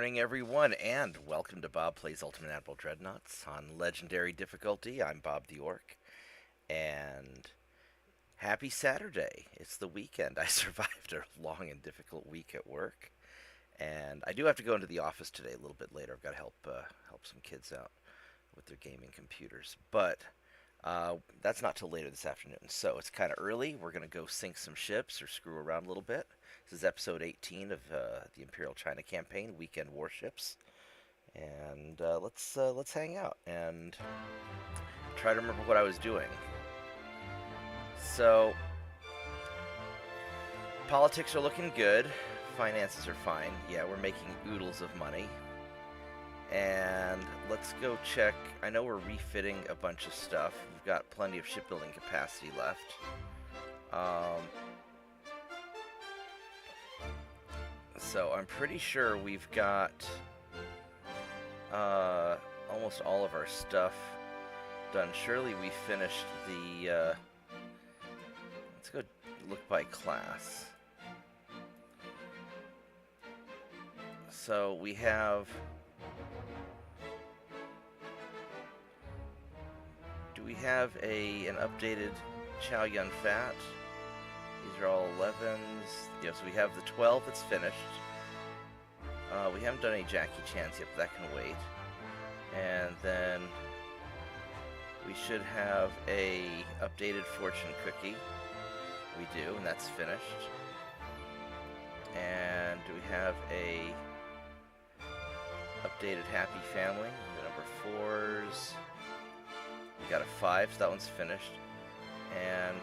morning, everyone, and welcome to Bob Plays Ultimate Admiral Dreadnoughts on Legendary difficulty. I'm Bobtheorc, and happy Saturday. It's the weekend. I survived a long and difficult week at work, and I do have to go into the office today a little bit later. I've got to help some kids out with their gaming computers, but that's not till later this afternoon. So it's kind of early. We're going to go sink some ships or screw around a little bit. This is episode 18 of the Imperial China campaign, Weekend Warships, and let's hang out and try to remember what I was doing. So politics are looking good. Finances are fine. Yeah, we're making oodles of money. And let's go check. I know we're refitting a bunch of stuff. We've got plenty of shipbuilding capacity left. So I'm pretty sure we've got almost all of our stuff done. Surely we finished the... let's go look by class. So we have... Do we have an updated Chow Yun Fat? These are all 11s. Yes, we have the 12 that's finished. We haven't done any Jackie Chan's yet, but that can wait. And then we should have a updated Fortune Cookie. We do, and that's finished. And do we have a updated Happy Family? The number 4s. We got a 5, so that one's finished. And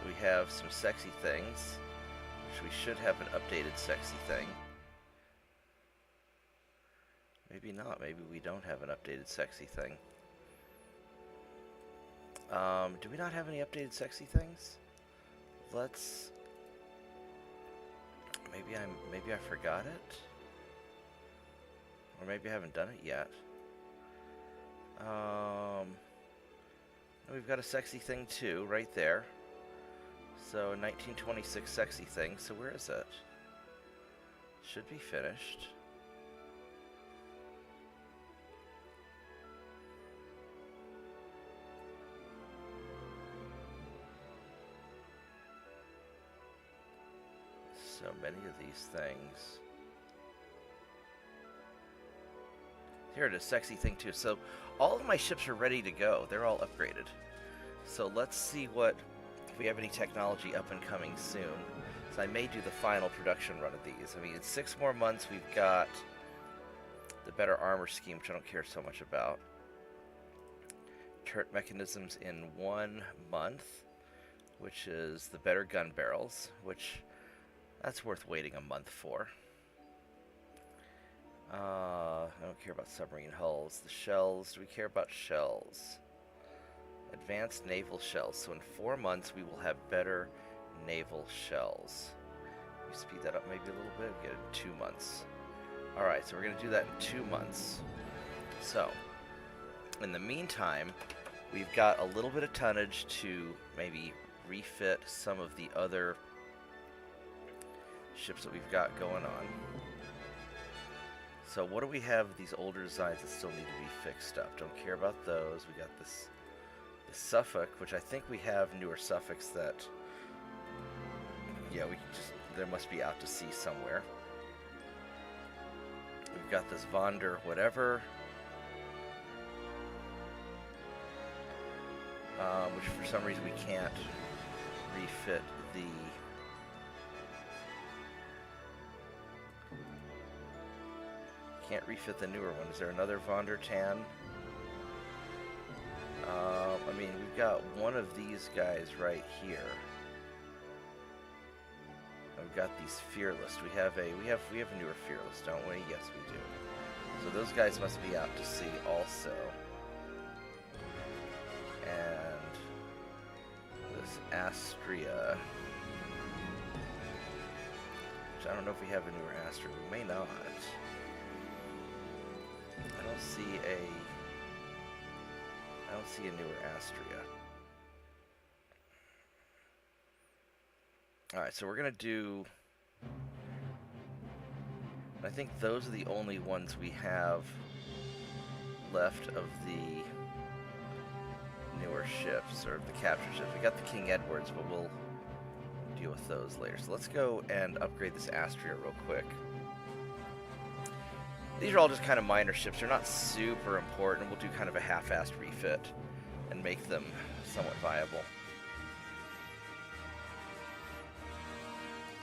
we have some sexy things, which we should have an updated sexy thing. Maybe not. Maybe we don't have an updated sexy thing. Do we not have any updated sexy things? Let's... Maybe I forgot it? Or maybe I haven't done it yet. We've got a sexy thing too, right there. So, 1926 sexy thing. So where is it? Should be finished. So many of these things. Here it is, sexy thing too. So all of my ships are ready to go. They're all upgraded. So let's see if we have any technology up and coming soon. So I may do the final production run of these. I mean, in 6 more months we've got the better armor scheme, which I don't care so much about. Turret mechanisms in 1 month, which is the better gun barrels, which that's worth waiting a month for. I don't care about submarine hulls. The shells, do we care about shells? Advanced naval shells. So in 4 months we will have better naval shells. We speed that up maybe a little bit. Get it in 2 months. Alright, so we're going to do that in 2 months. So, in the meantime, we've got a little bit of tonnage to maybe refit some of the other ships that we've got going on. So what do we have these older designs that still need to be fixed up? Don't care about those. We got the Suffolk, which I think we have newer Suffolks that, yeah, there must be out to sea somewhere. We've got this Vonder whatever, which for some reason we can't refit the... Can't refit the newer one. Is there another Vonder Tan? I mean, we've got one of these guys right here. We've got these Fearless. We have a newer Fearless, don't we? Yes, we do. So those guys must be out to sea also. And this Astria, which I don't know if we have a newer Astria. We may not. I don't see a newer Astria. Alright, so we're going to do I think those are the only ones we have left of the newer ships, or the capture ships. We got the King Edwards, but we'll deal with those later. So let's go and upgrade this Astria real quick. These are all just kind of minor ships. They're not super important. We'll do kind of a half-assed refit and make them somewhat viable.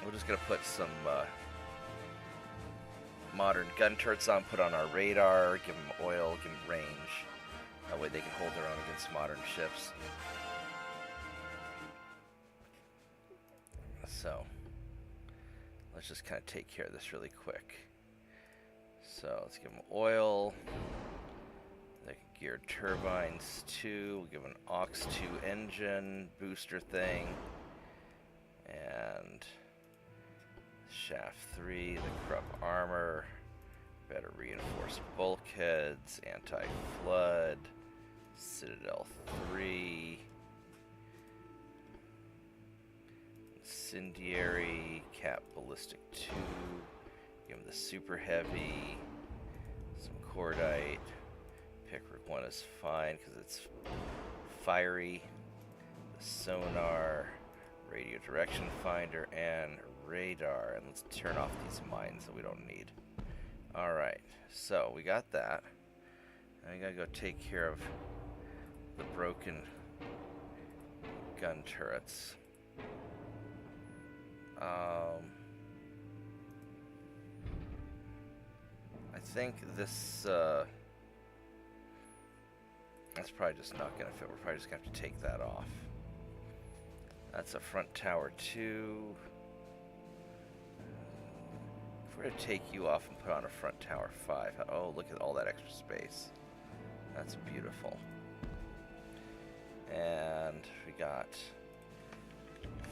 We're just going to put some modern gun turrets on, put on our radar, give them oil, give them range. That way they can hold their own against modern ships. So, let's just kind of take care of this really quick. So, let's give them oil. They can gear turbines too. We'll give them an Aux 2 engine booster thing. And Shaft 3, the corrupt armor, better reinforced bulkheads, anti-flood, Citadel 3, incendiary, cap ballistic 2, give them the super heavy, some cordite, Pickrick 1 is fine because it's fiery, the sonar, radio direction finder, and radar. And let's turn off these mines that we don't need. Alright, so we got that. Now we gotta go take care of the broken gun turrets. I think this, that's probably just not gonna fit. We're probably just gonna have to take that off. That's a front tower 2. If we're going to take you off and put on a front tower 5. Oh, look at all that extra space. That's beautiful. And we got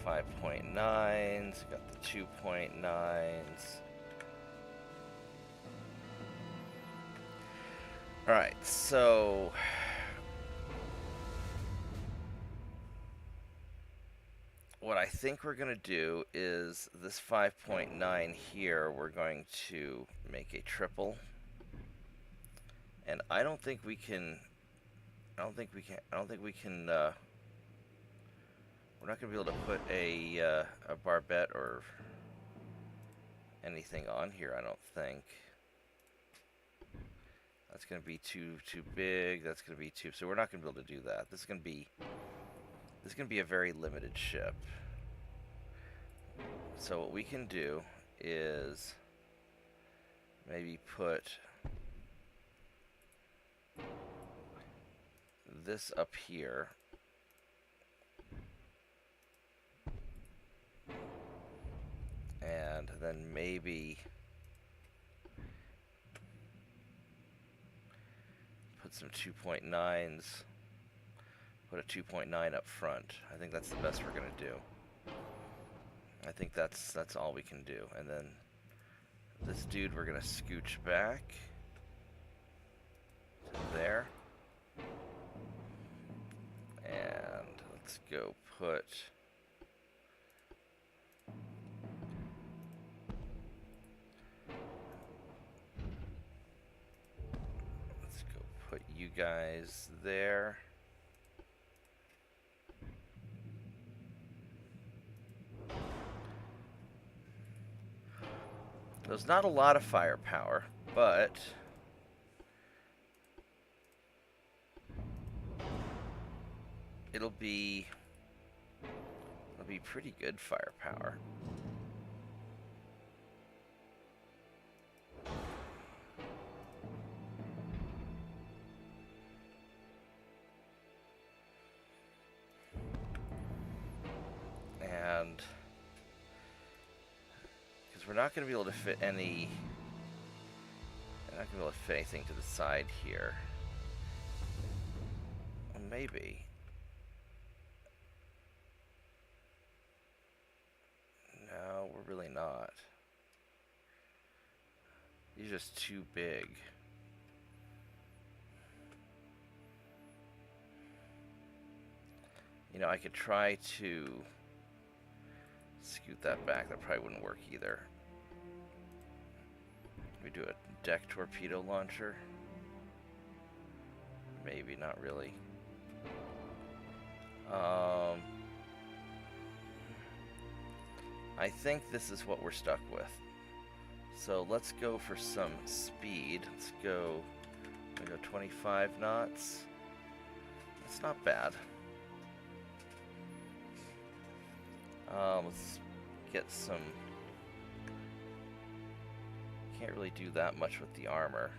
5.9s. We got the 2.9s. Alright, so what I think we're going to do is this 5.9 here, we're going to make a triple. And I don't think we can, we're not going to be able to put a barbette or anything on here, I don't think. That's going to be too big, that's going to be too, so we're not going to be able to do that. This is going to be a very limited ship. So what we can do is maybe put this up here. And then maybe put some 2.9s. Put a 2.9 up front. I think that's the best we're gonna do. I think that's all we can do. And then this dude we're gonna scooch back to there. And let's go put you guys there. There's not a lot of firepower, but it'll be pretty good firepower. And because we're not going to be able to fit any, we're not going to be able to fit anything to the side here. Well, maybe. No, we're really not. These are just too big. You know, I could try to scoot that back. That probably wouldn't work either. We do a deck torpedo launcher. Maybe, not really. I think this is what we're stuck with. So let's go for some speed. Let's go 25 knots. That's not bad. Let's get some... Can't really do that much with the armor.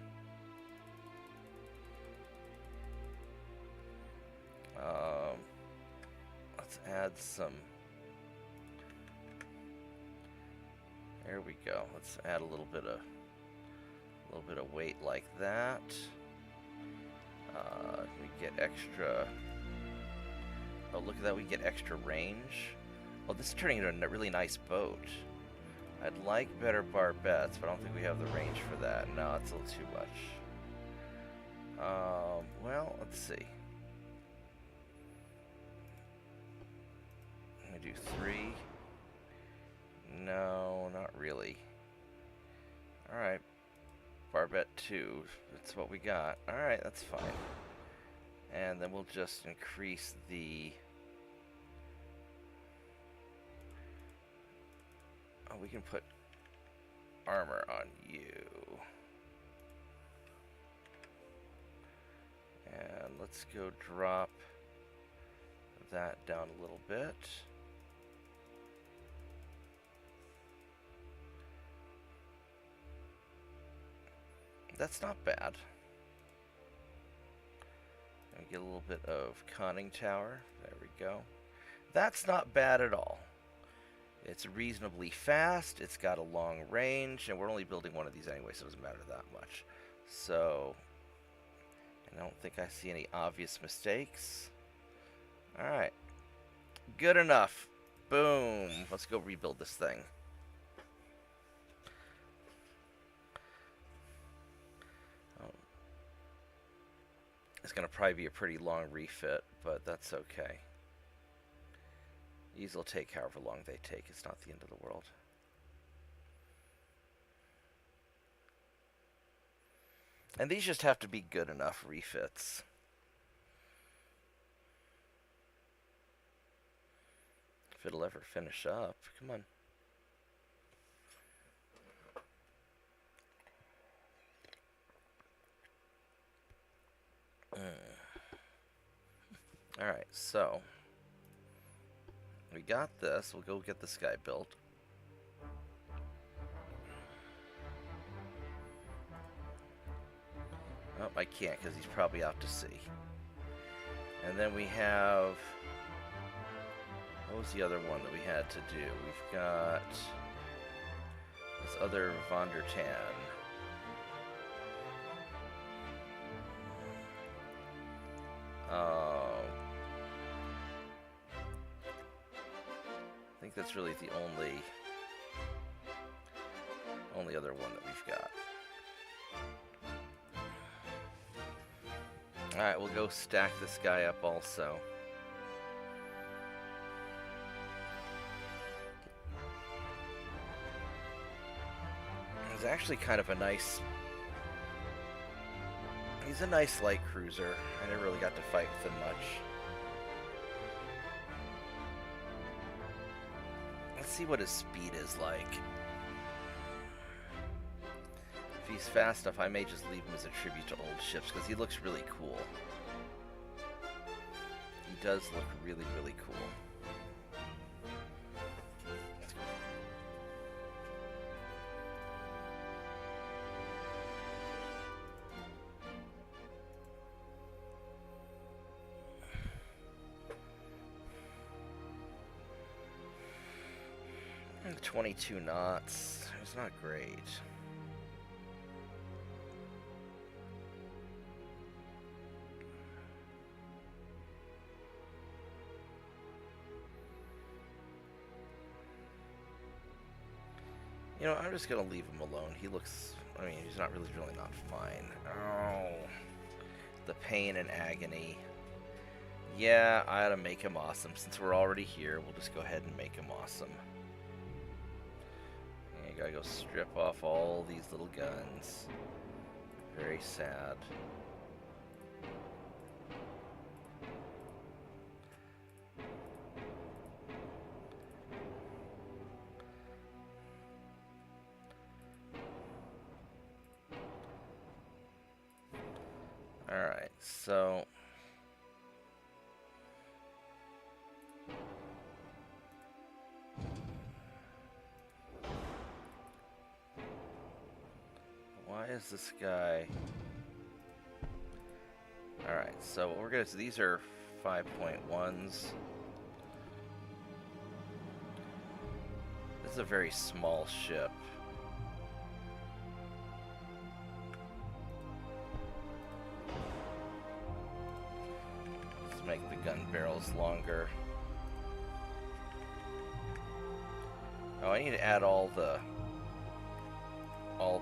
Let's add some... There we go. Let's add a little bit of weight like that. We get extra... Oh, look at that, we get extra range. Oh, this is turning into a really nice boat. I'd like better barbettes, but I don't think we have the range for that. No, it's a little too much. Well, let's see. I'm gonna do 3. No, not really. Alright. Barbette 2. That's what we got. Alright, that's fine. And then we'll just increase the... Oh, we can put armor on you. And let's go drop that down a little bit. That's not bad. And get a little bit of conning tower. There we go. That's not bad at all. It's reasonably fast, it's got a long range, and we're only building one of these anyway, so it doesn't matter that much. So, and I don't think I see any obvious mistakes. Alright. Good enough. Boom. Let's go rebuild this thing. It's going to probably be a pretty long refit, but that's okay. These will take however long they take. It's not the end of the world. And these just have to be good enough refits. If it'll ever finish up. Come on. Alright, so... We got this. We'll go get this guy built. Oh, I can't because he's probably out to sea. And then we have... What was the other one that we had to do? We've got this other Von der Tan. I think that's really the only other one that we've got. Alright, we'll go stack this guy up also. He's actually kind of a nice... He's a nice light cruiser. I never really got to fight with him much. Let's see what his speed is like. If he's fast enough, I may just leave him as a tribute to old ships, because he looks really cool. He does look really, really cool. And 22 knots. It's not great. You know, I'm just gonna leave him alone. He looks... I mean, he's not really not fine. Oh. The pain and agony. Yeah, I ought to make him awesome. Since we're already here, we'll just go ahead and make him awesome. And You gotta go strip off all these little guns. Very sad. Alright, so why is this guy... Alright, so what we're gonna do, these are 5.1s. This is a very small ship. Let's make the gun barrels longer. Oh, I need to add all the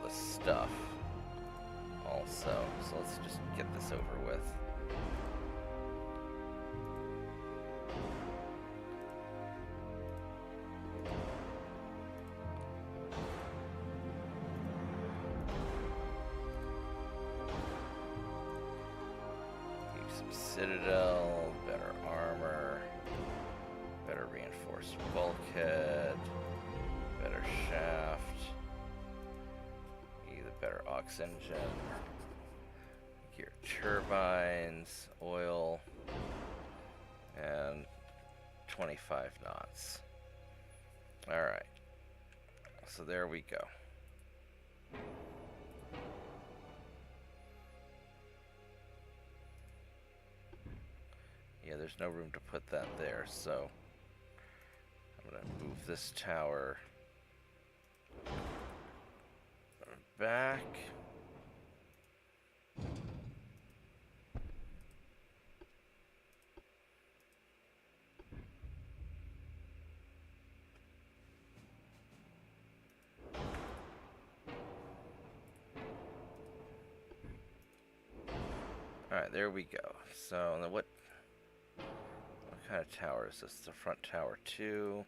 stuff also, so let's just get this over with. Keep some citadel, better armor, better reinforced bulkhead, better shaft, better aux engine, gear turbines, oil, and 25 knots. Alright, so there we go. Yeah, there's no room to put that there, so I'm going to move this tower back. Alright, there we go. So, now what kind of tower is this? The front tower 2.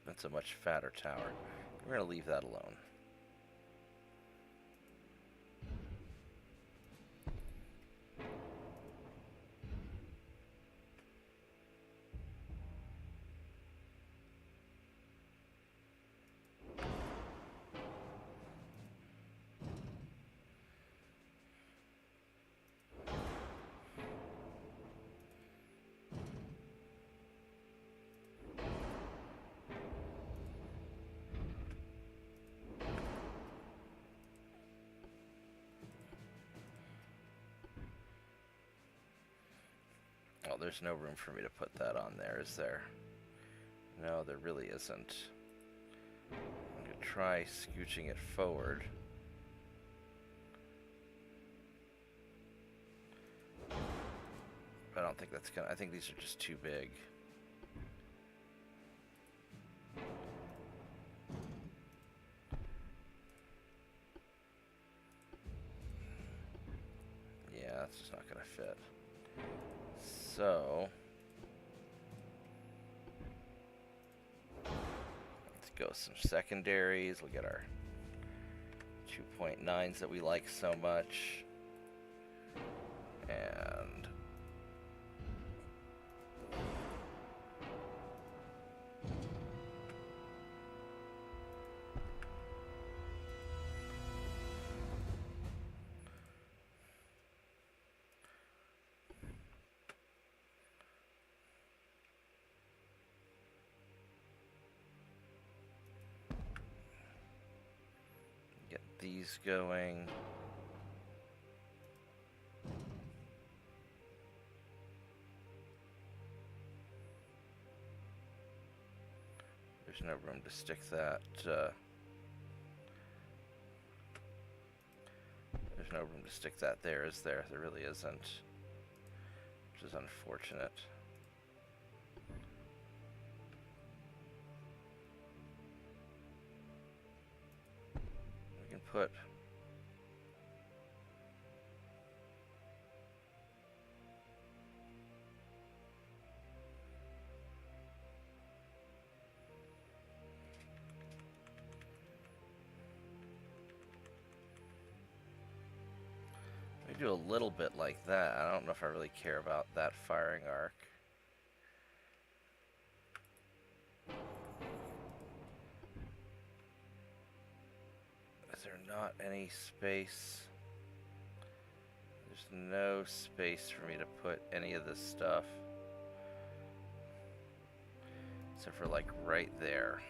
That's a much fatter tower. We're gonna leave that alone. Oh, there's no room for me to put that on there, is there? No, there really isn't. I'm going to try scooching it forward. But I don't think that's gonna... I think these are just too big. Yeah, that's just not gonna fit. So let's go with some secondaries. We'll get our 2.9s that we like so much. And get these going. There's no room to stick that. There's no room to stick that there, is there? There really isn't. Which is unfortunate. We can put... can do a little bit like that. I don't know if I really care about that firing arc. Is there not any space? There's no space for me to put any of this stuff. Except for like right there.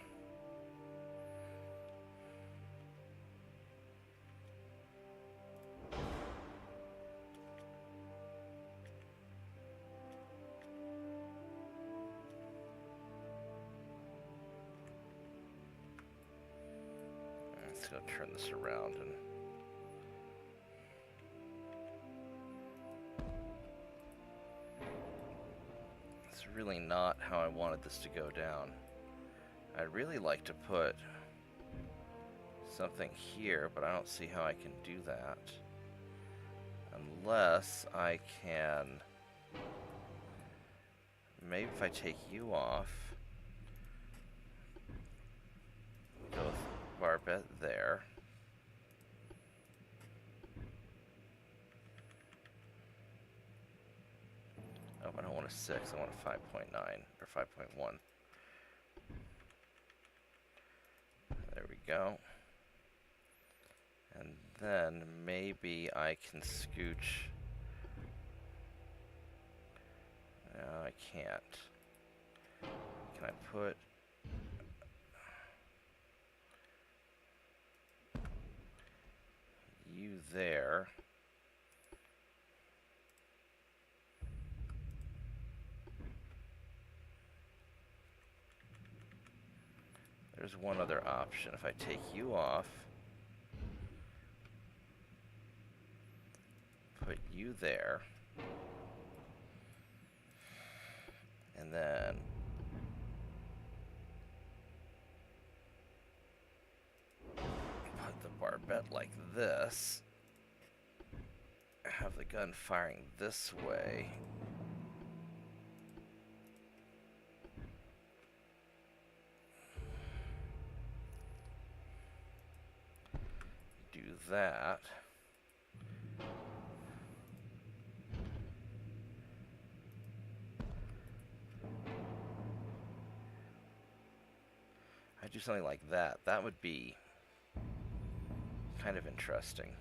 Let's go turn this around and it's really not how I wanted this to go down. I'd really like to put something here, but I don't see how I can do that. Unless I can... Maybe if I take you off, go with Barbette there. Oh, I don't want a 6, I want a 5.9 or 5.1. There we go. And then maybe I can scooch. No, I can't. Can I put... you there? There's one other option. If I take you off, put you there, and then put the barbette like this, have the gun firing this way, do that. I do something like that. That would be kind of interesting.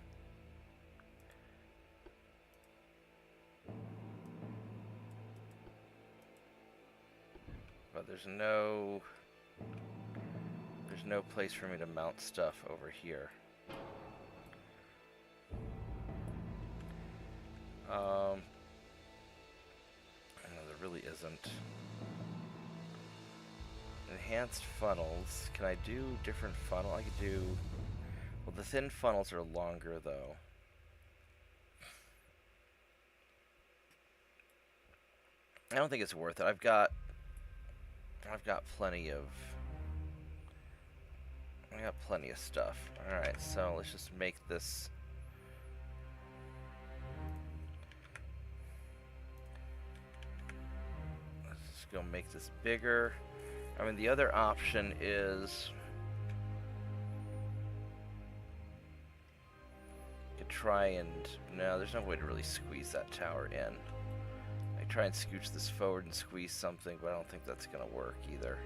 But there's no place for me to mount stuff over here. No, there really isn't. Enhanced funnels. Can I do different funnel? I could do... Well, the thin funnels are longer, though. I don't think it's worth it. I've got plenty of... I got plenty of stuff. Alright, so let's just make this... Let's just go make this bigger. I mean, the other option is... You could try and... No, there's no way to really squeeze that tower in. I try and scooch this forward and squeeze something, but I don't think that's going to work either.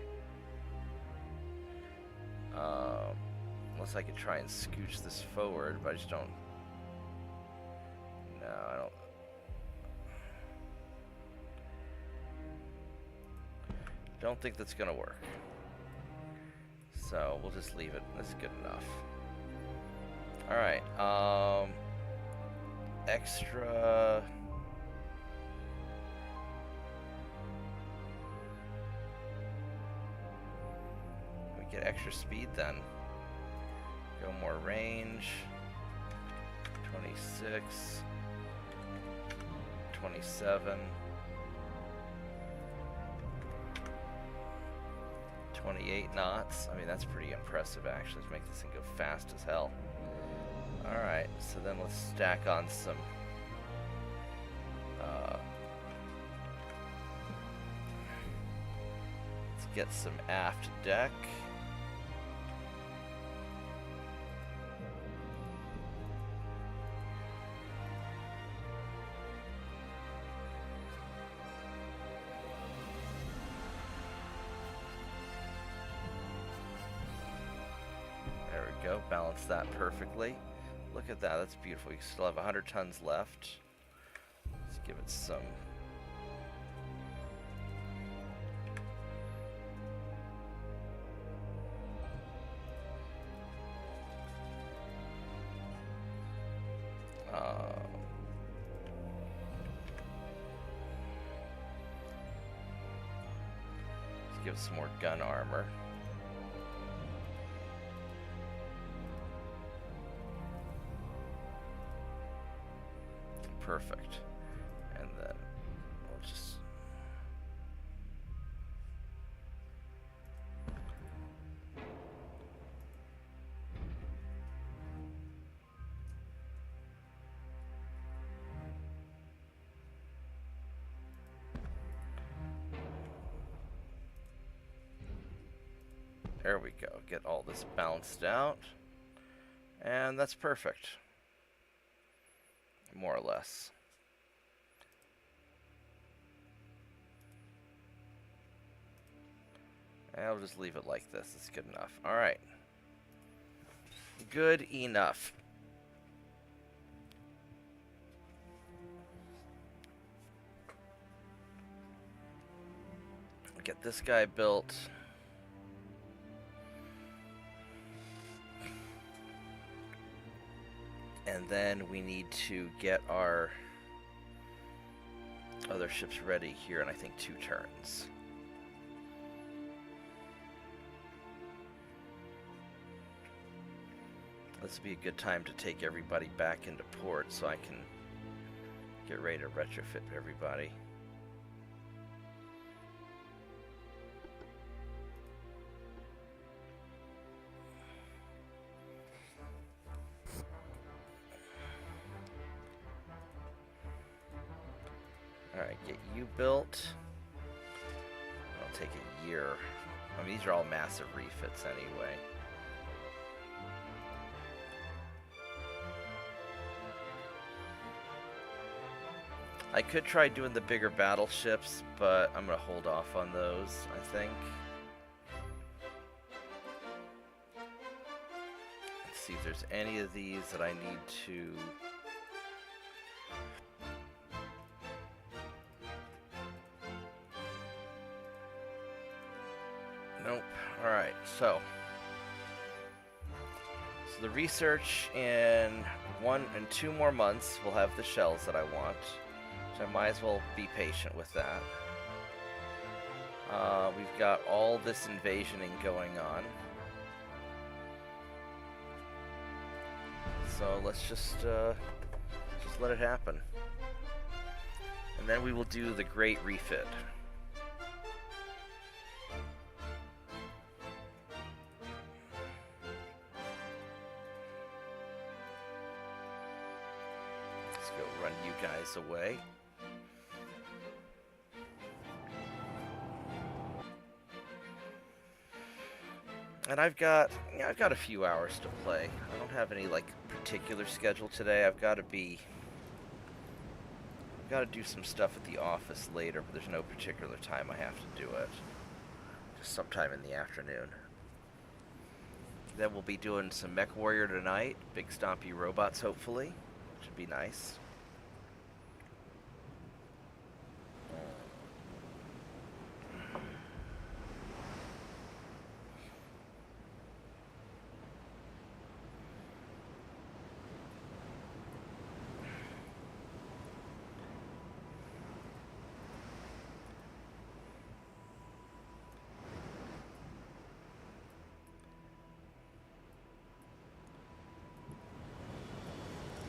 Unless I could try and scooch this forward, but I just don't... No, I don't think that's gonna work. So we'll just leave it. That's good enough. Alright, extra... We get extra speed then. Go more range. 26. 27. 28 knots. I mean, that's pretty impressive, actually. Let's make this thing go fast as hell. Alright, so then let's stack on some... let's get some aft deck. we go. Balance that perfectly. Look at that. That's beautiful. We still have 100 tons left. Let's give it some... let's give it some more gun armor. Perfect. And then we'll just... there we go. Get all this balanced out. And that's perfect. More or less. I'll just leave it like this. It's good enough. Alright. Good enough. Get this guy built. And then we need to get our other ships ready here in, I think, 2 turns. This would be a good time to take everybody back into port so I can get ready to retrofit everybody. Alright, get you built. It'll take a year. I mean, these are all massive refits anyway. I could try doing the bigger battleships, but I'm going to hold off on those, I think. Let's see if there's any of these that I need to... Nope. Alright, so the research in 1 and 2 more months will have the shells that I want. So I might as well be patient with that. We've got all this invasioning going on. So let's just let it happen. And then we will do the great refit. Let's go run you guys away. And I've got a few hours to play. I don't have any like particular schedule today. I've got to do some stuff at the office later, but there's no particular time I have to do it. Just sometime in the afternoon. Then we'll be doing some Mech Warrior tonight. Big stompy robots, hopefully. Should be nice.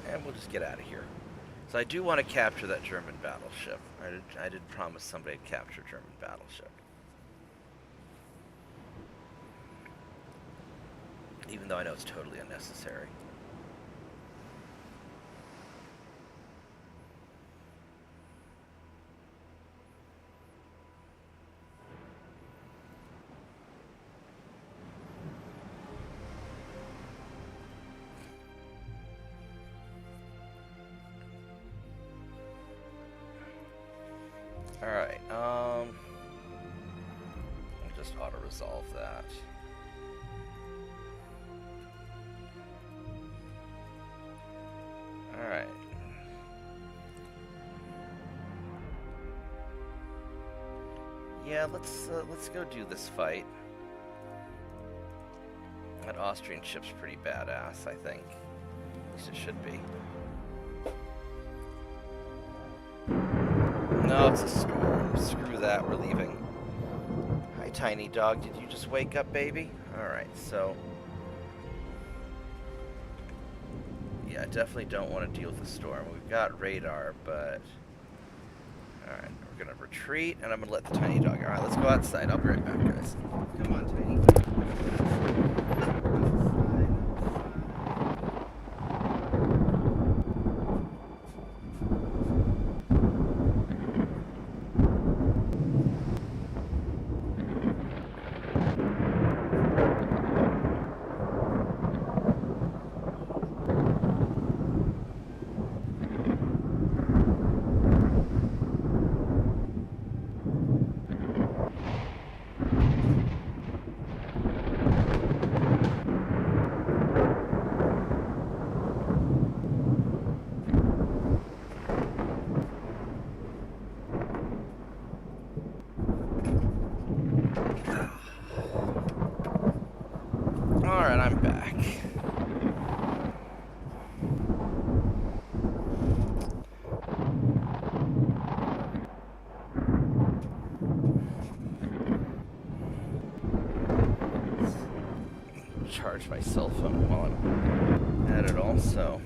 And we'll just get out of here. So I do want to capture that German battleship. I did promise somebody to capture a German battleship. Even though I know it's totally unnecessary. Alright, I'll just auto-resolve that. Yeah, let's go do this fight. That Austrian ship's pretty badass, I think. At least it should be. No, it's a storm. Screw that, we're leaving. Hi, tiny dog. Did you just wake up, baby? Alright, so... yeah, I definitely don't want to deal with the storm. We've got radar, but... alright, we're gonna retreat, and I'm gonna let the tiny dog... alright, let's go outside. I'll be right back, guys. Come on, tiny dog. Alright, I'm back. Charge my cell phone while I'm at it also.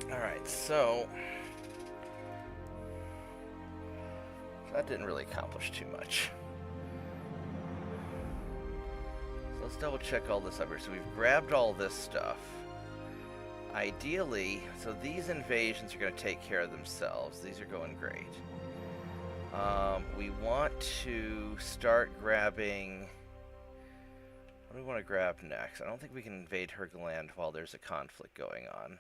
Alright, so that didn't really accomplish too much. So let's double check all this up here. So we've grabbed all this stuff. Ideally, so these invasions are going to take care of themselves. These are going great. We want to start grabbing... what do we want to grab next? I don't think we can invade Helgoland while there's a conflict going on.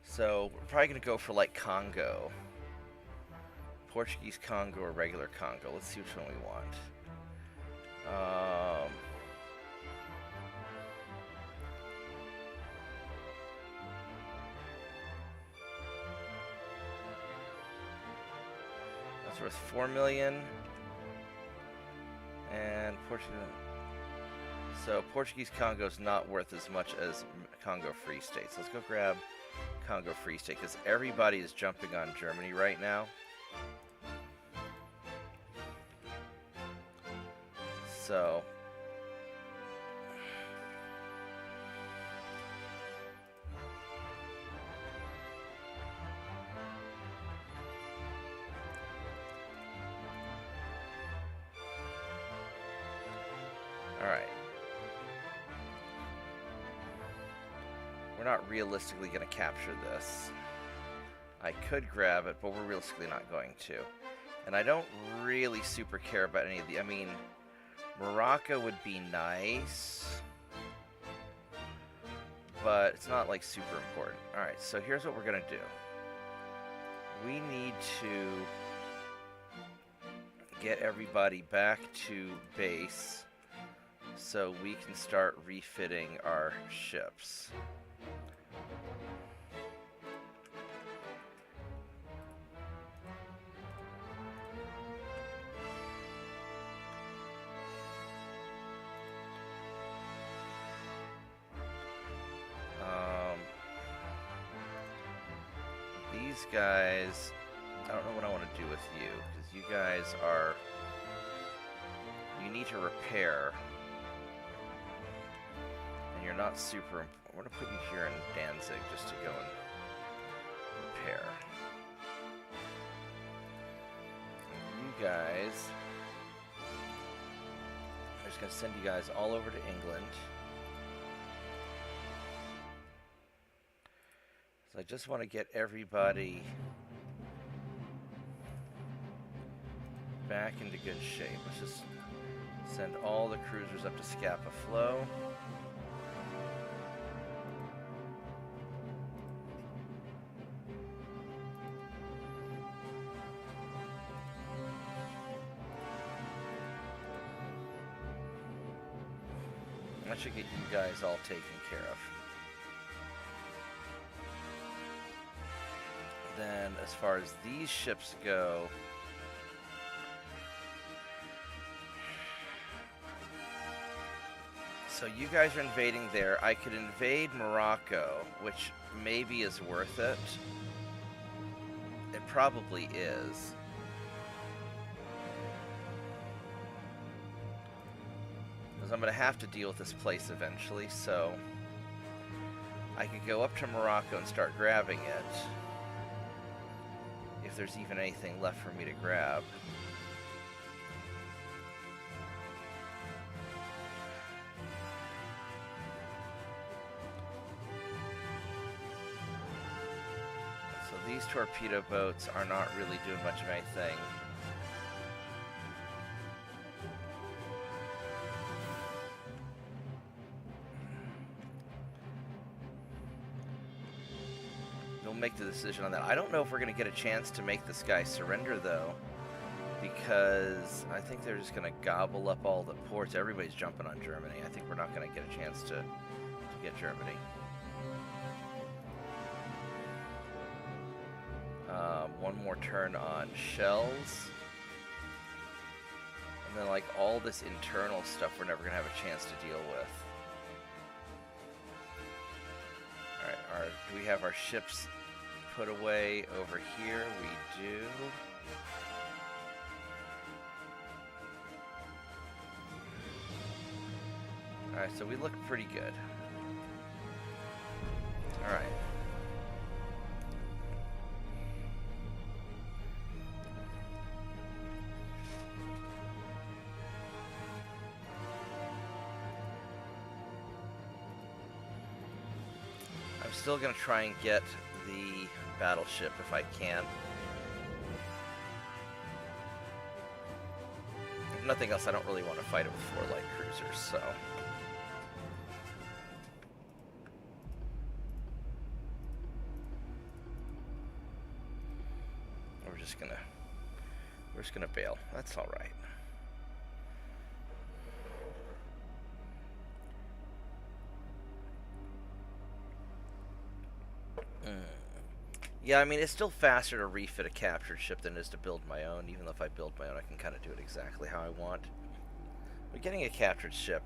So we're probably going to go for like Congo. Portuguese Congo or regular Congo. Let's see which one we want. That's worth 4 million. And Portugal. So Portuguese Congo is not worth as much as Congo Free State. So let's go grab Congo Free State, because everybody is jumping on Germany right now. So all right. We're not realistically going to capture this. I could grab it, but we're realistically not going to. And I don't really super care about any of the... I mean, Morocco would be nice, but it's not, like, super important. Alright, so here's what we're going to do. We need to get everybody back to base so we can start refitting our ships. These guys, I don't know what I want to do with you, because you guys are, you need to repair, and you're not super important. We're going to put you here in Danzig just to go and repair. And you guys, I'm just going to send you guys all over to England. I just want to get everybody back into good shape. Let's just send all the cruisers up to Scapa Flow. That should get you guys all taken care of. Then, as far as these ships go, so you guys are invading there. I could invade Morocco, which maybe is worth it. It probably is. Because I'm going to have to deal with this place eventually, so I could go up to Morocco and start grabbing it. If there's even anything left for me to grab. So these torpedo boats are not really doing much of anything. Make the decision on that. I don't know if we're going to get a chance to make this guy surrender, though, because I think they're just going to gobble up all the ports. Everybody's jumping on Germany. I think we're not going to get a chance to get Germany. One more turn on shells. And then, like, all this internal stuff we're never going to have a chance to deal with. Alright, do we have our ships put away over here? We do. Alright, so we look pretty good. Alright. I'm still going to try and get the battleship if I can. If nothing else, I don't really want to fight it with 4 light cruisers, so. We're just gonna bail. That's all right. Yeah, I mean, it's still faster to refit a captured ship than it is to build my own. Even though if I build my own, I can kind of do it exactly how I want. But getting a captured ship,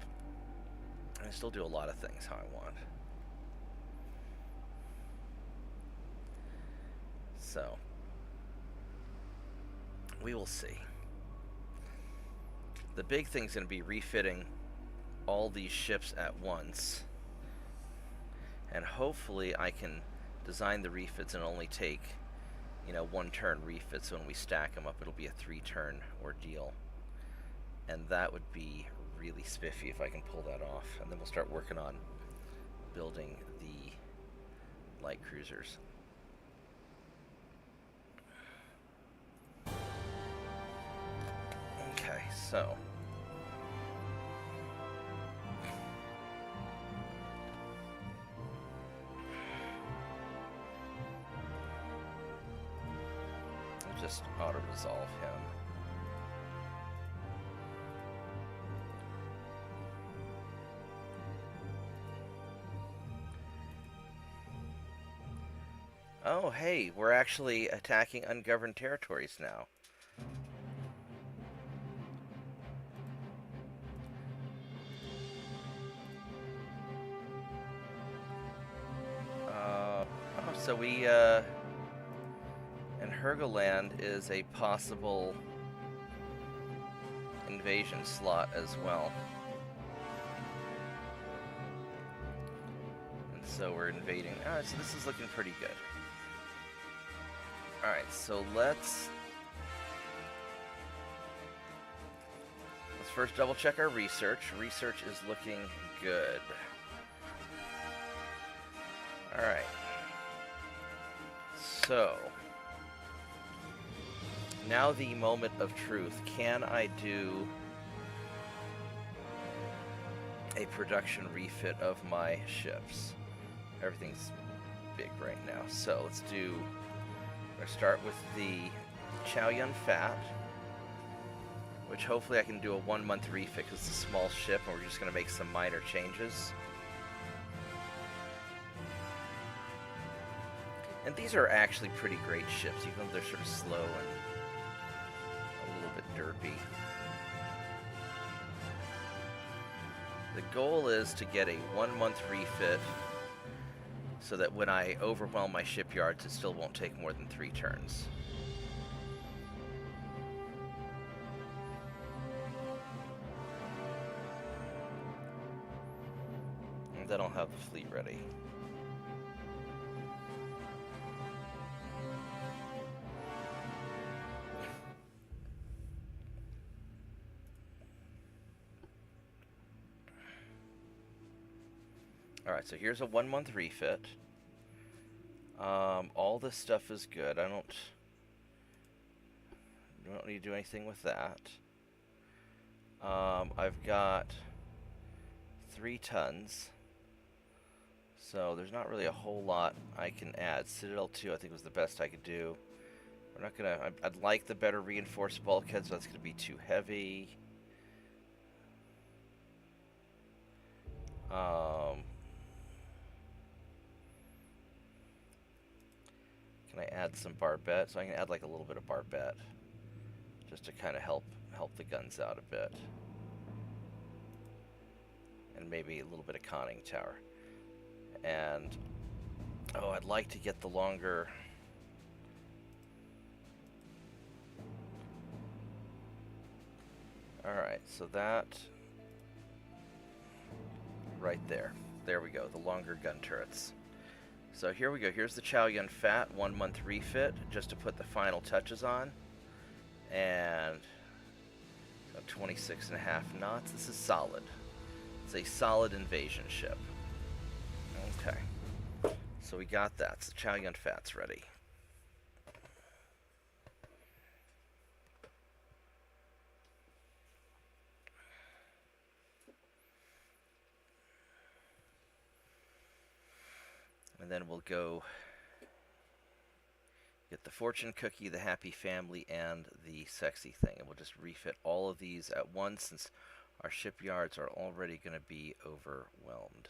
I still do a lot of things how I want. So, we will see. The big thing's going to be refitting all these ships at once. And hopefully I can design the refits and only take, you know, 1-turn refits. So when we stack them up, it'll be a 3-turn ordeal. And that would be really spiffy if I can pull that off. And then we'll start working on building the light cruisers. Okay, so I'll just auto-resolve him. Oh, hey, we're actually attacking ungoverned territories now. So we, and Helgoland is a possible invasion slot as well. And so we're invading. Alright, so this is looking pretty good. Alright, so let's first double check our research. Research is looking good. Alright. So, now the moment of truth. Can I do a production refit of my ships? Everything's big right now. So let's start with the Chow Yun Fat, which hopefully I can do a 1-month refit because it's a small ship and we're just going to make some minor changes. And these are actually pretty great ships, even though they're sort of slow and a little bit derpy. The goal is to get a 1-month refit so that when I overwhelm my shipyards, it still won't take more than 3 turns. And then I'll have the fleet ready. Alright, so here's a 1-month refit. All this stuff is good. I don't need to do anything with that. I've got 3 tons. So there's not really a whole lot I can add. Citadel 2 I think was the best I could do. We're not gonna... I'd like the better reinforced bulkheads, so that's gonna be too heavy. Can I add some barbette? So I can add like a little bit of barbette, just to kind of help the guns out a bit, and maybe a little bit of conning tower. And oh, I'd like to get the longer. All right, so that right there. There we go. The longer gun turrets. So here we go. Here's the Chow Yun Fat 1-month refit, just to put the final touches on. And 26.5 knots. This is solid. It's a solid invasion ship. Okay. So we got that. So Chow Yun Fat's ready. And then we'll go get the fortune cookie, the happy family, and the sexy thing. And we'll just refit all of these at once since our shipyards are already going to be overwhelmed.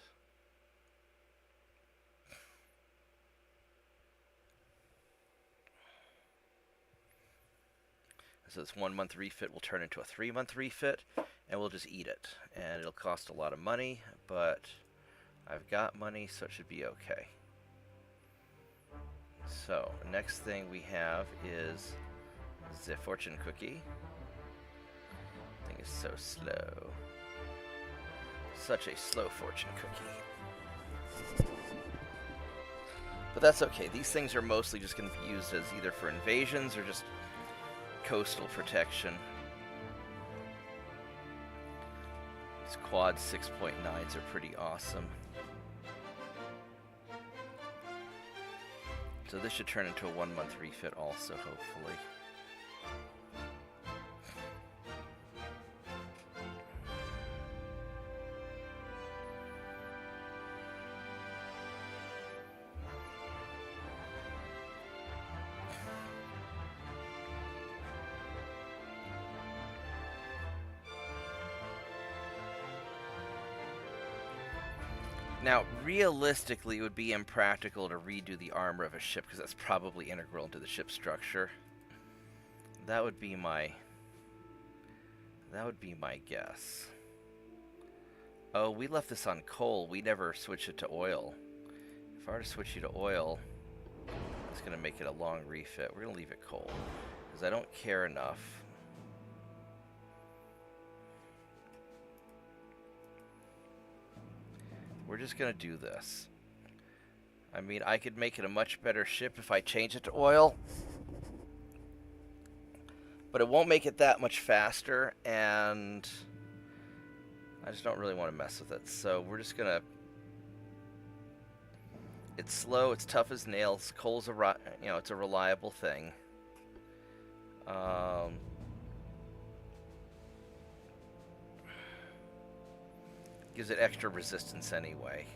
So this 1-month refit will turn into a 3-month refit, and we'll just eat it. And it'll cost a lot of money, but I've got money, so it should be okay. So, the next thing we have is the fortune cookie. Thing is so slow. Such a slow fortune cookie. But that's okay. These things are mostly just going to be used as either for invasions or just coastal protection. These quad 6.9s are pretty awesome. So this should turn into a 1-month refit also, hopefully. Now, realistically, it would be impractical to redo the armor of a ship because that's probably integral into the ship structure. That would be my guess. Oh, we left this on coal. We never switched it to oil. If I were to switch you to oil, it's going to make it a long refit. We're going to leave it coal because I don't care enough. We're just going to do this. I mean, I could make it a much better ship if I change it to oil. But it won't make it that much faster, and I just don't really want to mess with it. So we're just going to... It's slow, it's tough as nails. Coal's it's a reliable thing. Gives it extra resistance anyway.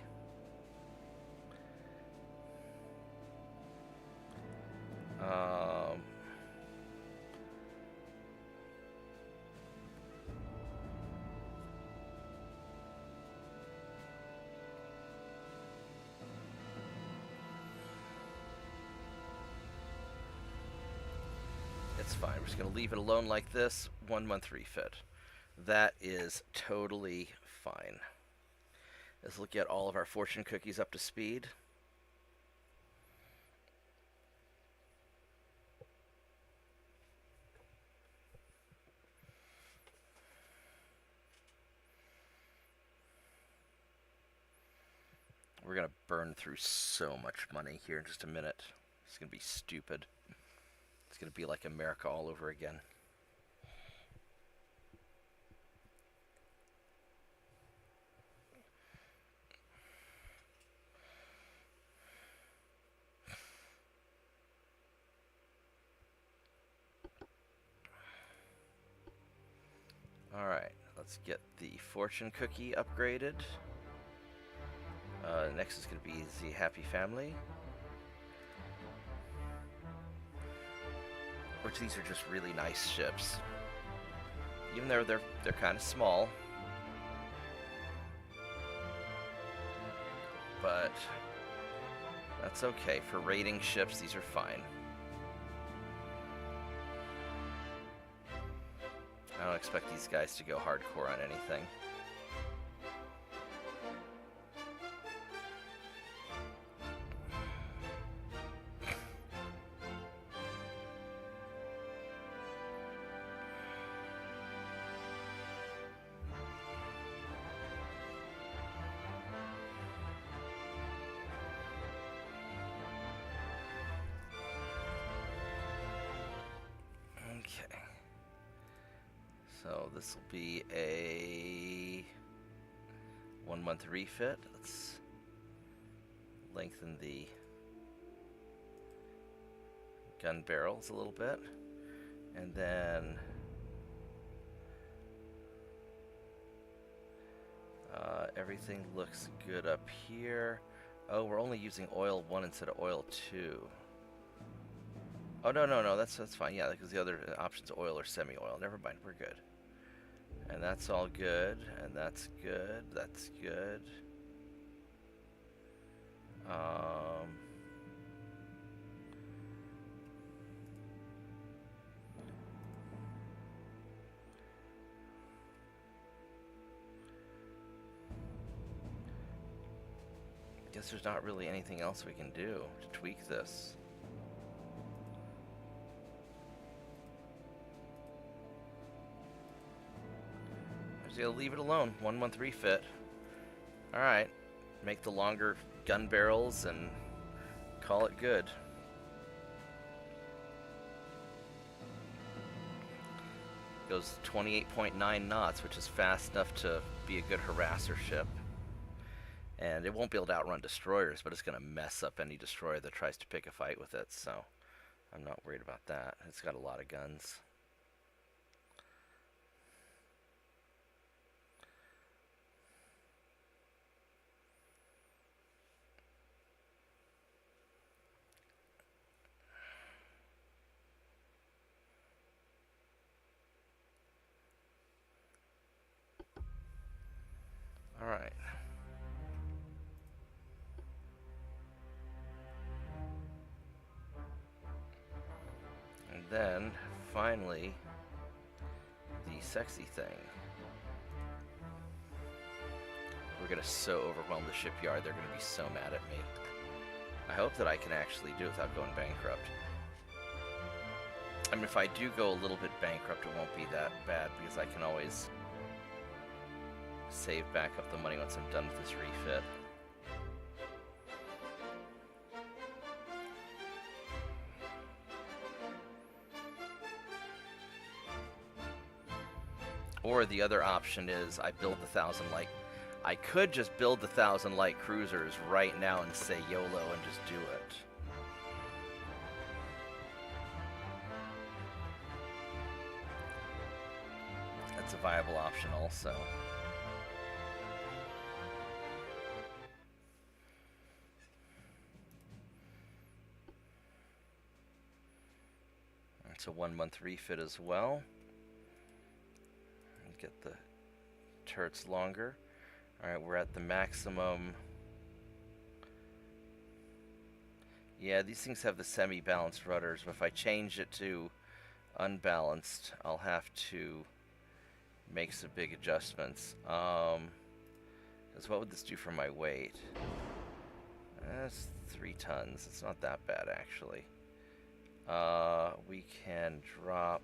fine. We're just going to leave it alone like this. 1 month refit. That is totally fine. Let's look at all of our fortune cookies up to speed. We're going to burn through so much money here in just a minute. It's going to be stupid. It's going to be like America all over again. Alright, let's get the fortune cookie upgraded. Next is going to be the happy family. Which these are just really nice ships. Even though they're kind of small. But that's okay. For raiding ships, these are fine. I don't expect these guys to go hardcore on anything. Okay. So this will be a 1 month refit. Let's lengthen the gun barrels a little bit. And then everything looks good up here. Oh, we're only using oil 1 instead of oil 2. Oh, no, that's fine. Yeah, because the other option's oil or semi-oil. Never mind, we're good. And that's all good, and that's good, that's good. Guess there's not really anything else we can do to tweak this. Gonna leave it alone. 1 month refit. Alright. Make the longer gun barrels and call it good. Goes 28.9 knots, which is fast enough to be a good harasser ship. And it won't be able to outrun destroyers, but it's going to mess up any destroyer that tries to pick a fight with it, so I'm not worried about that. It's got a lot of guns. Alright. And then, finally, the sexy thing. We're gonna so overwhelm the shipyard, they're gonna be so mad at me. I hope that I can actually do it without going bankrupt. I mean, if I do go a little bit bankrupt, it won't be that bad, because I can always save back up the money once I'm done with this refit. Or the other option is I build the 1,000 light. I could just build the 1,000 light cruisers right now and say YOLO and just do it. That's a viable option also. It's a 1 month refit as well. Get the turrets longer. Alright, we're at the maximum. Yeah, these things have the semi-balanced rudders, but if I change it to unbalanced. I'll have to make some big adjustments. Because what would this do for my weight? That's 3 tons. It's not that bad, actually. We can drop...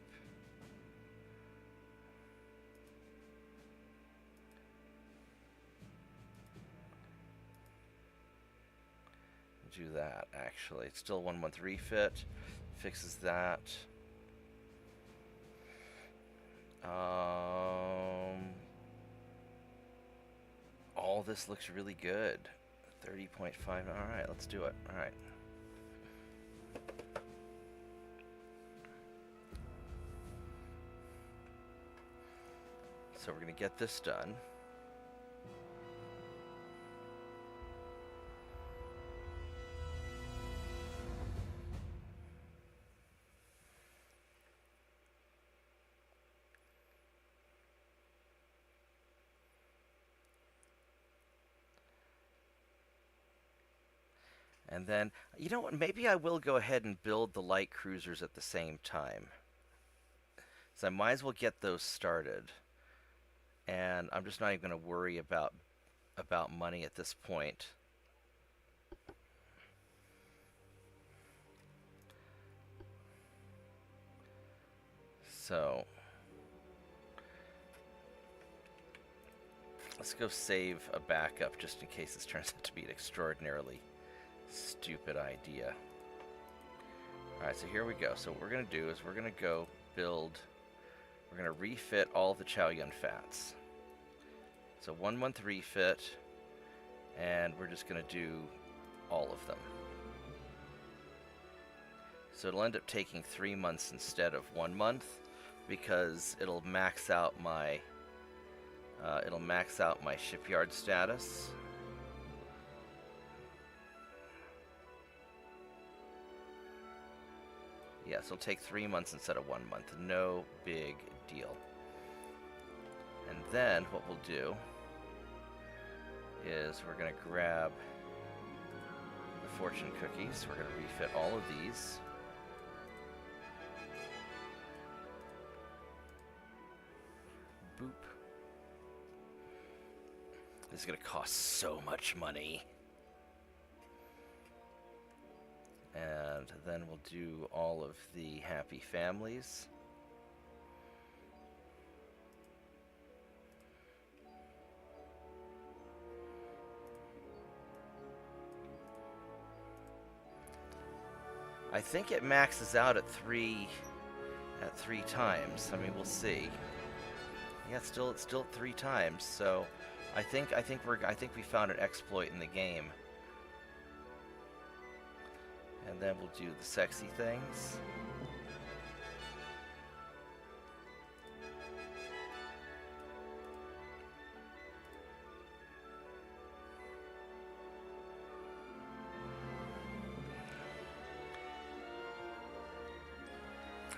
do that, actually. It's still 1 month refit. Fixes that. All this looks really good. 30.5. Alright, let's do it. Alright. So we're going to get this done. And then, you know what, maybe I will go ahead and build the light cruisers at the same time. So I might as well get those started. And I'm just not even going to worry about money at this point. So let's go save a backup just in case this turns out to be an extraordinarily stupid idea. Alright, so here we go. So what we're going to do is we're going to go build, we're going to refit all of the Chow Yun Fats. So 1 month refit, and we're just going to do all of them. So it'll end up taking 3 months instead of 1 month, because it'll max out my shipyard status. Yeah, so it'll take 3 months instead of 1 month. No big deal. And then what we'll do is we're going to grab the fortune cookies. We're going to refit all of these. Boop. This is going to cost so much money. And then we'll do all of the happy families. I think it maxes out at three times. I mean, we'll see. Yeah, it's still 3 times. So, I think we found an exploit in the game. And then we'll do the sexy things.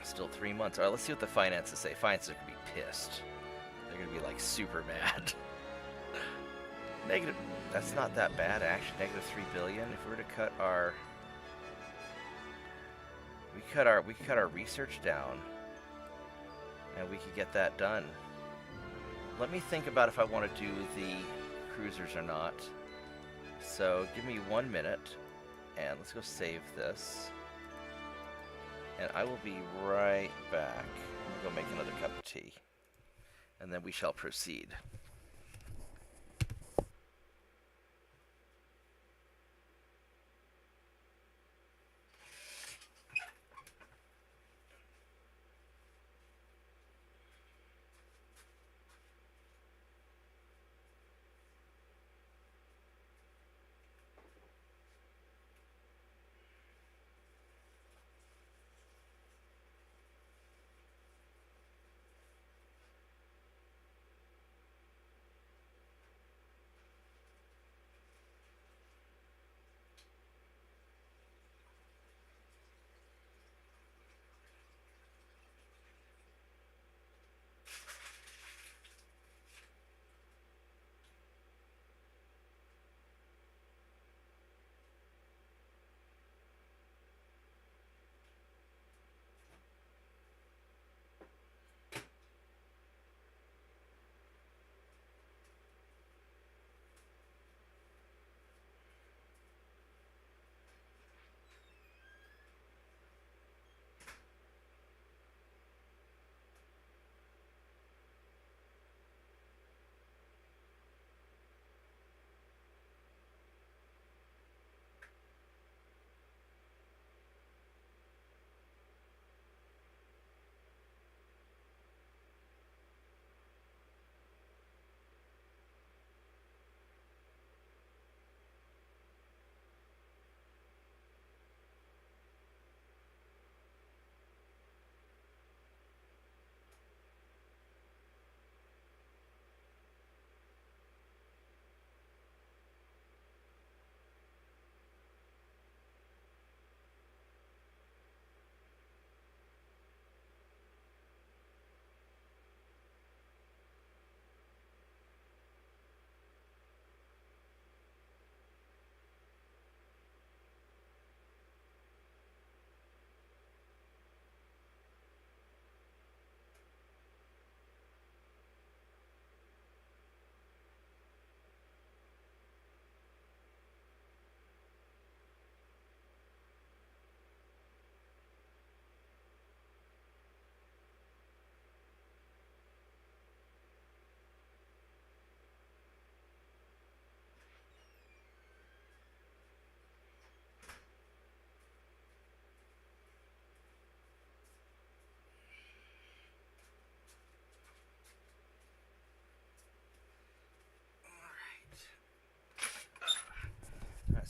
Still 3 months. Alright, let's see what the finances say. Finances are going to be pissed. They're going to be like super mad. Negative. That's not that bad, actually. Negative 3 billion. If we were to cut our... We could cut our research down, and we could get that done. Let me think about if I want to do the cruisers or not. So give me 1 minute, and let's go save this. And I will be right back. I'll go make another cup of tea, and then we shall proceed.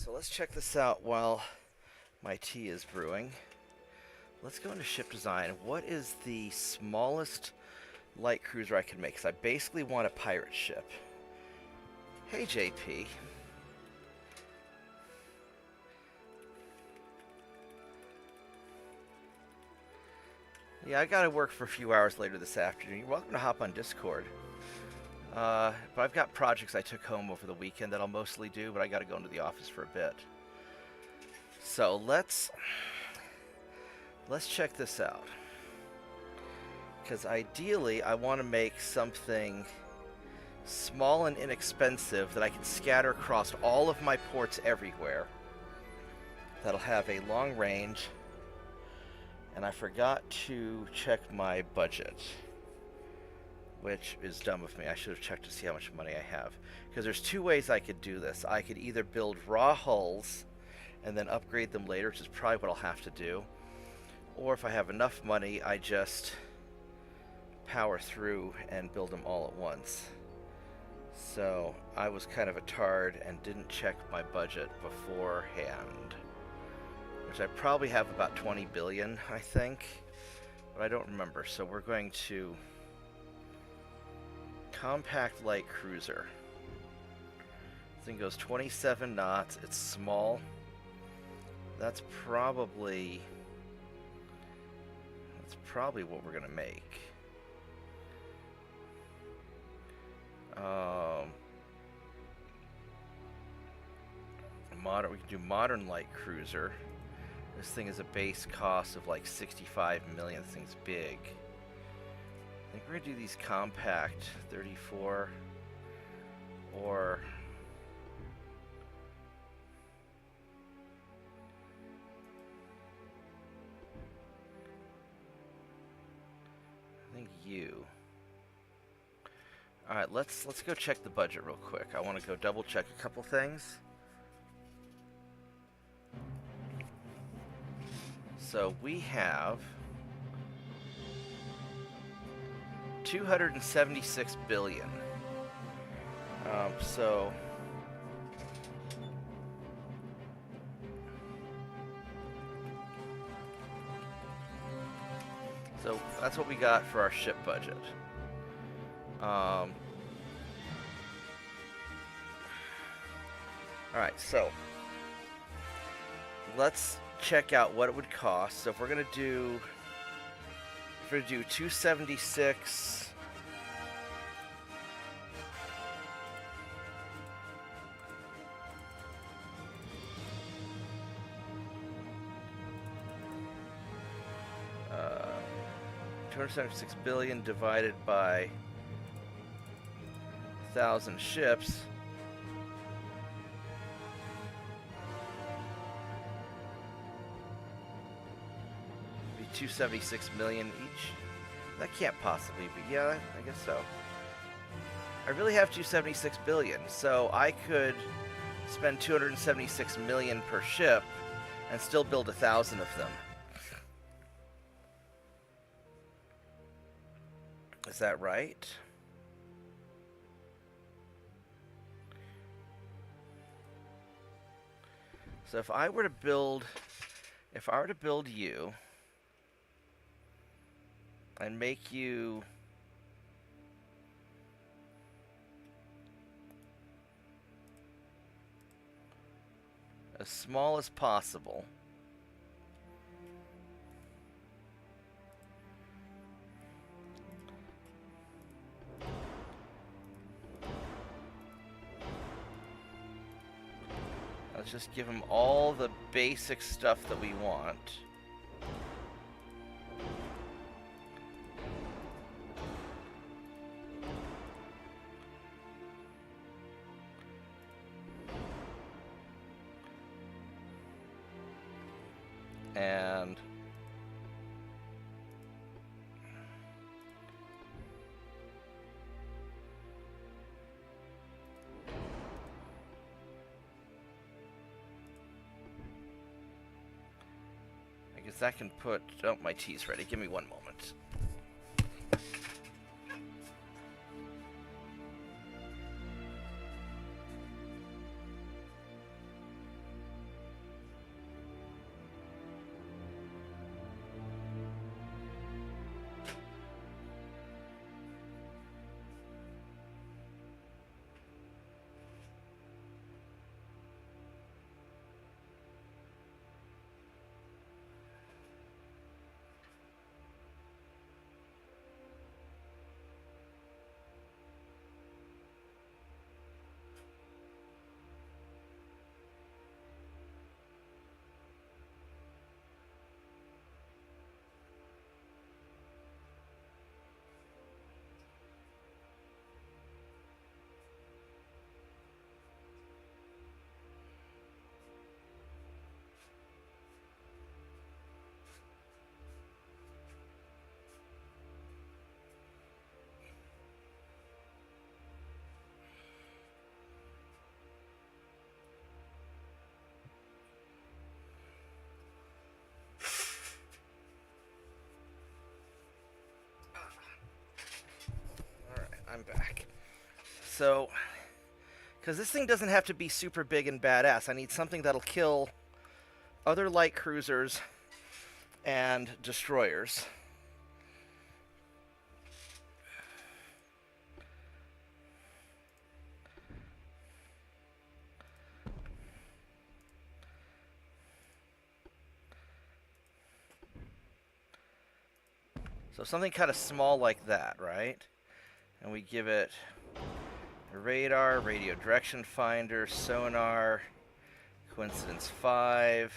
So let's check this out while my tea is brewing. Let's go into ship design. What is the smallest light cruiser I can make? Because I basically want a pirate ship. Hey, JP. Yeah, I gotta work for a few hours later this afternoon. You're welcome to hop on Discord. But I've got projects I took home over the weekend that I'll mostly do, but I gotta go into the office for a bit. So let's check this out. Because ideally, I want to make something small and inexpensive that I can scatter across all of my ports everywhere. That'll have a long range. And I forgot to check my budget, which is dumb of me. I should have checked to see how much money I have. Because there's two ways I could do this. I could either build raw hulls and then upgrade them later, which is probably what I'll have to do. Or if I have enough money, I just power through and build them all at once. So I was kind of a tard and didn't check my budget beforehand. Which I probably have about 20 billion, I think. But I don't remember. So we're going to compact light cruiser. This thing goes 27 knots. It's small. That's probably what we're gonna make. We can do modern light cruiser. This thing is a base cost of like 65 million. This thing's big. I think we're gonna do these compact 34 or I think you. All right, let's go check the budget real quick. I want to go double check a couple things. So we have 276 billion. So that's what we got for our ship budget. All right, so let's check out what it would cost. So if we're gonna do 276 276 billion divided by 1,000 ships. Be 276 million each. That can't possibly be. Yeah, I guess so. I really have 276 billion, so I could spend 276 million per ship and still build 1,000 of them. Is that right? So if I were to build you and make you as small as possible, let's just give them all the basic stuff that we want. And I guess I can put, oh, my tea's ready. Give me one moment. I'm back. So, because this thing doesn't have to be super big and badass, I need something that'll kill other light cruisers and destroyers. So something kind of small like that, right? And we give it a radar, radio direction finder, sonar, coincidence 5.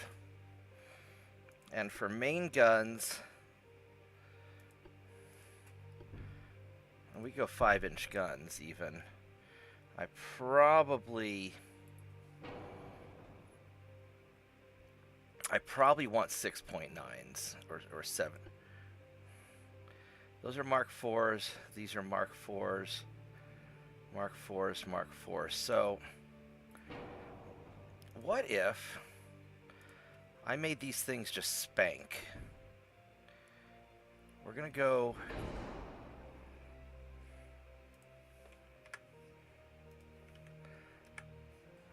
And for main guns, and we go 5-inch guns even. I probably want 6.9s or 7. Those are Mark 4s. These are Mark 4s. Mark 4s, Mark 4s. So, what if I made these things just spank? We're going to go...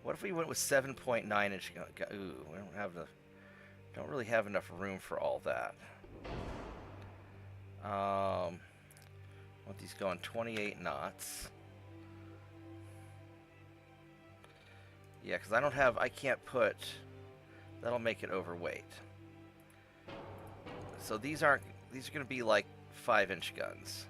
What if we went with 7.9-inch? Ooh, we don't really have enough room for all that. Want these going 28 knots. Yeah, because I can't put, that'll make it overweight. So these are going to be like 5-inch guns.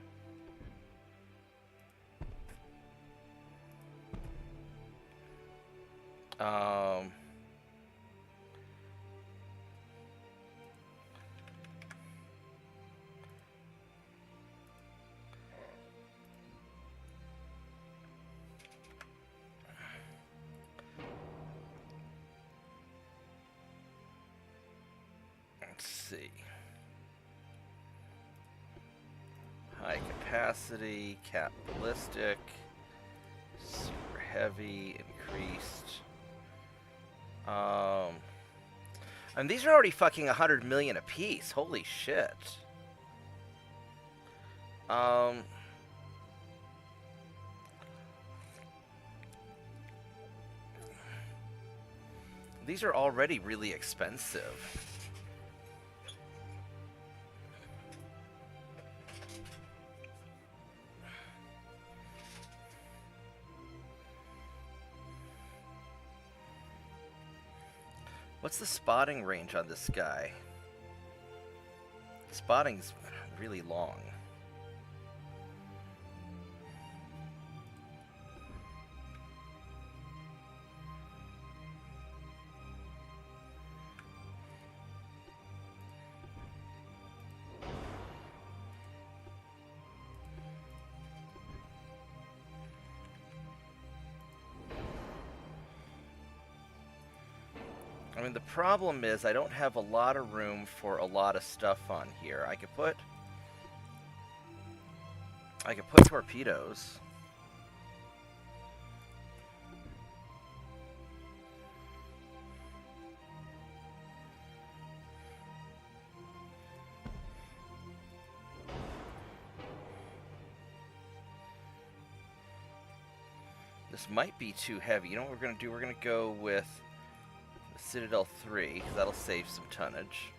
Let's see. High capacity, cap ballistic, super heavy, increased. And these are already fucking 100 million apiece. Holy shit. These are already really expensive. What's the spotting range on this guy? Spotting's really long. I mean, the problem is I don't have a lot of room for a lot of stuff on here. I could put torpedoes. This might be too heavy. You know what we're going to do? We're going to go with the Citadel 3, because that'll save some tonnage.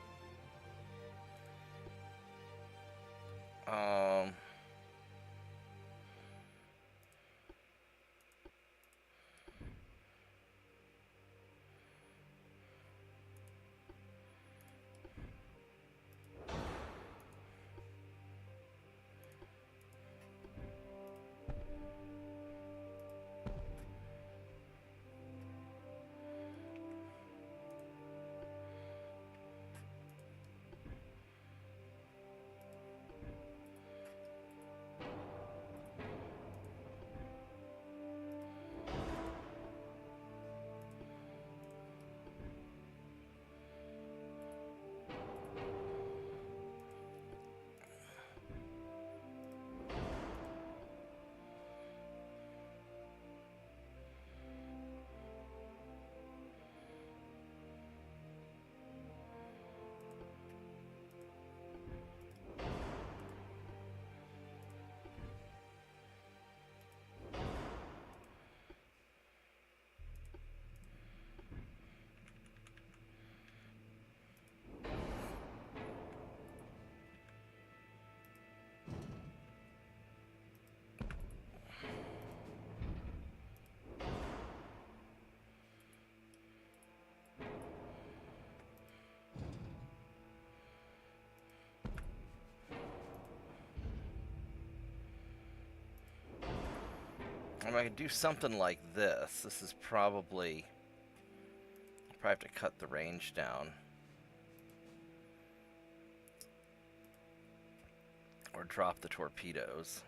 I could do something like this. This is probably have to cut the range down. Or drop the torpedoes.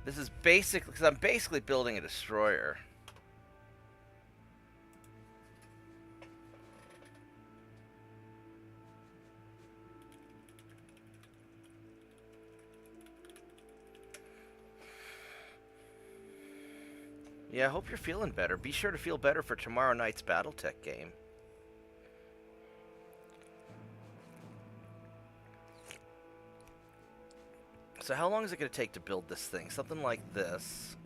This is basically, because I'm basically building a destroyer. Yeah, I hope you're feeling better. Be sure to feel better for tomorrow night's Battletech game. So how long is it going to take to build this thing? Something like this.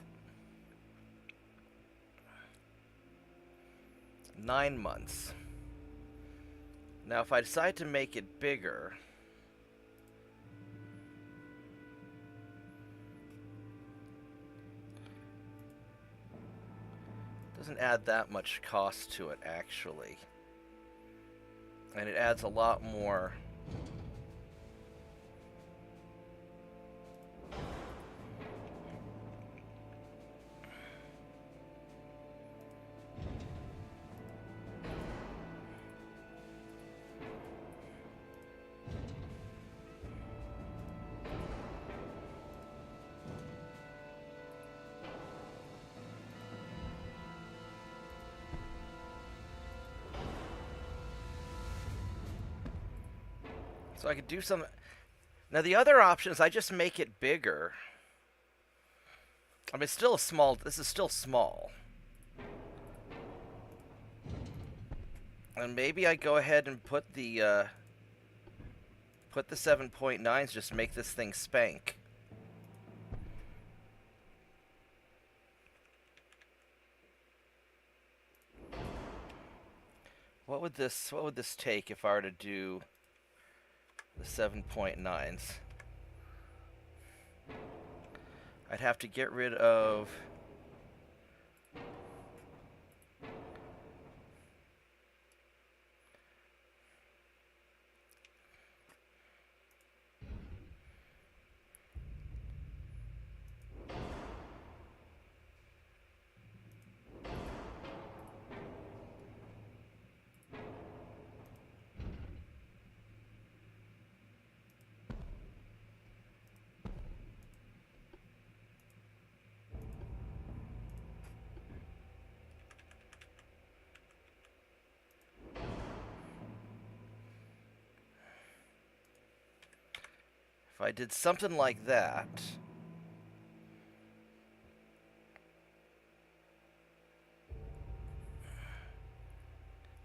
9 months. Now, if I decide to make it bigger... doesn't add that much cost to it, actually. And it adds a lot more... So I could do some... Now the other option is I just make it bigger. I mean, it's still a small... This is still small. And maybe I go ahead and put the 7.9s, just make this thing spank. What would this take if I were to do the 7.9s? I'd have to get rid of... If I did something like that...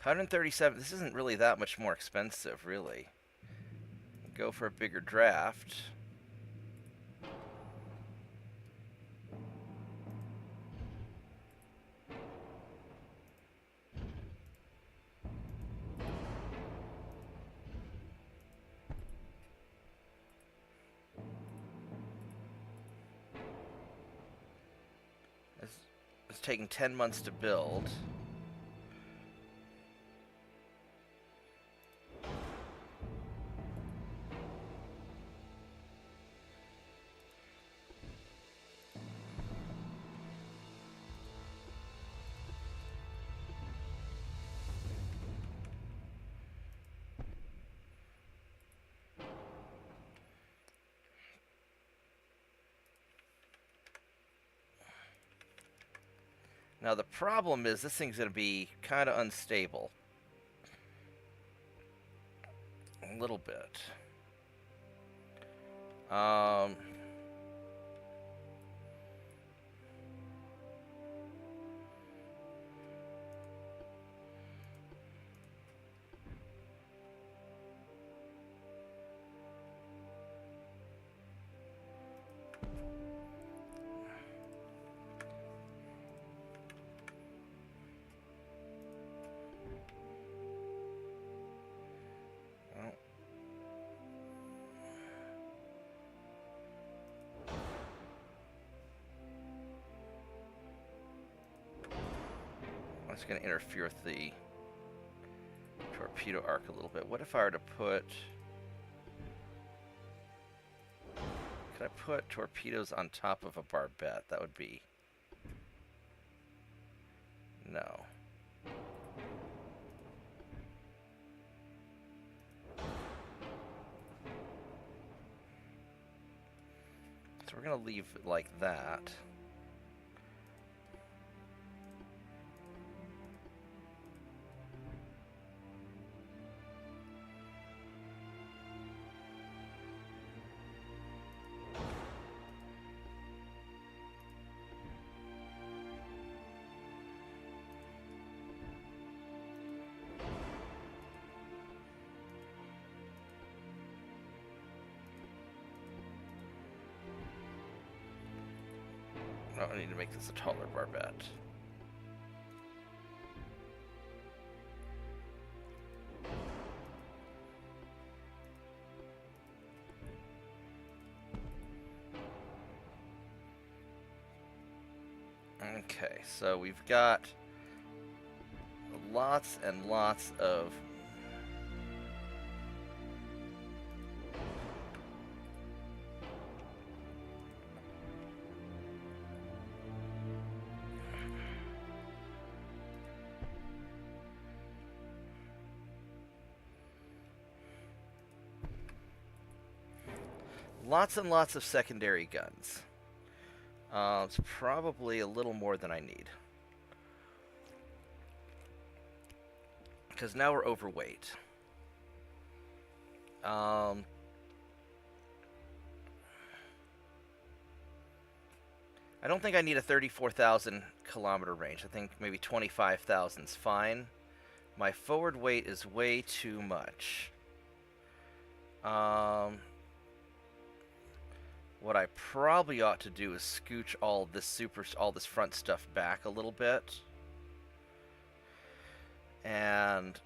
137, this isn't really that much more expensive, really. Go for a bigger draft. It's taking 10 months to build. Now the problem is this thing's going to be kind of unstable. A little bit. It's going to interfere with the torpedo arc a little bit. What if I were to put... Could I put torpedoes on top of a barbette? That would be... No. So we're going to leave it like that. Oh, I need to make this a taller barbette. Okay, so we've got lots and lots of lots and lots of secondary guns. It's probably a little more than I need. Because now we're overweight. I don't think I need a 34,000 kilometer range. I think maybe 25,000 is fine. My forward weight is way too much. What I probably ought to do is scooch all this front stuff back a little bit. And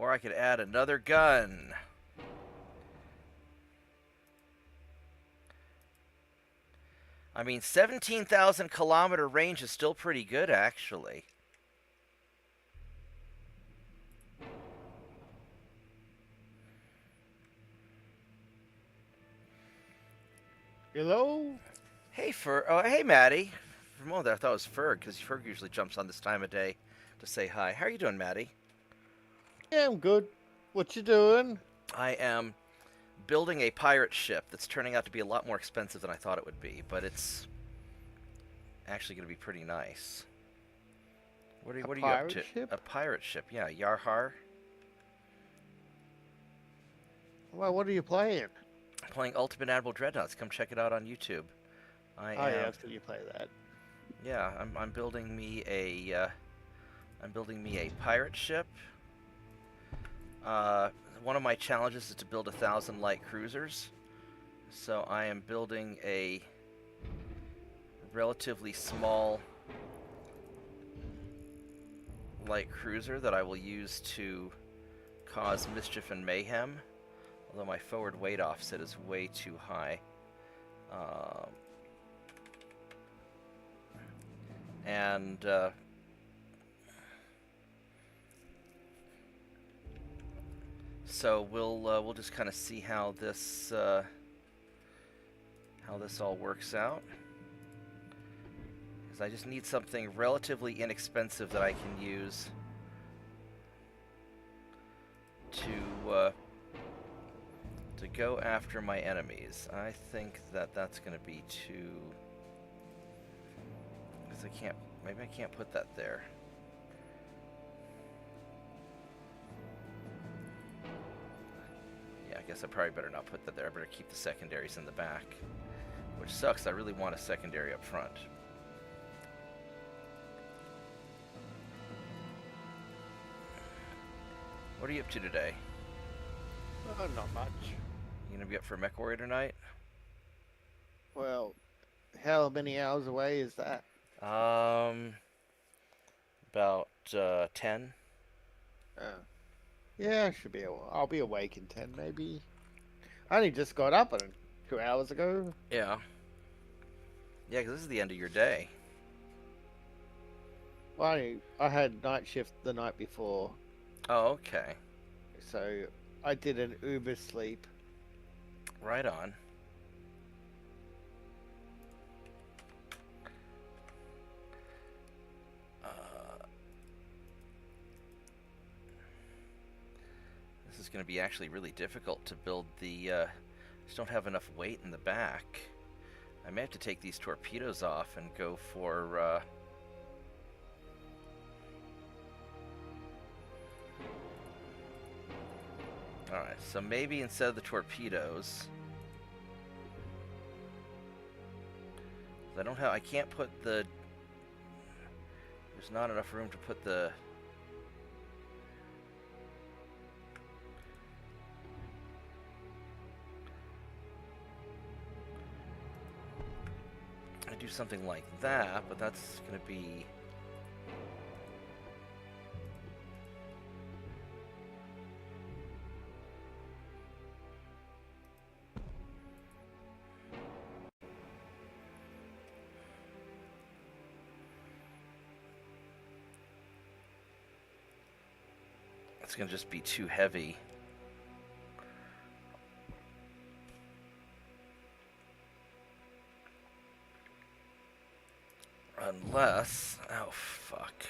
or I could add another gun. I mean, 17,000 kilometer range is still pretty good, actually. Hello? Hey, Ferg. Oh, hey, Maddie. For a moment there, I thought it was Ferg, because Ferg usually jumps on this time of day to say hi. How are you doing, Maddie? Yeah, I'm good. What you doing? I am building a pirate ship that's turning out to be a lot more expensive than I thought it would be, but it's actually going to be pretty nice. What are you up to? Ship? A pirate ship, yeah. Yarhar. Well, what are you playing? I'm playing Ultimate Admiral Dreadnoughts. Come check it out on YouTube. Yeah, that's good you play that. Yeah, I'm building me a pirate ship. One of my challenges is to build 1,000 light cruisers. So I am building a relatively small light cruiser that I will use to cause mischief and mayhem. Although my forward weight offset is way too high. So we'll just kind of see how this all works out. Because I just need something relatively inexpensive that I can use to go after my enemies. I think that that's going to be too... Because maybe I can't put that there. Yeah, I guess I probably better not put that there. I better keep the secondaries in the back. Which sucks, I really want a secondary up front. What are you up to today? Not much. You gonna be up for Mech Warrior tonight? Well, how many hours away is that? Um, about 10. Uh, yeah, I should be. I'll be awake in 10, maybe. I only just got up 2 hours ago. Yeah. Yeah, 'cause this is the end of your day. Well, I had night shift the night before, Oh, okay. so I did an Uber sleep. Right on. Uh, this is going to be actually really difficult to build the. Just don't have enough weight in the back. I may have to take these torpedoes off and go for. Alright, so maybe instead of the torpedoes. I don't have. I can't put the. There's not enough room to put the. I do something like that, but that's going to be. It's going to just be too heavy. Unless. Oh, fuck.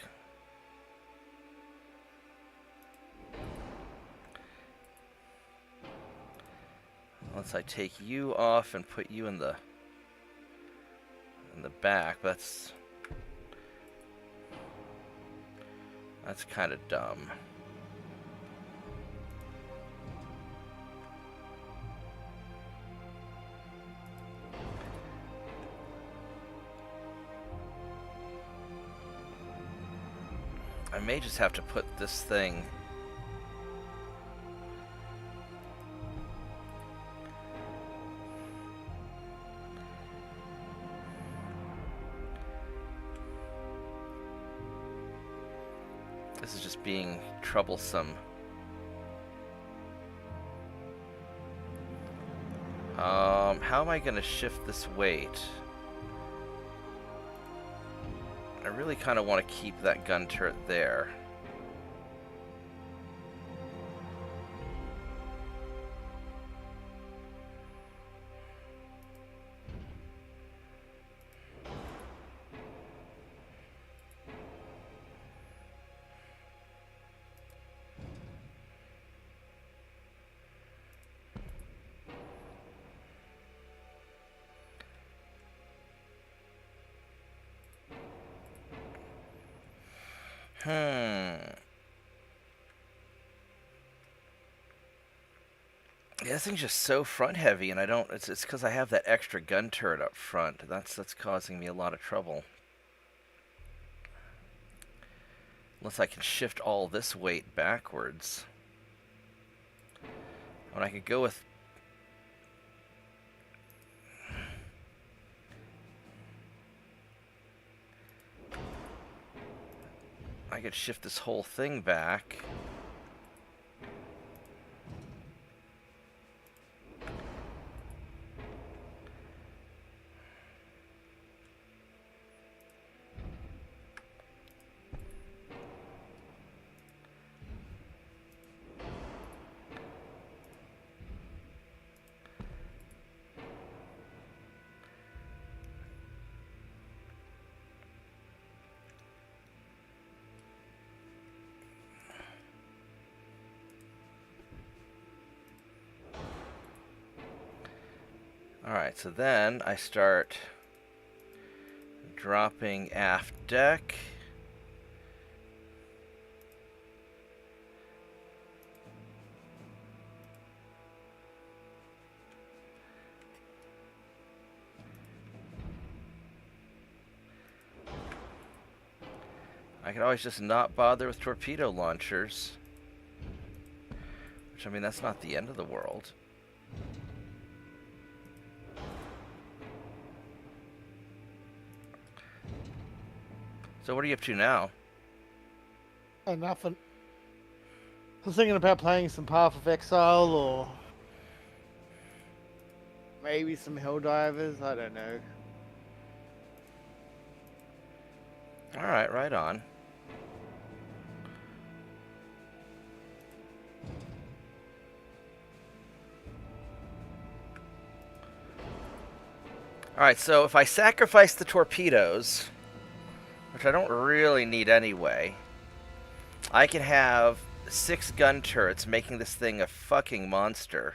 Unless I take you off and put you in the back. That's kind of dumb. I may just have to put this thing. This is just being troublesome. How am I going to shift this weight? I really kind of want to keep that gun turret there. Yeah, this thing's just so front heavy, and I don't. It's because I have that extra gun turret up front. That's causing me a lot of trouble. Unless I can shift all this weight backwards. When I could go with. I could shift this whole thing back. Alright, so then I start dropping aft deck. I could always just not bother with torpedo launchers. Which, I mean, that's not the end of the world. So what are you up to now? Nothing. I was thinking about playing some Path of Exile or maybe some Helldivers. I don't know. Alright, right on. Alright, so if I sacrifice the torpedoes, which I don't really need anyway, I can have 6 gun turrets making this thing a fucking monster.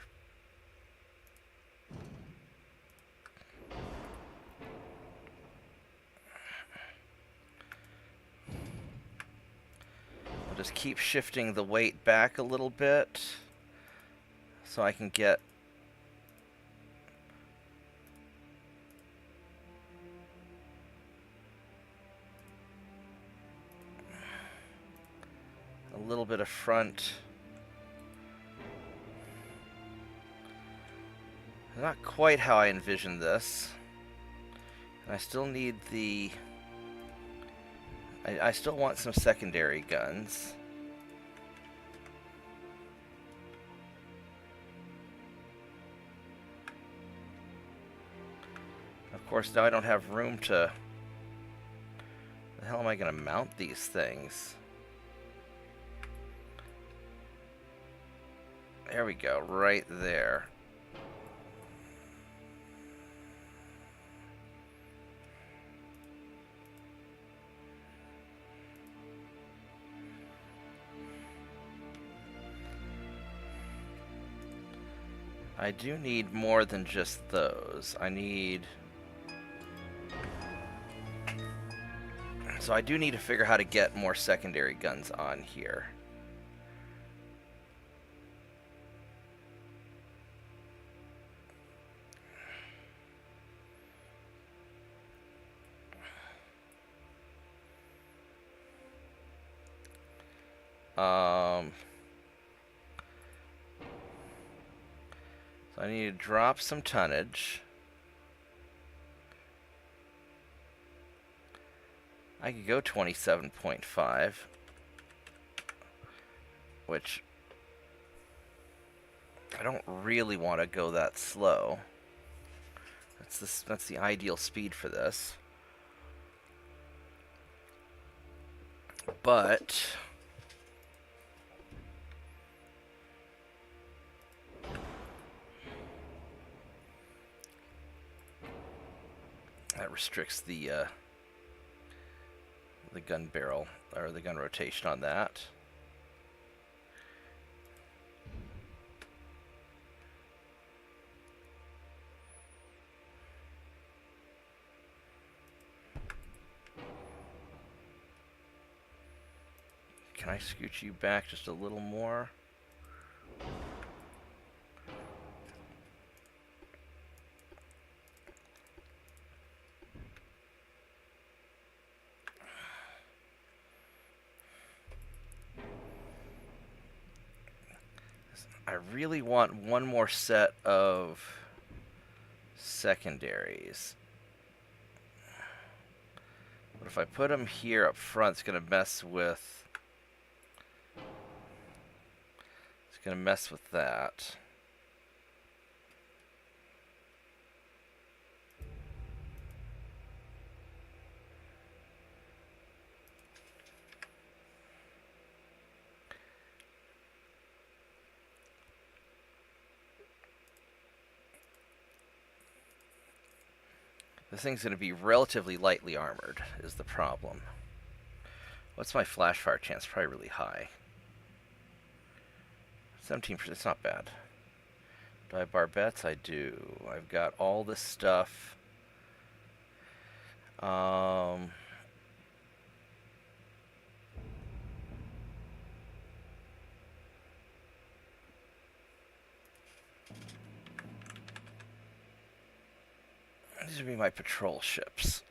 I'll just keep shifting the weight back a little bit so I can get a little bit of front. Not quite how I envisioned this. And I still need the... I still want some secondary guns. Of course, now I don't have room to... The hell am I going to mount these things? There we go, right there. I do need more than just those. I need... So I do need to figure how to get more secondary guns on here. So I need to drop some tonnage. I could go 27.5, which I don't really want to go that slow. That's the ideal speed for this. But that restricts the gun barrel, or the gun rotation on that. Can I scoot you back just a little more? I really want one more set of secondaries. But if I put them here up front, it's going to mess with... It's going to mess with that. This thing's going to be relatively lightly armored, is the problem. What's my flash fire chance? Probably really high. 17%, it's not bad. Do I have barbettes? I do. I've got all this stuff. These would be my patrol ships.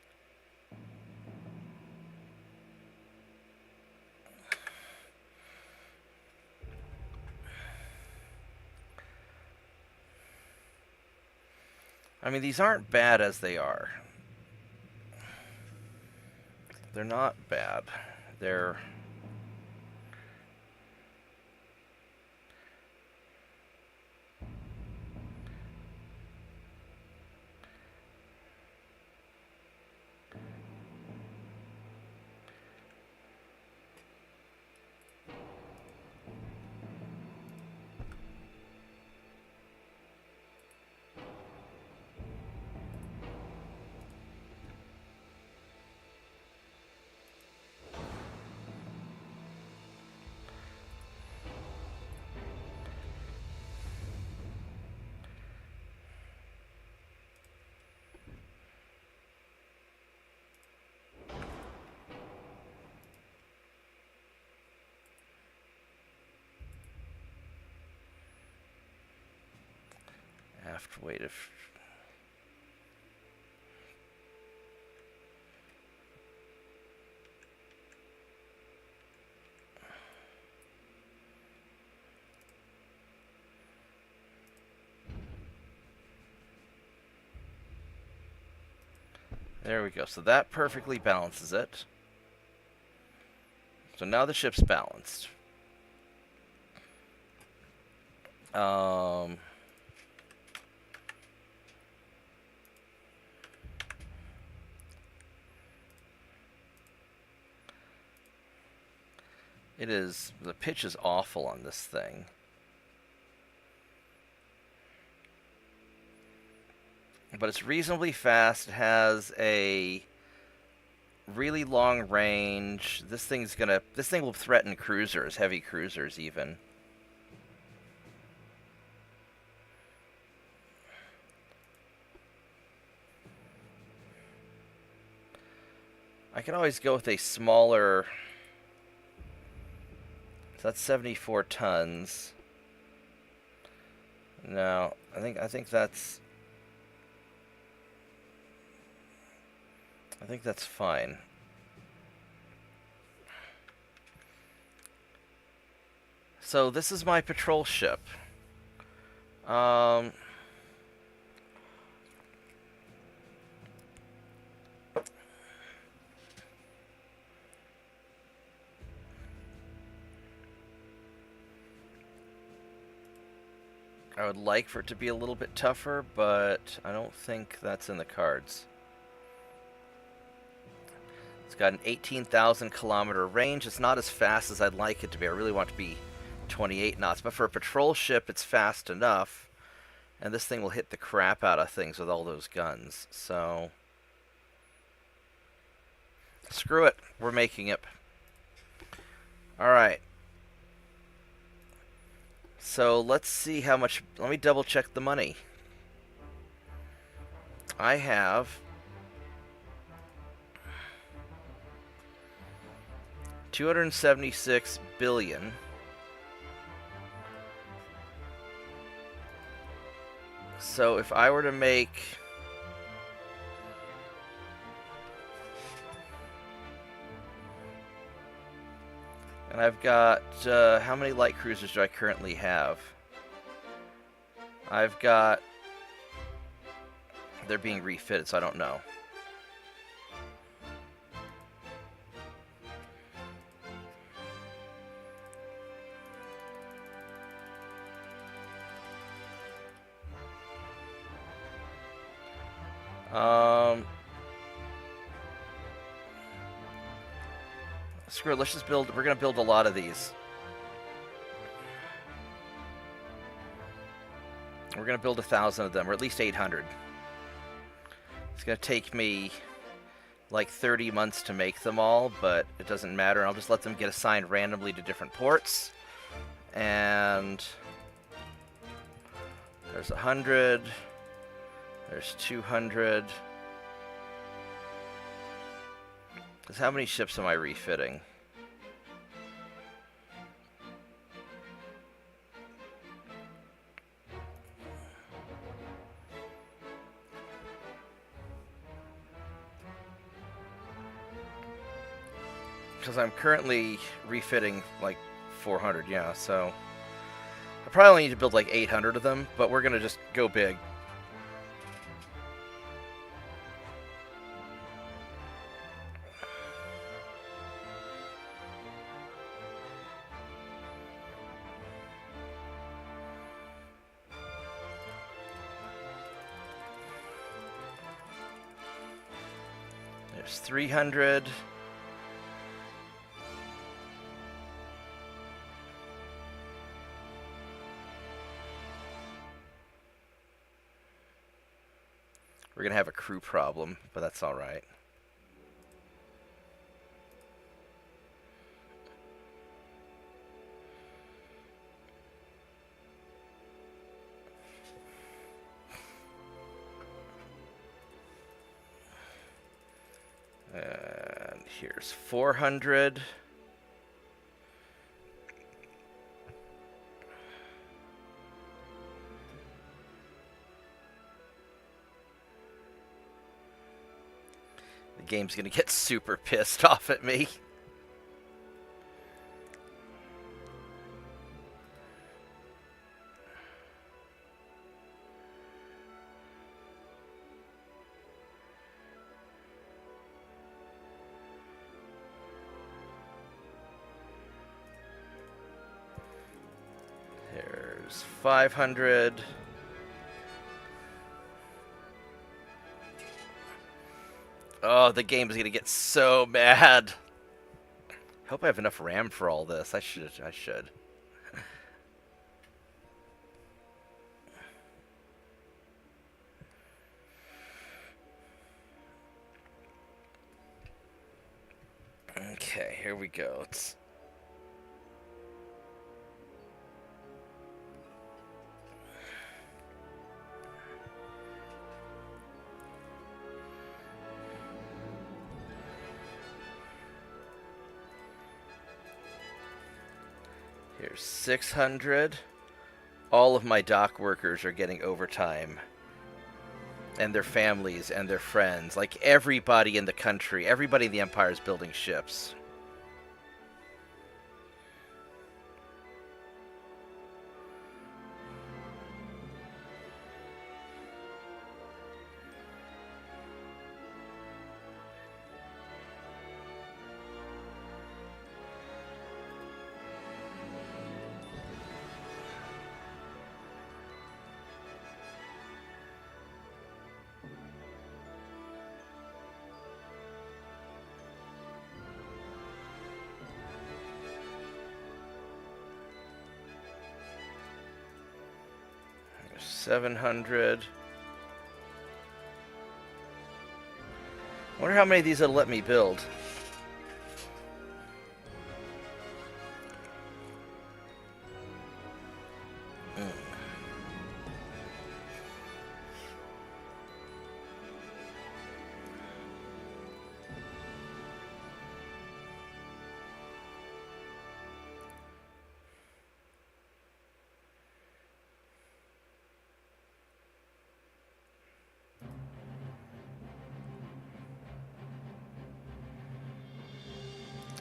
I mean, these aren't bad as they are. They're not bad. They're... I have to wait if... There we go. So that perfectly balances it. So now the ship's balanced. It is... The pitch is awful on this thing. But it's reasonably fast. It has a really long range. This thing will threaten cruisers, heavy cruisers even. I could always go with a smaller... So that's 74 tons. No, I think that's... I think that's fine. So this is my patrol ship. I would like for it to be a little bit tougher, but I don't think that's in the cards. It's got an 18,000 kilometer range. It's not as fast as I'd like it to be. I really want it to be 28 knots, but for a patrol ship, it's fast enough. And this thing will hit the crap out of things with all those guns. So, screw it. We're making it. Alright. So, let's see how much... Let me double check the money. I have... 276 billion. So if I were to make... And I've got... how many light cruisers do I currently have? I've got... They're being refitted, so I don't know. Screw it, let's just build... We're going to build a lot of these. We're going to build 1,000 of them, or at least 800. It's going to take me like 30 months to make them all, but it doesn't matter. I'll just let them get assigned randomly to different ports. And there's 100. There's 200. Because how many ships am I refitting? Because I'm currently refitting like 400, yeah, so I probably only need to build like 800 of them, but we're going to just go big. There's 300. We're going to have a crew problem, but that's all right. And here's 400. The game's gonna get super pissed off at me. There's 500. Oh, the game's gonna get so mad. Hope I have enough RAM for all this. I should. Okay, here we go. Here's 600. All of my dock workers are getting overtime. And their families and their friends. Like everybody in the country, everybody in the Empire is building ships. There's 700. I wonder how many of these it'll let me build.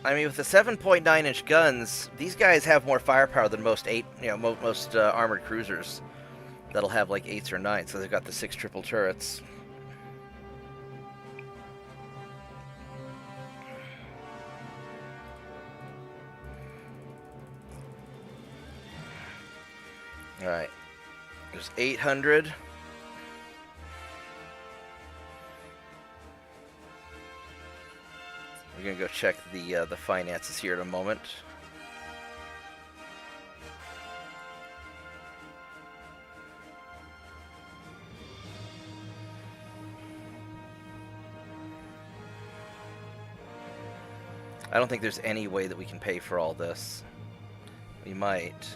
I mean, with the 7.9-inch guns, these guys have more firepower than most armored cruisers that'll have like 8s or 9s. So they've got the 6 triple turrets. All right, there's 800. We're gonna go check the finances here in a moment. I don't think there's any way that we can pay for all this. We might.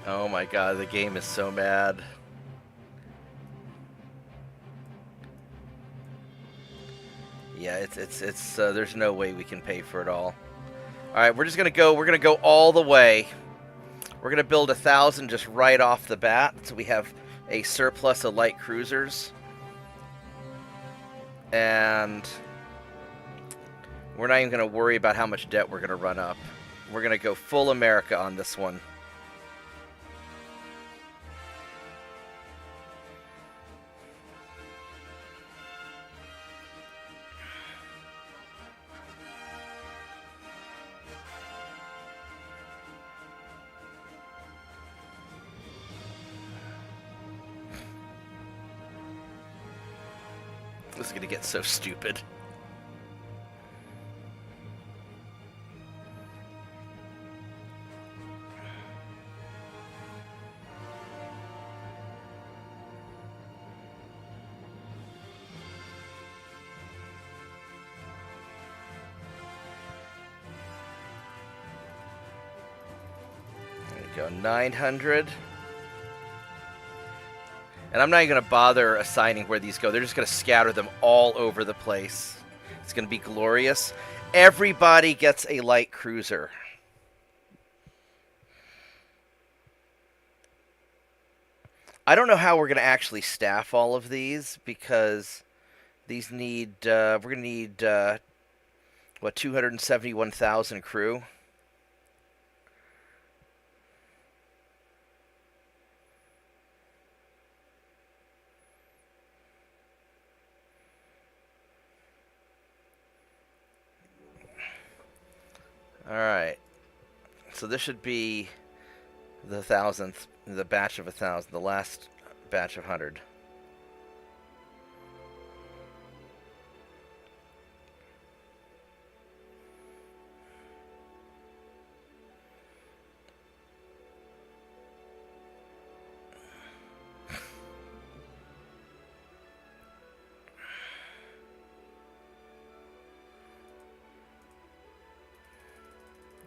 Oh my god, the game is so mad. Yeah, it's there's no way we can pay for it all. All right, we're gonna go all the way. We're gonna build 1,000 just right off the bat, so we have a surplus of light cruisers. And we're not even gonna worry about how much debt we're gonna run up. We're gonna go full America on this one. This is gonna get so stupid. There you go, 900. And I'm not even going to bother assigning where these go. They're just going to scatter them all over the place. It's going to be glorious. Everybody gets a light cruiser. I don't know how we're going to actually staff all of these, because these need, we're going to need, what, 271,000 crew? Alright. So this should be the 1,000th, the batch of 1,000, the last batch of 100.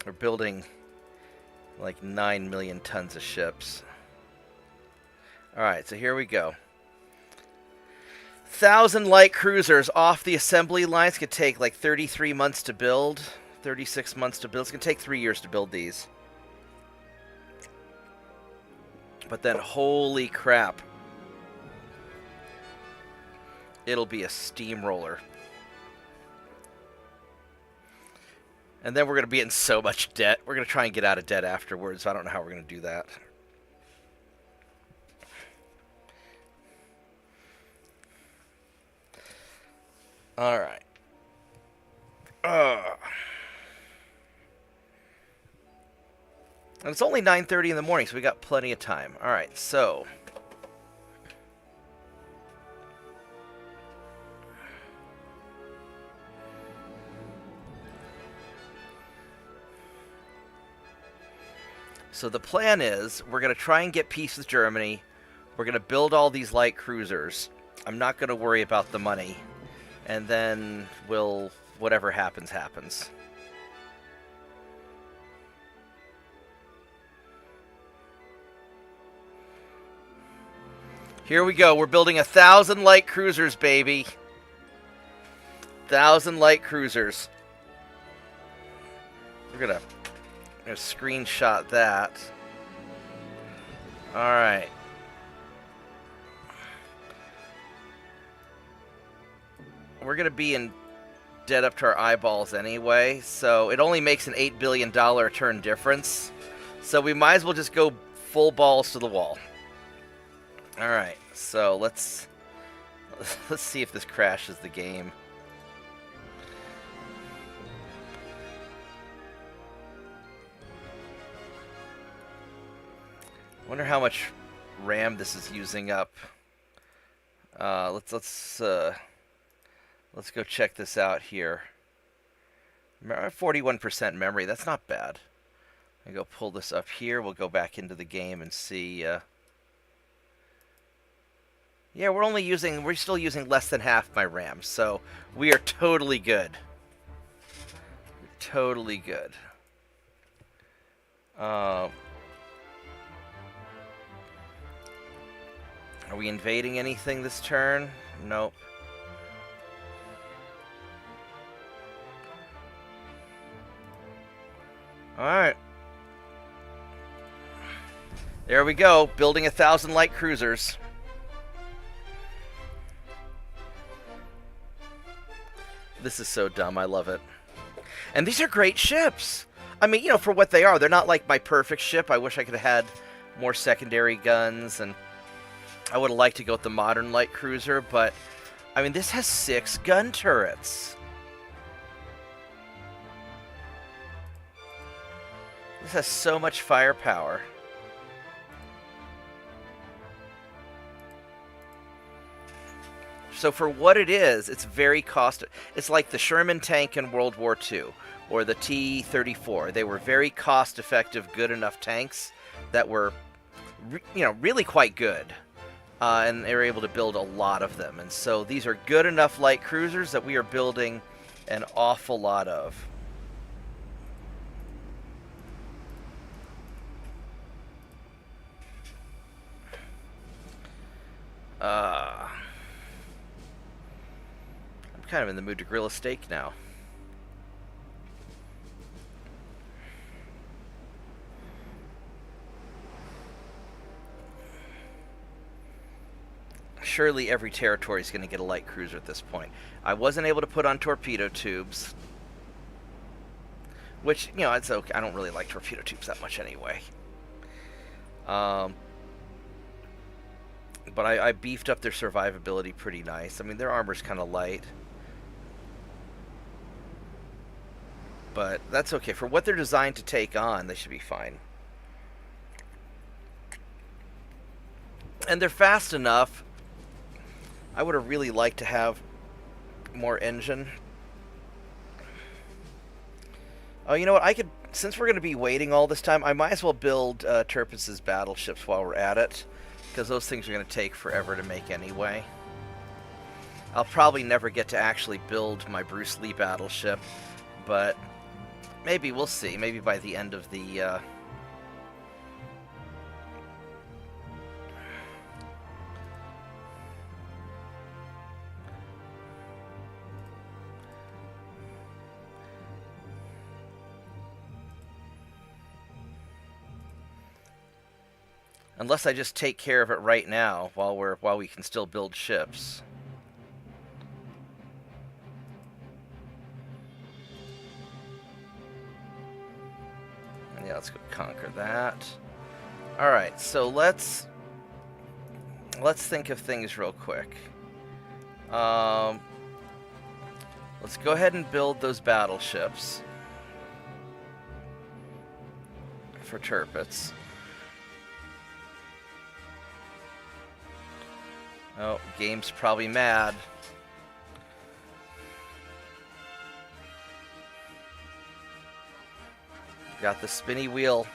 We're building like 9 million tons of ships. Alright, so here we go. 1,000 light cruisers off the assembly lines could take like 33 months to build, 36 months to build. It's going to take 3 years to build these. But then, holy crap, it'll be a steamroller. And then we're going to be in so much debt. We're going to try and get out of debt afterwards. I don't know how we're going to do that. All right. And it's only 9:30 in the morning, so we got plenty of time. All right, so the plan is we're going to try and get peace with Germany. We're going to build all these light cruisers. I'm not going to worry about the money. And then we'll, whatever happens, happens. Here we go. We're building 1,000 light cruisers, baby. 1,000 light cruisers. We're going to screenshot that. Alright. We're going to be in debt up to our eyeballs anyway, so it only makes an $8 billion turn difference. So we might as well just go full balls to the wall. Alright, so let's see if this crashes the game. Wonder how much RAM this is using up. Let's go check this out here. 41% memory. That's not bad. I go pull this up here. We'll go back into the game and see. Yeah, we're still using less than half my RAM, so we are totally good. Totally good. Are we invading anything this turn? Nope. Alright. There we go. Building 1,000 light cruisers. This is so dumb. I love it. And these are great ships. I mean, you know, for what they are, they're not like my perfect ship. I wish I could have had more secondary guns, and I would have liked to go with the modern light cruiser, but I mean, this has 6 gun turrets. This has so much firepower. So for what it is, it's very cost. It's like the Sherman tank in World War II or the T-34. They were very cost-effective, good enough tanks that were, you know, really quite good. And they were able to build a lot of them. And so these are good enough light cruisers that we are building an awful lot of. I'm kind of in the mood to grill a steak now. Surely every territory is going to get a light cruiser at this point. I wasn't able to put on torpedo tubes, which, you know, it's okay. I don't really like torpedo tubes that much anyway. But I beefed up their survivability pretty nice. I mean, their armor's kind of light, but that's okay. For what they're designed to take on, they should be fine. And they're fast enough. I would have really liked to have more engine. Oh, you know what? I could, since we're going to be waiting all this time, I might as well build Turpus' battleships while we're at it, because those things are going to take forever to make anyway. I'll probably never get to actually build my Bruce Lee battleship, but maybe we'll see. Maybe by the end of the unless I just take care of it right now while we can still build ships. Yeah, let's go conquer that. All right, so let's think of things real quick. Let's go ahead and build those battleships for Turpits. Oh, game's probably mad. Got the spinny wheel.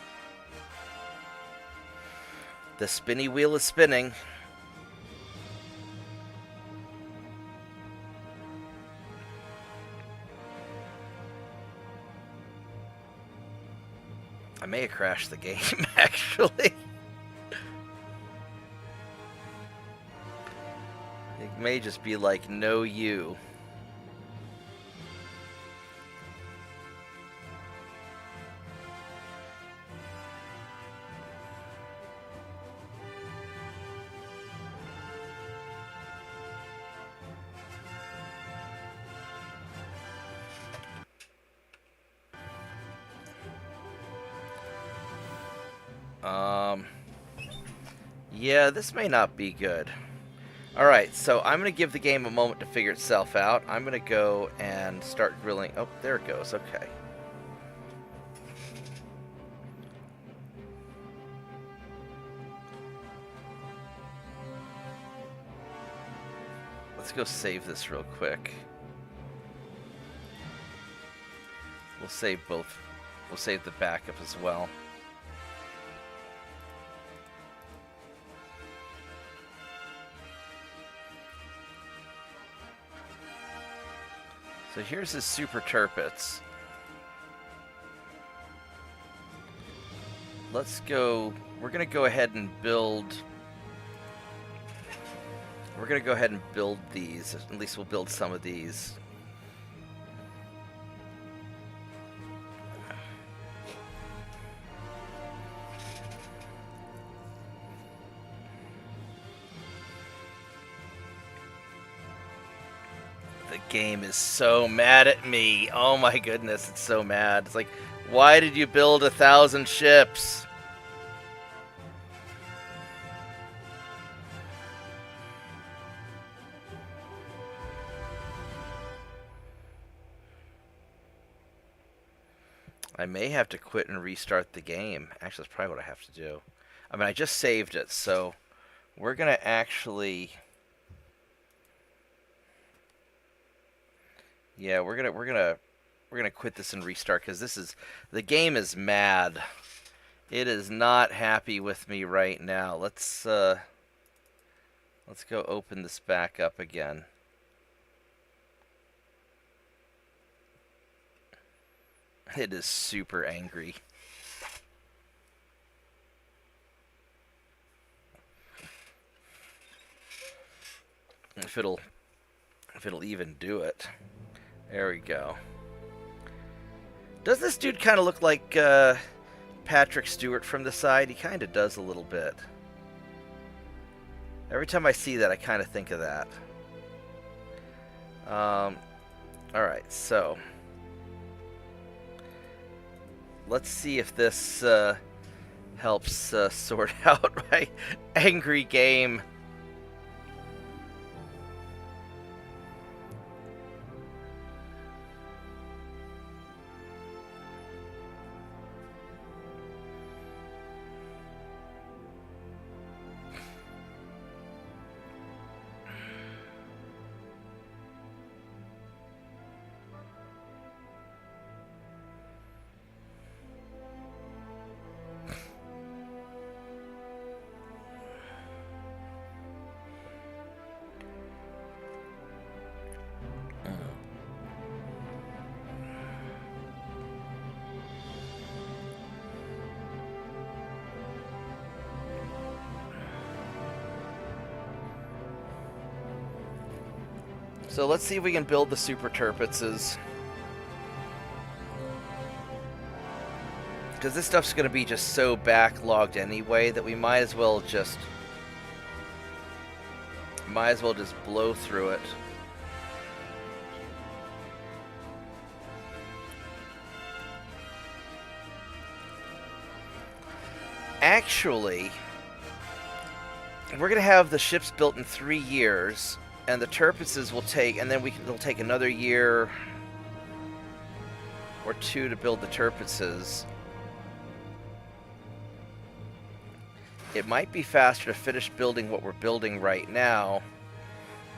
The spinny wheel is spinning. I may have crashed the game, actually. It may just be like, no you. Yeah, this may not be good. Alright, so I'm going to give the game a moment to figure itself out. I'm going to go and start grilling. Oh, there it goes. Okay. Let's go save this real quick. We'll save both. We'll save the backup as well. So here's his Super Turpits. Let's go. We're going to go ahead and build. We're going to go ahead and build these. At least we'll build some of these. The game is so mad at me. Oh my goodness, it's so mad. It's like, Why did you build 1,000 ships? I may have to quit and restart the game. Actually, that's probably what I have to do. I mean, I just saved it, so we're gonna actually, yeah, we're gonna quit this and restart because the game is mad. It is not happy with me right now. Let's go open this back up again. It is super angry. If it'll even do it. There we go. Does this dude kind of look like Patrick Stewart from the side? He kind of does a little bit. Every time I see that, I kind of think of that. Alright, so let's see if this helps sort out my angry game. So let's see if we can build the Super Tirpitzes. Because this stuff's going to be just so backlogged anyway that we might as well just blow through it. Actually, we're going to have the ships built in 3 years, and the Tirpitzes will take, and then it'll take another year or 2 to build the Tirpitzes. It might be faster to finish building what we're building right now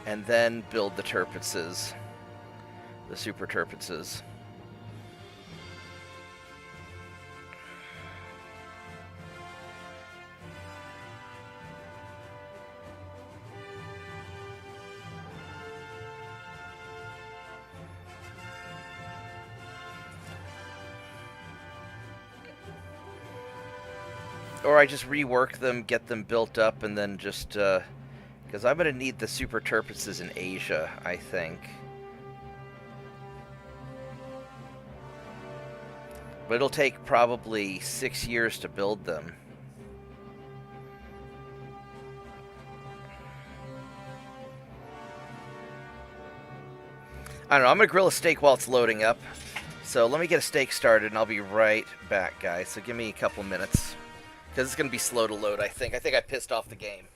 and then build the Tirpitzes, the Super Tirpitzes. Or I just rework them, get them built up, and then just, because I'm going to need the Super Tirpitzes in Asia, I think. But it'll take probably 6 years to build them. I don't know, I'm going to grill a steak while it's loading up. So let me get a steak started, and I'll be right back, guys. So give me a couple minutes. Because it's going to be slow to load, I think. I think I pissed off the game.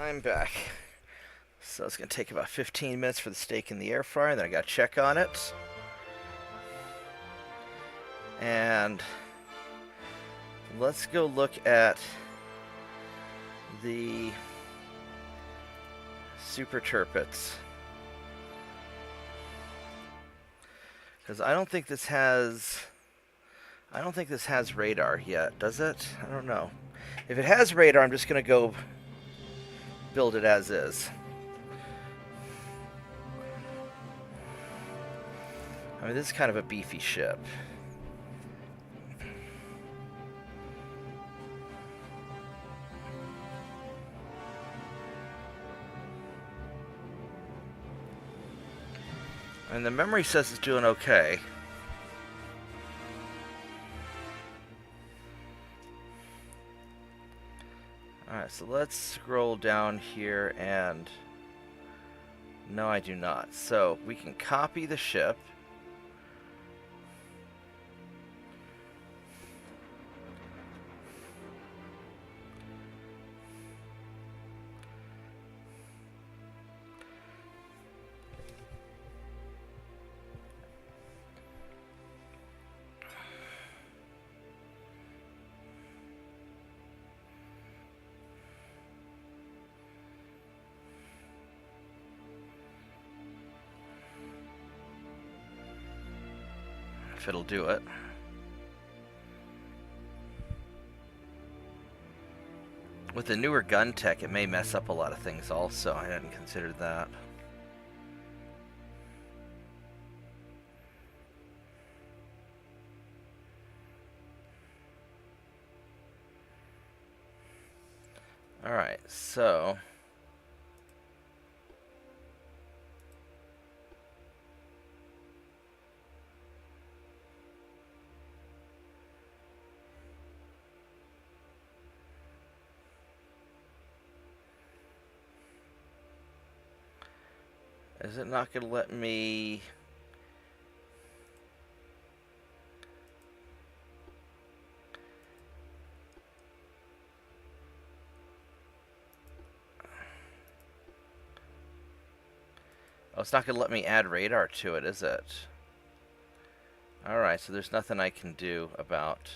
I'm back. So it's going to take about 15 minutes for the steak in the air fryer, and then I got to check on it. And let's go look at the Super Turpits. Because I don't think this has radar yet, does it? I don't know. If it has radar, I'm just going to go build it as is. I mean, this is kind of a beefy ship. And the memory says it's doing okay. Alright, so let's scroll down here and... No, I do not. So, we can copy the ship. If it'll do it. With the newer gun tech, it may mess up a lot of things also. I hadn't considered that. Alright, so... Is it not going to let me... Oh, it's not going to let me add radar to it, is it? Alright, so there's nothing I can do about...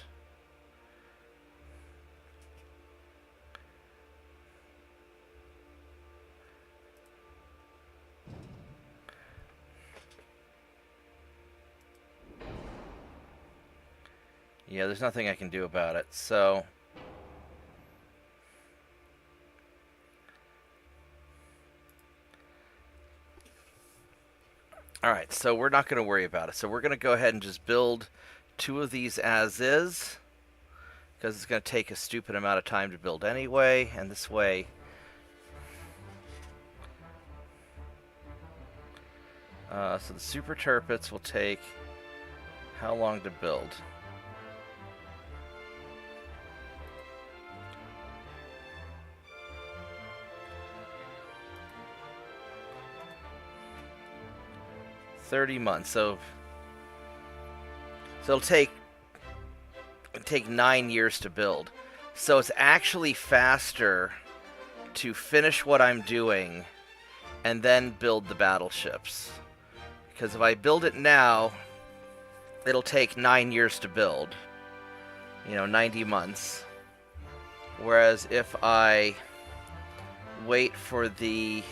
Yeah, there's nothing I can do about it, so... Alright, so we're not going to worry about it. So we're going to go ahead and just build 2 of these as is, because it's going to take a stupid amount of time to build anyway, and this way... so the Super Turpits will take how long to build? $30 months, so it'll take 9 years to build. So it's actually faster to finish what I'm doing and then build the battleships. Because if I build it now, it'll take 9 years to build. 90 months. Whereas if I wait for the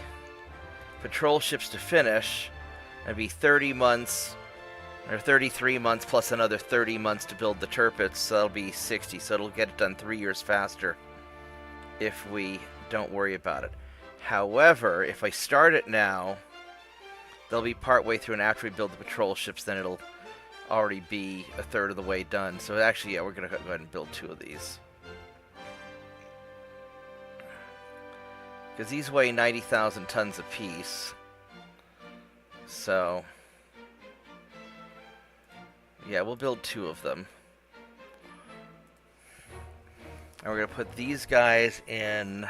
patrol ships to finish, it'd be 30 months, or 33 months plus another 30 months to build the Turpits, so that'll be 60, so it'll get it done 3 years faster if we don't worry about it. However, if I start it now, they'll be partway through, and after we build the patrol ships, then it'll already be a third of the way done. So actually, yeah, we're going to go ahead and build 2 of these. Because these weigh 90,000 tons apiece. So, yeah, we'll build 2 of them. And we're going to put these guys in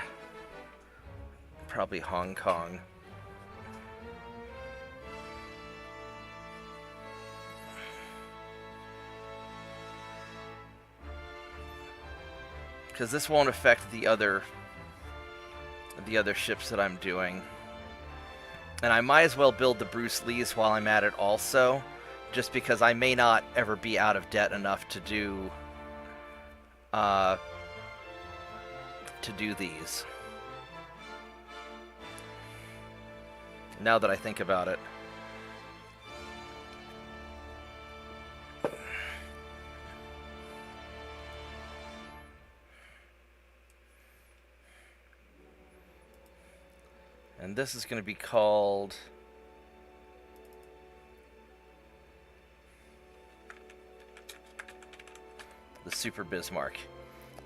probably Hong Kong. Because this won't affect the other the other ships that I'm doing. And I might as well build the Bruce Lees while I'm at it also, just because I may not ever be out of debt enough to do these. Now that I think about it. And this is going to be called the Super Bismarck.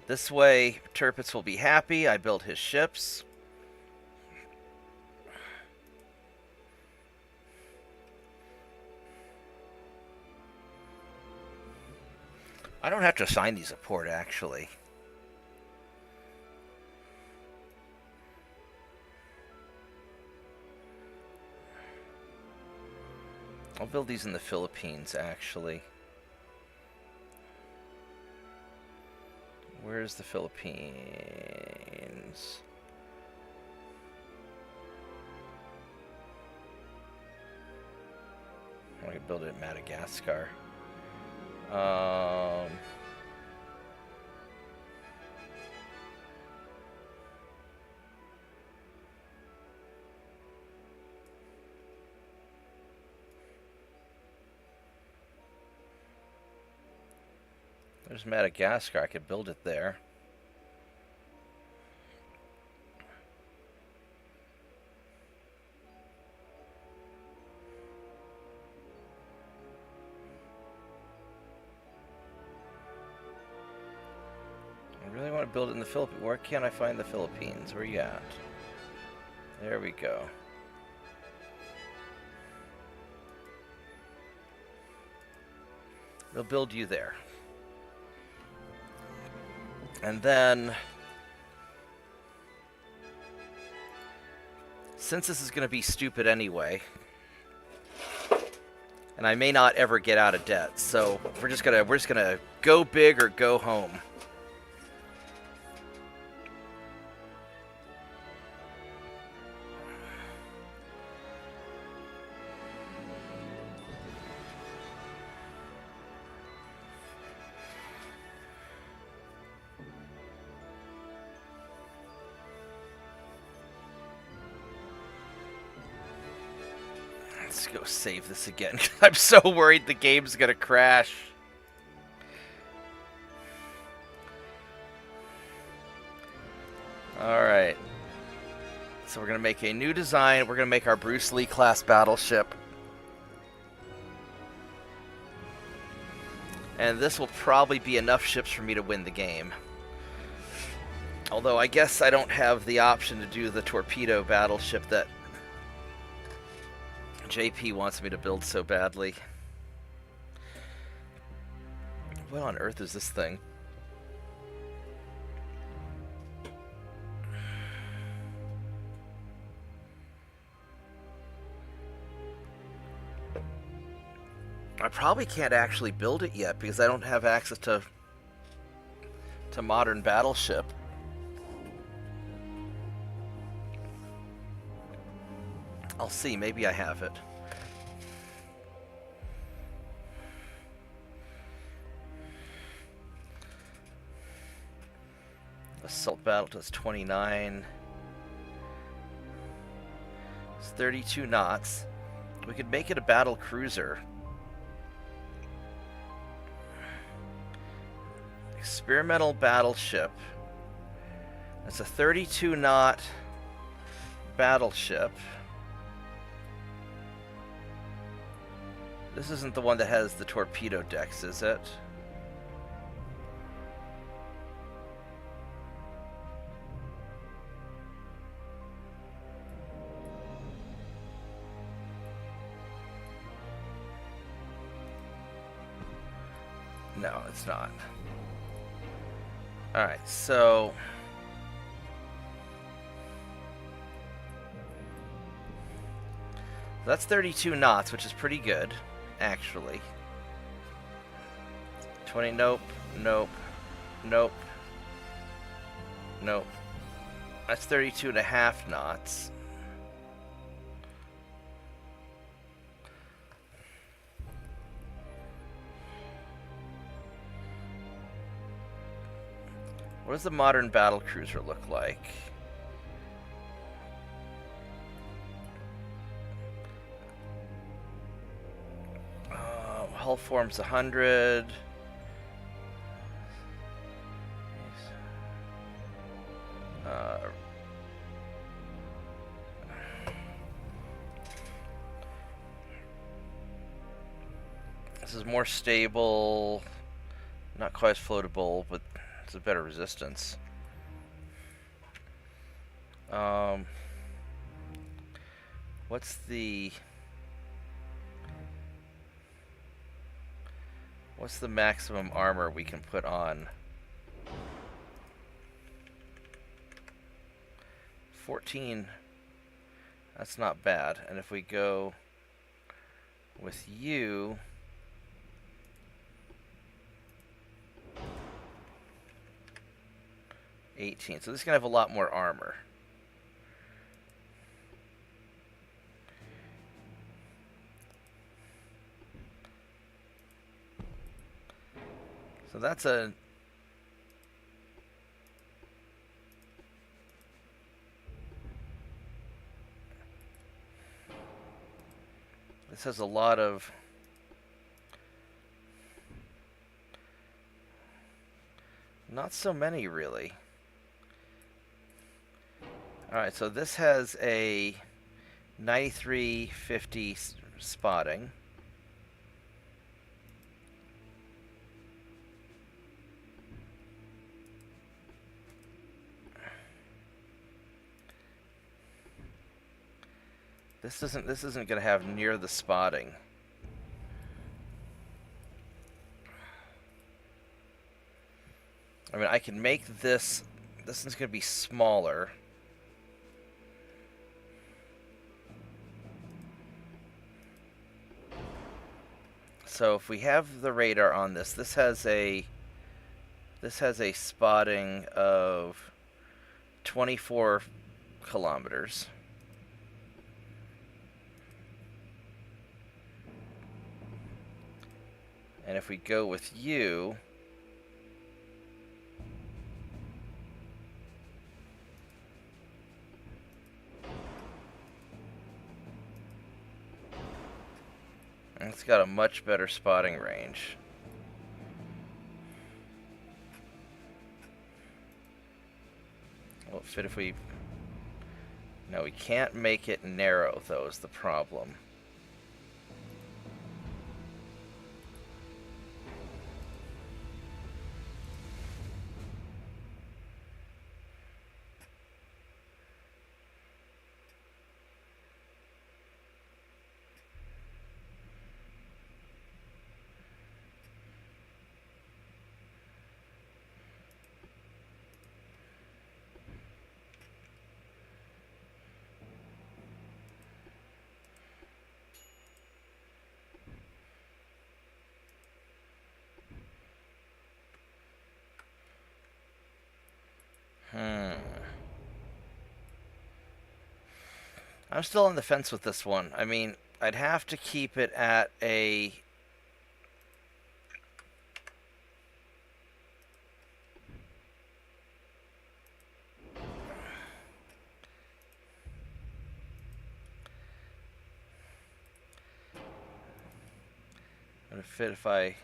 This way, Tirpitz will be happy. I build his ships. I don't have to assign these a port, actually. I'll build these in the Philippines, actually. Where's the Philippines? I can build it in Madagascar. There's Madagascar. I could build it there. I really want to build it in the Philippines. Where can I find the Philippines? Where are you at? There we go. We'll build you there. And then, since this is going to be stupid anyway, and I may not ever get out of debt, so we're just gonna go big or go home. Let's go save this again. I'm so worried the game's gonna crash. Alright. So we're gonna make a new design. We're gonna make our Bruce Lee class battleship. And this will probably be enough ships for me to win the game. Although I guess I don't have the option to do the torpedo battleship that JP wants me to build so badly. What on earth is this thing? I probably can't actually build it yet because I don't have access to modern battleship. I'll see, maybe I have it. Assault battle does 29. It's 32 knots. We could make it a battle cruiser. Experimental battleship. It's a 32 knot battleship. This isn't the one that has the torpedo decks, is it? No, it's not. Alright, so that's 32 knots, which is pretty good. Actually. 20, nope, nope, nope, nope. That's 32.5 knots. What does the modern battle cruiser look like? Hull form's 100. This is more stable, not quite as floatable, but it's a better resistance. What's the maximum armor we can put on? 14. That's not bad. And if we go with you, 18. So this is gonna have a lot more armor. So that's a... This has a lot of... Not so many, really. Alright, so this has a 9350 spotting. This isn't going to have near the spotting. I mean, I can make this... This one's going to be smaller. So if we have the radar on this, this has a spotting of 24 kilometers. And if we go with you, it's got a much better spotting range. Will it fit if we... No, we can't make it narrow, though, is the problem. I'm still on the fence with this one. I mean, I'd have to keep it at a... Would it fit if I...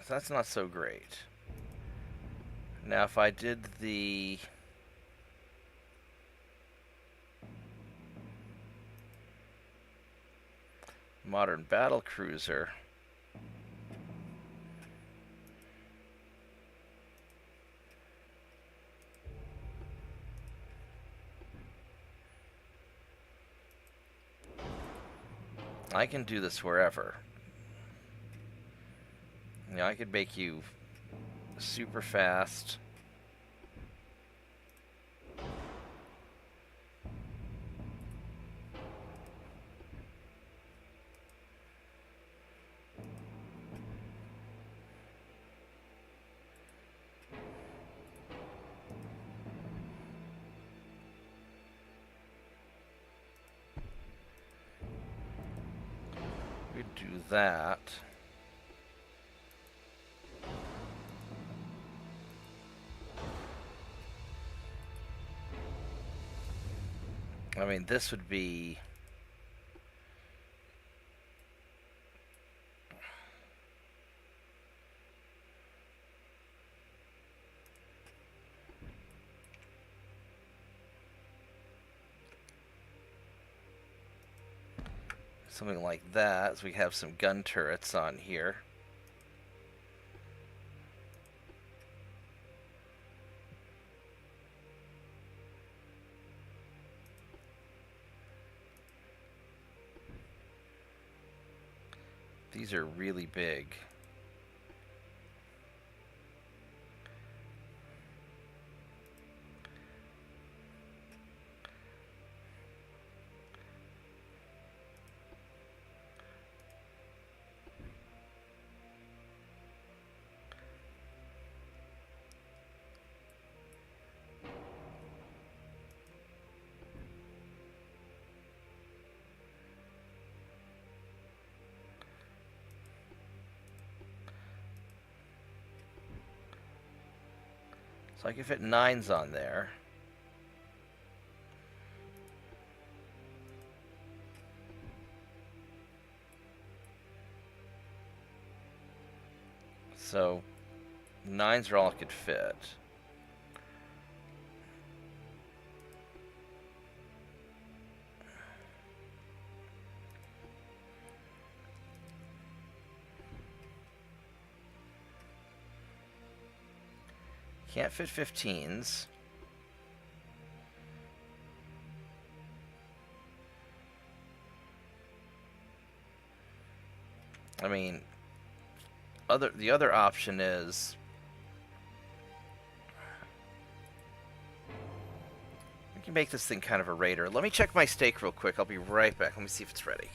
That's not so great. Now, if I did the... modern battle cruiser... I can do this wherever. You know, I could make you super fast. do that. I mean, this would be... something like that, so we have some gun turrets on here. These are really big. So I can fit 9s on there. So 9s are all I could fit. Can't fit 15s. I mean, the other option is we can make this thing kind of a raider. Let me check my steak real quick. I'll be right back. Let me see if it's ready.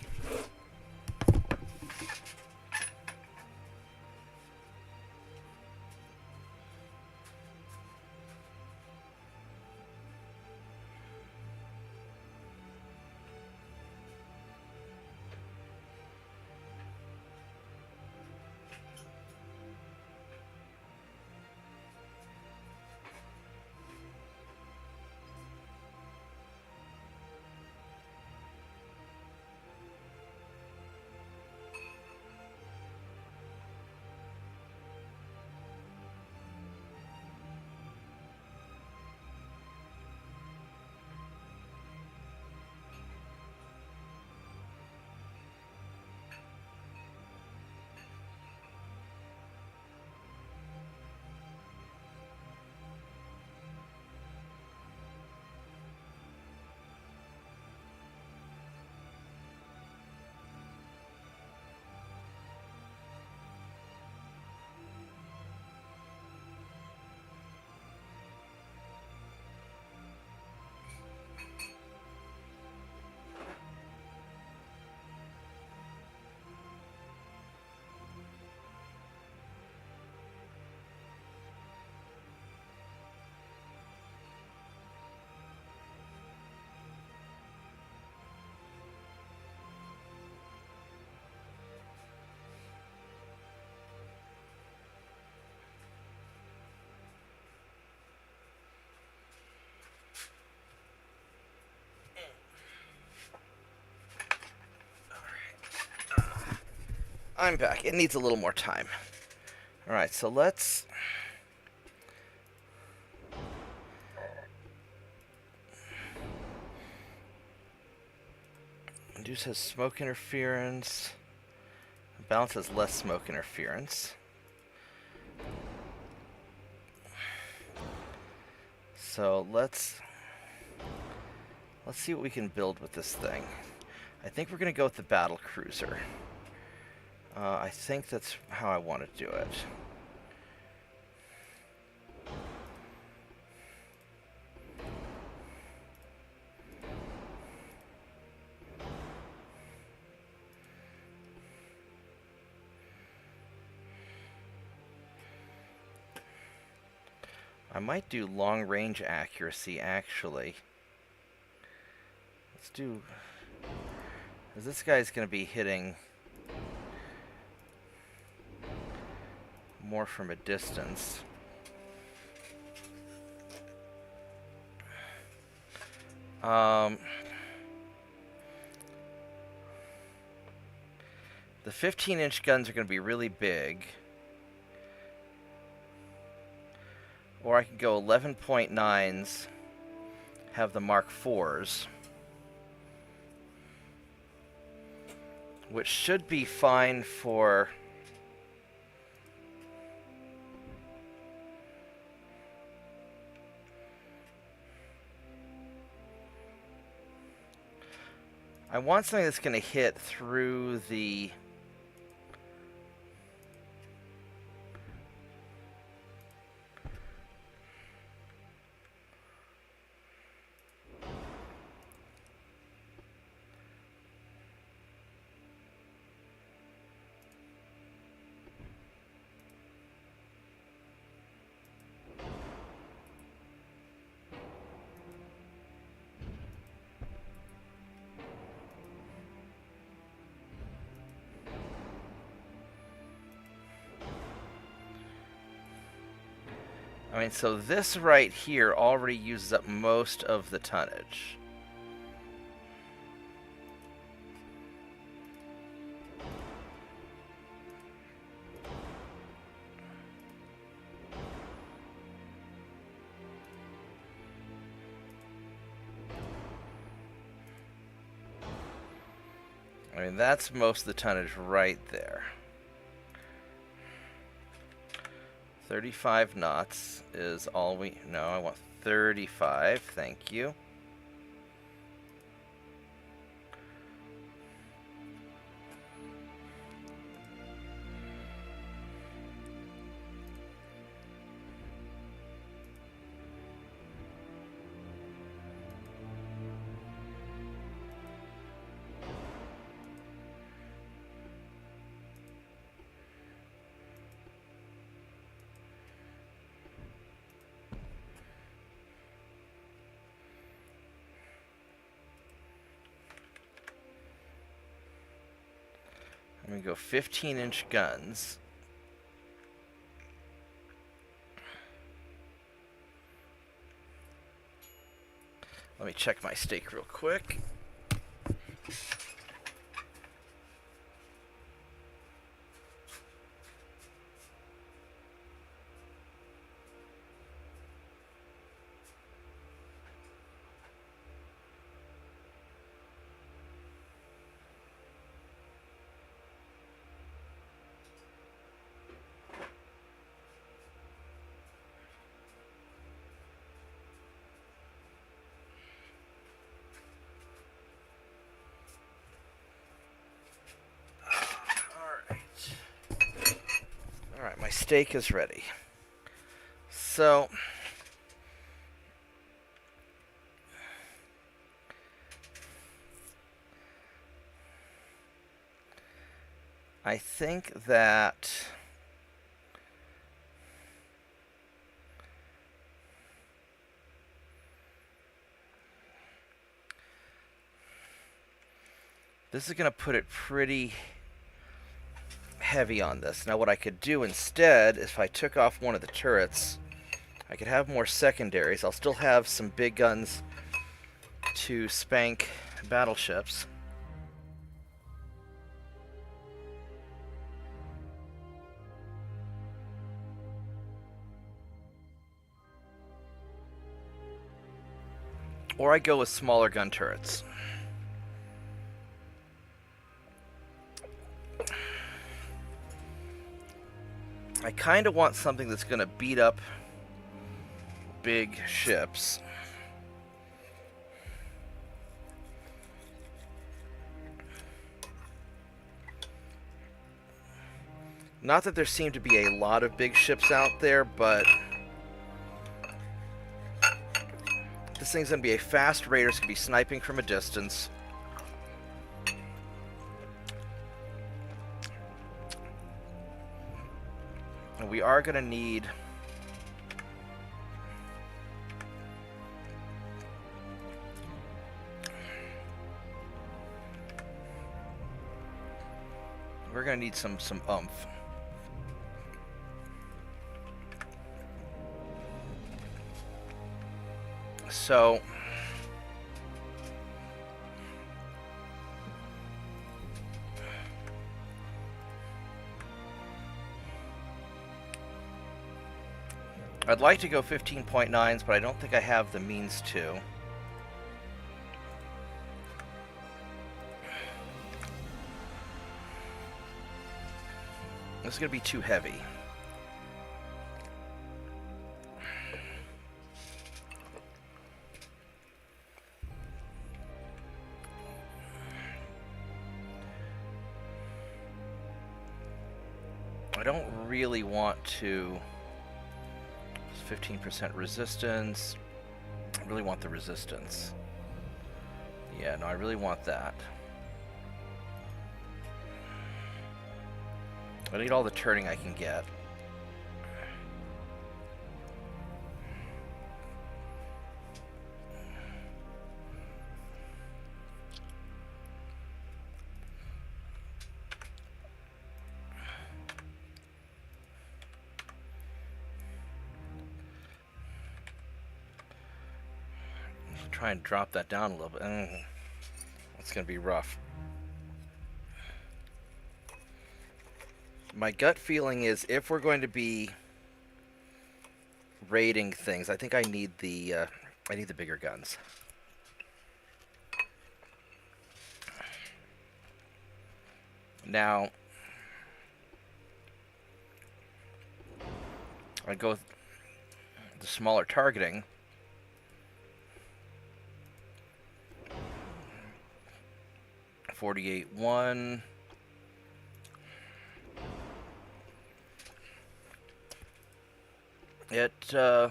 I'm back. It needs a little more time. Alright, so let's... Induce has smoke interference. Balance has less smoke interference. So let's see what we can build with this thing. I think we're going to go with the battle cruiser. I think that's how I want to do it. I might do long range accuracy actually. Let's do... 'cause this guy's going to be hitting more from a distance. The 15-inch guns are going to be really big. Or I could go 11.9s, have the Mark IVs, which should be fine for... I want something that's going to hit through the... I mean, so this right here already uses up most of the tonnage. I mean, that's most of the tonnage right there. 35 knots is all we... No, I want 35. Thank you. I'm going to go 15-inch guns. Let me check my stake real quick. Alright, my steak is ready. So, I think that this is going to put it pretty heavy on this. Now what I could do instead, if I took off one of the turrets, I could have more secondaries. I'll still have some big guns to spank battleships. Or I go with smaller gun turrets. I kind of want something that's going to beat up big ships. Not that there seem to be a lot of big ships out there, but this thing's going to be a fast raider. It's going to be sniping from a distance. And we are going to need some oomph. So I'd like to go 15.9s, but I don't think I have the means to. This is going to be too heavy. I don't really want to... 15% resistance. I really want the resistance. Yeah, no, I really want that. I need all the turning I can get. Try and drop that down a little bit. It's going to be rough. My gut feeling is if we're going to be raiding things, I think I need the bigger guns. Now, I go with the smaller targeting. .48-1. It I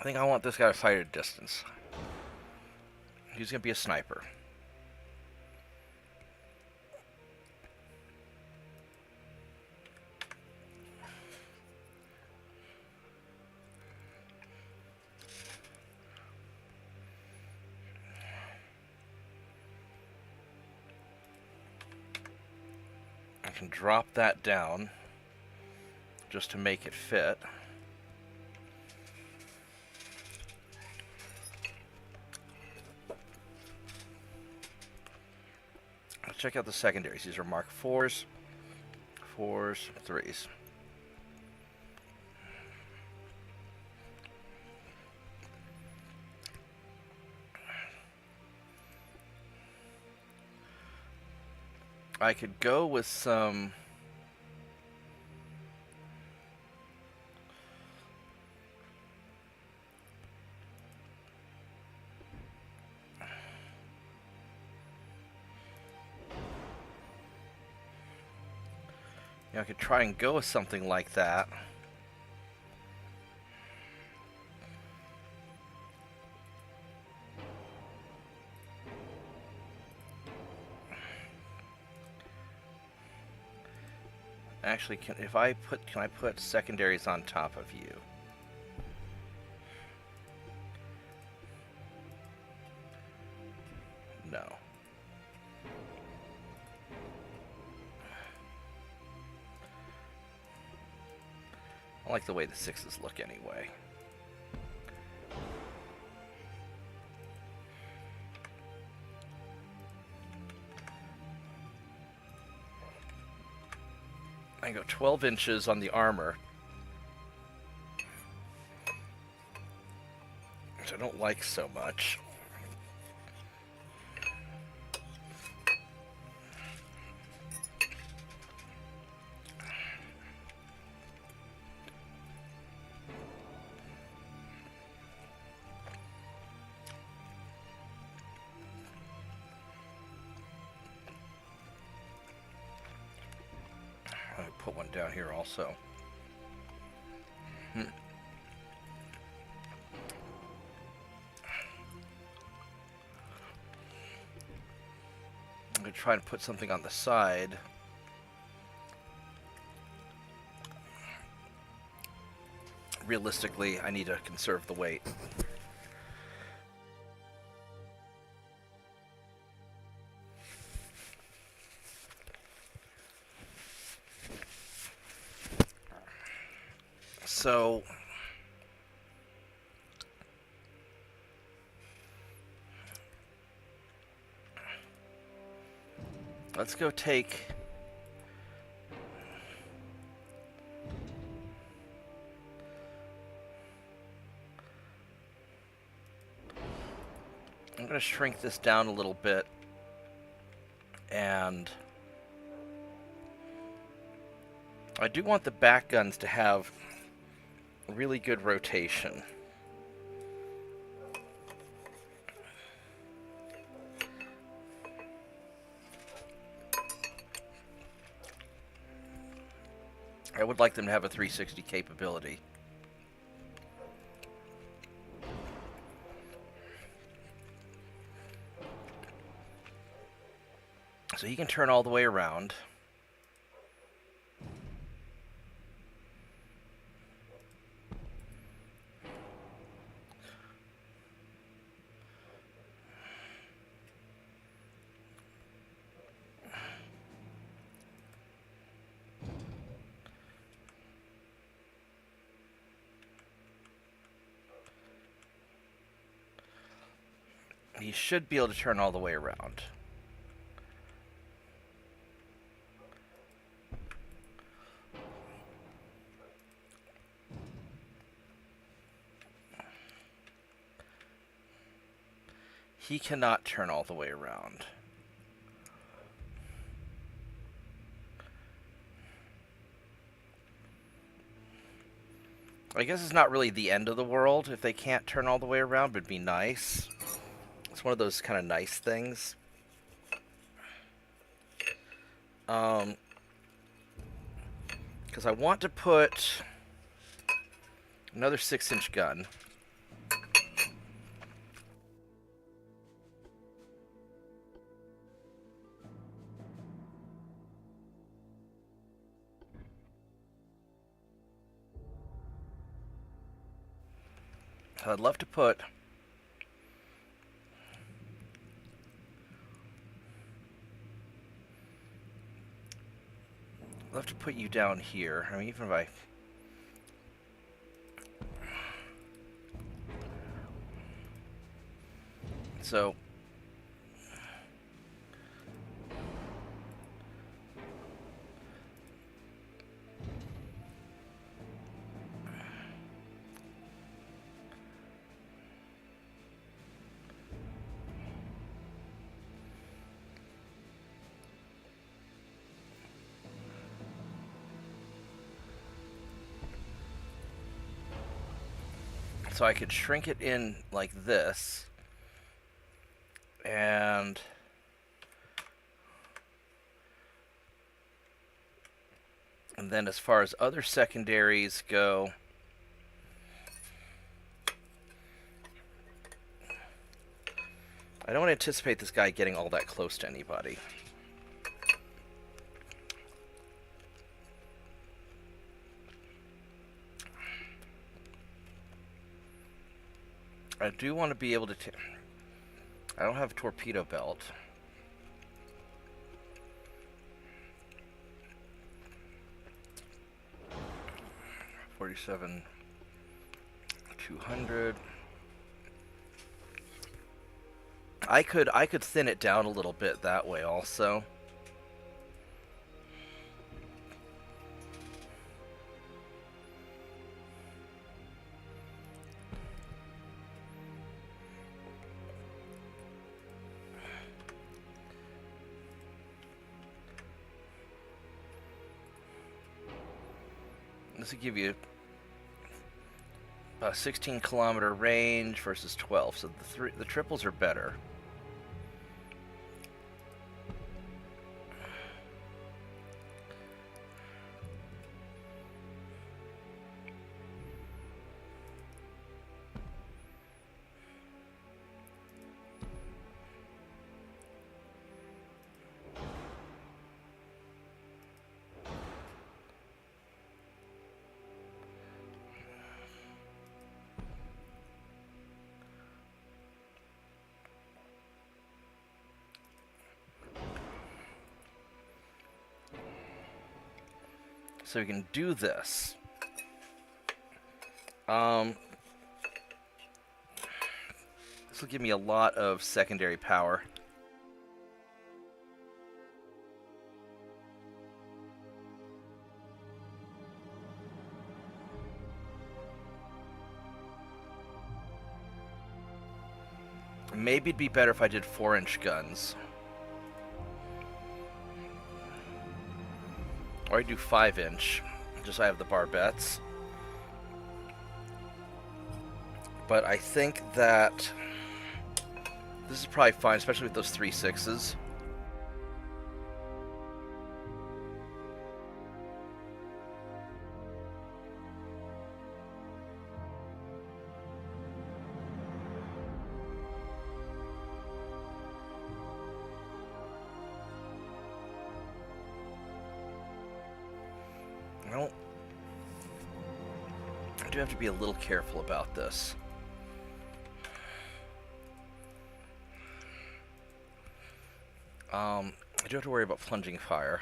think I want this guy to fight at distance. He's gonna be a sniper. I can drop that down just to make it fit. Let's check out the secondaries. These are Mark 4s, 4s, 3s. I could go with some... I could try and go with something like that. Actually, can I put secondaries on top of you? No. I like the way the 6s look anyway. I go 12 inches on the armor, which I don't like so much. Put one down here also. I'm going to try and put something on the side. Realistically, I need to conserve the weight. So let's go take... I'm going to shrink this down a little bit, and I do want the back guns to have really good rotation. I would like them to have a 360 capability. So he can turn all the way around. He should be able to turn all the way around. He cannot turn all the way around. I guess it's not really the end of the world if they can't turn all the way around, but it'd be nice. It's one of those kind of nice things. Because I want to put another 6-inch gun. I'd love to put you down here. I mean, even if I... So... So I could shrink it in like this, and then as far as other secondaries go, I don't anticipate this guy getting all that close to anybody. I do want to be able to... I don't have a torpedo belt. $47,200. I could thin it down a little bit that way also. This will give you a 16-kilometer range versus 12, so the triples are better. So we can do this. Um, this will give me a lot of secondary power. Maybe it'd be better if I did 4-inch guns. Or I do 5-inch, just so I have the barbettes. But I think that this is probably fine, especially with those 3-6s. Well, I do have to be a little careful about this. I do have to worry about plunging fire.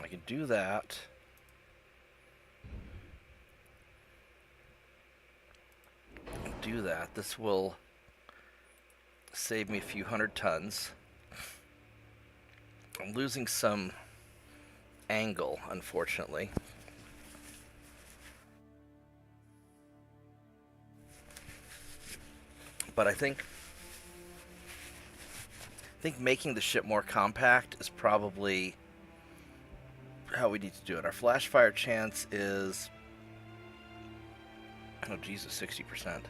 I can do that. Do that. This will save me a few hundred tons. I'm losing some angle, unfortunately. But I think making the ship more compact is probably how we need to do it. Our flash fire chance is, oh Jesus, 60%.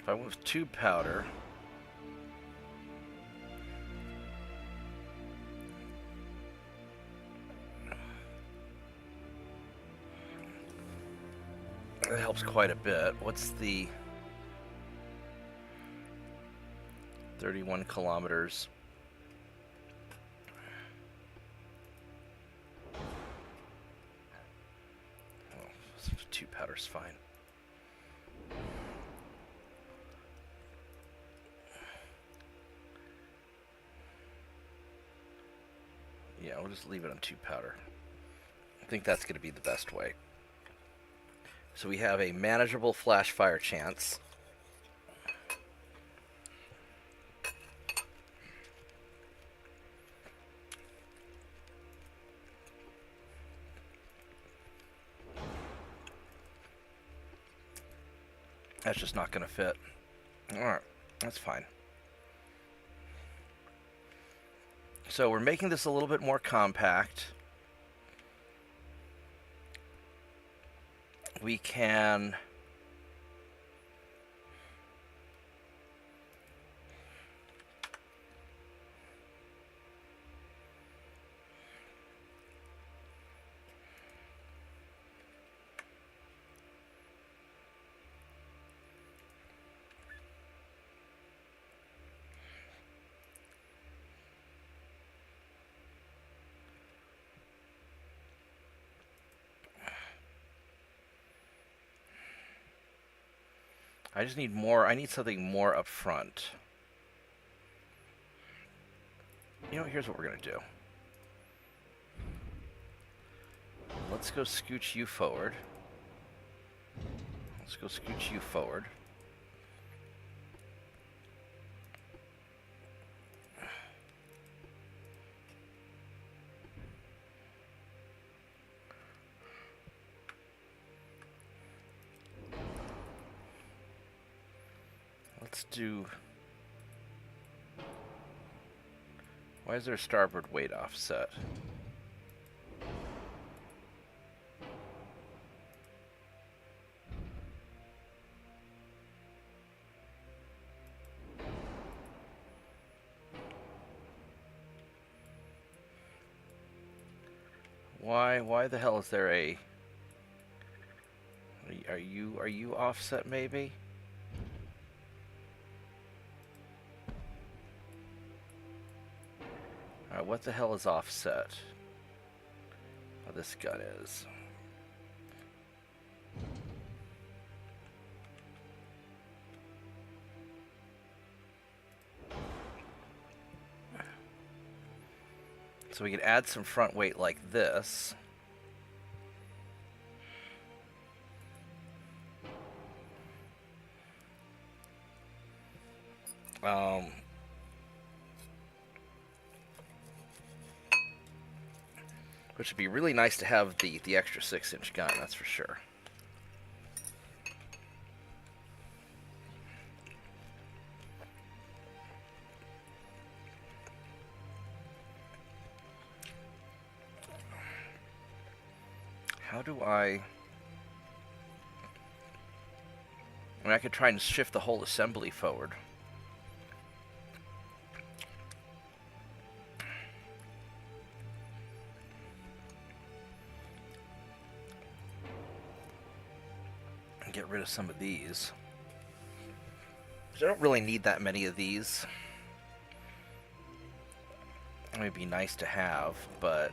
If I went with tube powder, that helps quite a bit. What's the 31 kilometers? Oh, tube powder's fine. Yeah, we'll just leave it on tube powder. I think that's going to be the best way. So we have a manageable flash fire chance. That's just not going to fit. Alright, that's fine. So we're making this a little bit more compact. We can I just need more. I need something more up front. You know, here's what we're going to do. Let's go scooch you forward. Let's go scooch you forward. Let's do Why is there a starboard weight offset? Why the hell is there a... Are you offset maybe? Alright, what the hell is offset? Oh, this gun is. So we could add some front weight like this. Which would be really nice to have the extra 6-inch gun, that's for sure. How do I mean, I could try and shift the whole assembly forward. And get rid of some of these. I don't really need that many of these. It would be nice to have, but...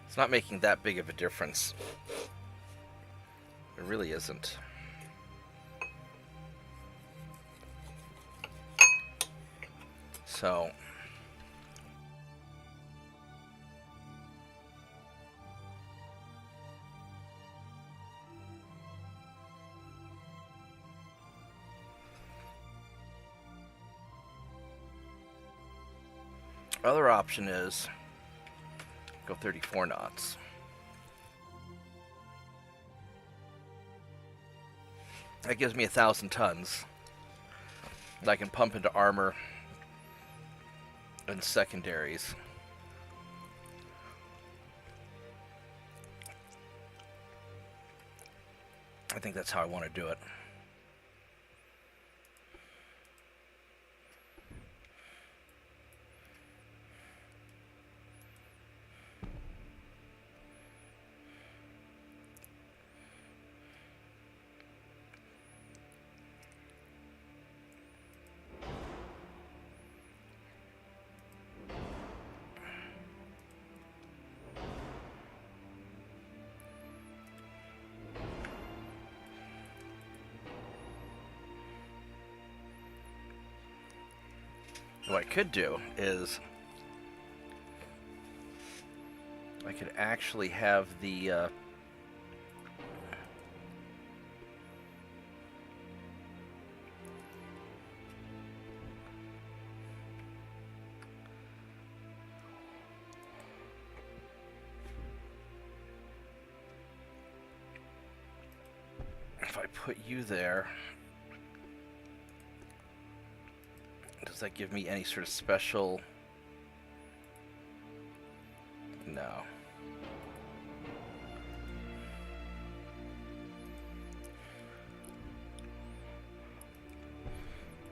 It's not making that big of a difference. It really isn't. So... Other option is go 34 knots. That gives me 1,000 tons that I can pump into armor and secondaries. I think that's how I want to do it. What I could do is I could actually have the if I put you there, does that give me any sort of special? No.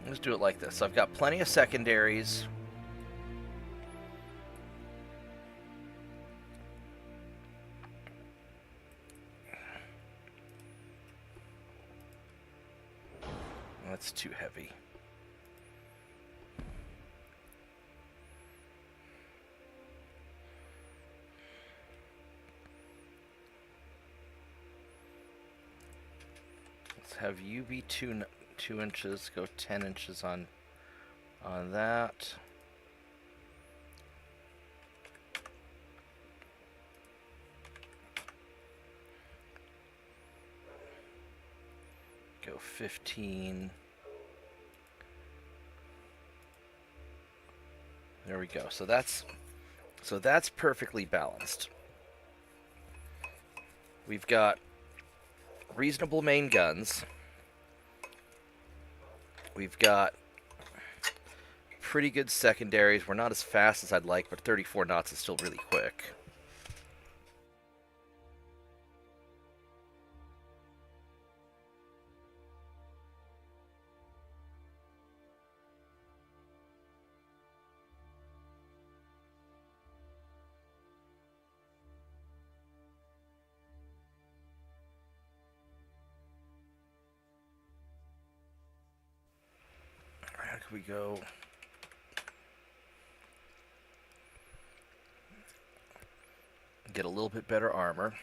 Let's do it like this. I've got plenty of secondaries. That's too heavy. Let's have you be 2 inches. Go 10 inches on that. Go 15. There we go. So that's perfectly balanced. We've got reasonable main guns. We've got pretty good secondaries. We're not as fast as I'd like, but 34 knots is still really quick. How can we go? Get a little bit better armor.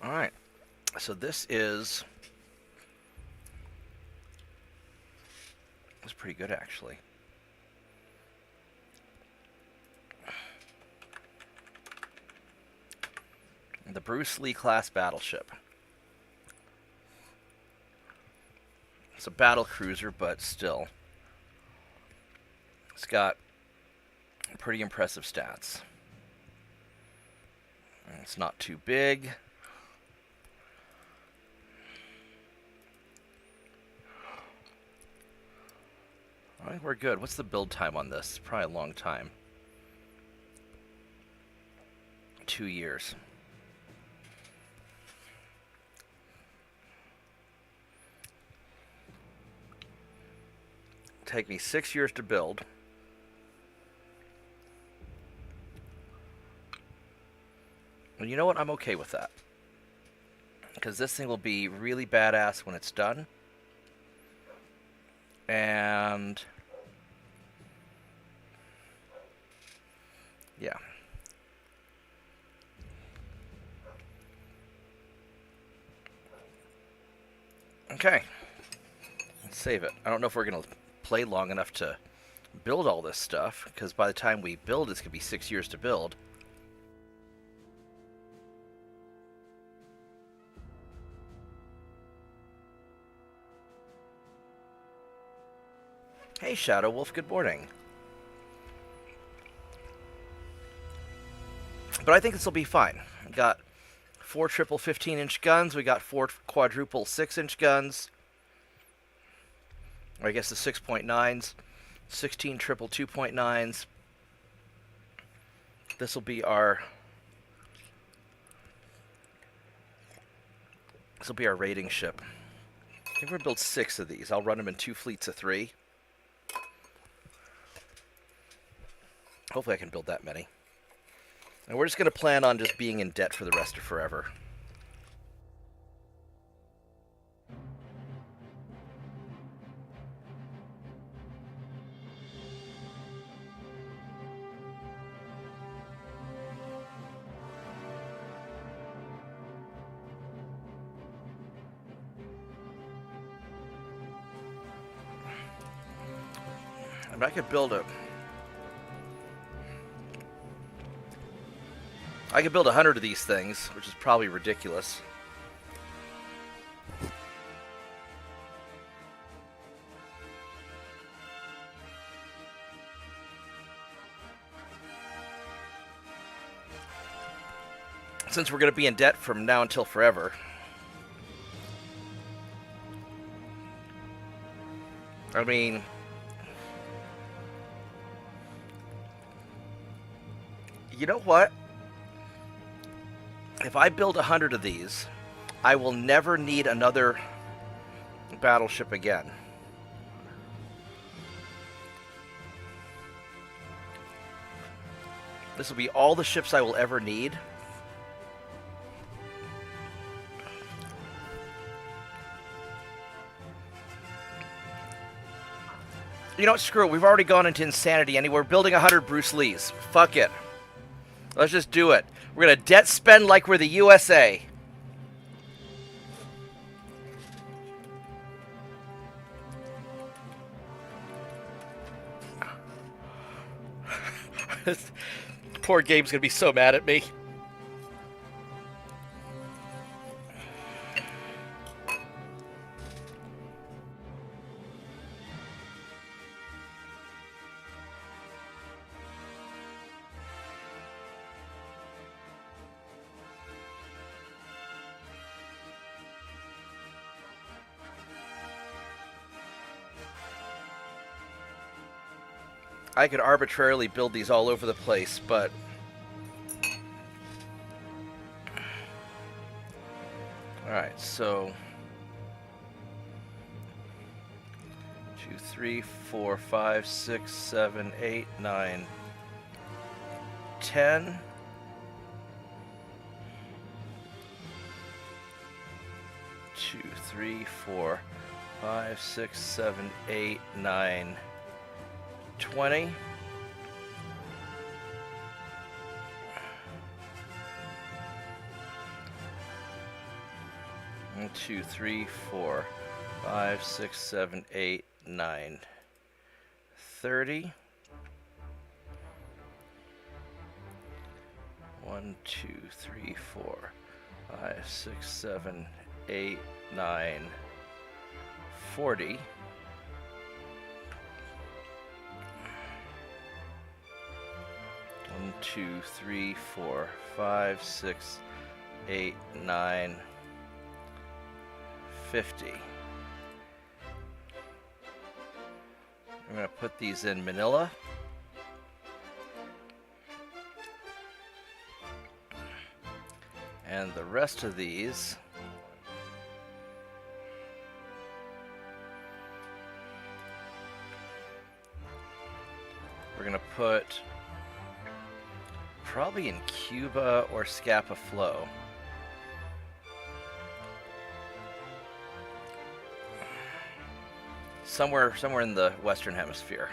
All right. So this is pretty good actually. The Bruce Lee class battleship. It's a battle cruiser, but still. It's got pretty impressive stats. It's not too big. I think we're good. What's the build time on this? It's probably a long time. 2 years. Take me 6 years to build. And you know what? I'm okay with that. Because this thing will be really badass when it's done. And yeah. Okay. Let's save it. I don't know if we're going to play long enough to build all this stuff, because by the time we build, it's going to be 6 years to build. Hey, Shadow Wolf, good morning. But I think this will be fine. We got 4 triple 15-inch guns. We got 4 quadruple 6-inch guns. Or I guess the 6.9s. 16 triple 2.9s. This will be our... This will be our raiding ship. I think we're going to build 6 of these. I'll run them in 2 fleets of 3. Hopefully I can build that many. And we're just going to plan on just being in debt for the rest of forever. And I could build a... I could build 100 of these things, which is probably ridiculous. Since we're going to be in debt from now until forever. I mean... You know what? If I build 100 of these, I will never need another battleship again. This will be all the ships I will ever need. You know what? Screw it. We've already gone into insanity, and we're building 100 Bruce Lees. Fuck it. Let's just do it. We're going to debt spend like we're the USA. Poor Gabe's gonna be so mad at me. I could arbitrarily build these all over the place, but alright, so 2, 3, 4, 5, 6, 7, 8, 9, 10. 2, 3, 4, 5, 6, 7, 8, 9, 20. 1, 2, 3, 4, 5, 6, 7, 8, 9, 30. 1, 2, 3, 4, 5, 6, 7, 8, 9, 40. 1, 2, 3, 4, 5, 6, 8, 9, 50. I'm going to put these in Manila. And the rest of these we're going to put probably in Cuba or Scapa Flow. Somewhere in the Western Hemisphere.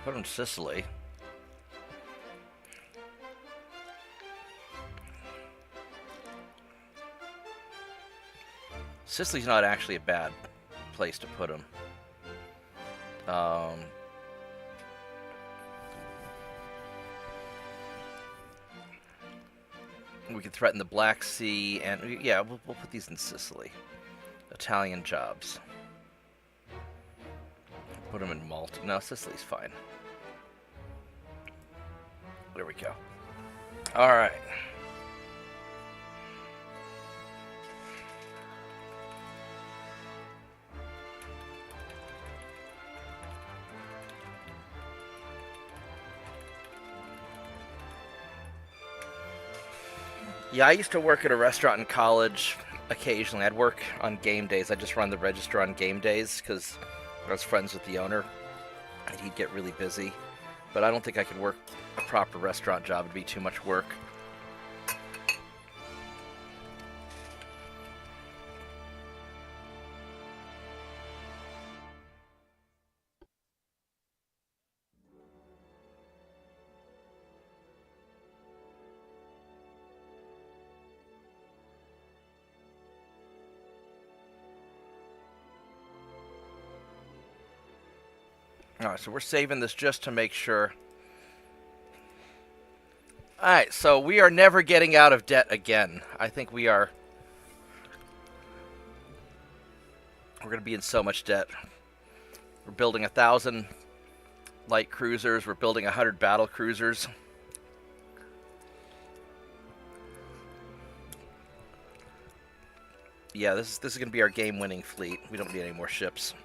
Put them in Sicily. Sicily's not actually a bad place to put them. We could threaten the Black Sea, and yeah, we'll put these in Sicily. Italian jobs. Put them in Malta. No, Sicily's fine. There we go. All right. Yeah, I used to work at a restaurant in college. Occasionally, I'd work on game days. I'd just run the register on game days because I was friends with the owner, and he'd get really busy. But I don't think I could work a proper restaurant job. It'd be too much work. Alright, so we're saving this just to make sure. Alright, so we are never getting out of debt again. I think we are. We're going to be in so much debt. We're building 1,000 light cruisers. We're building 100 battle cruisers. Yeah, this is going to be our game-winning fleet. We don't need any more ships.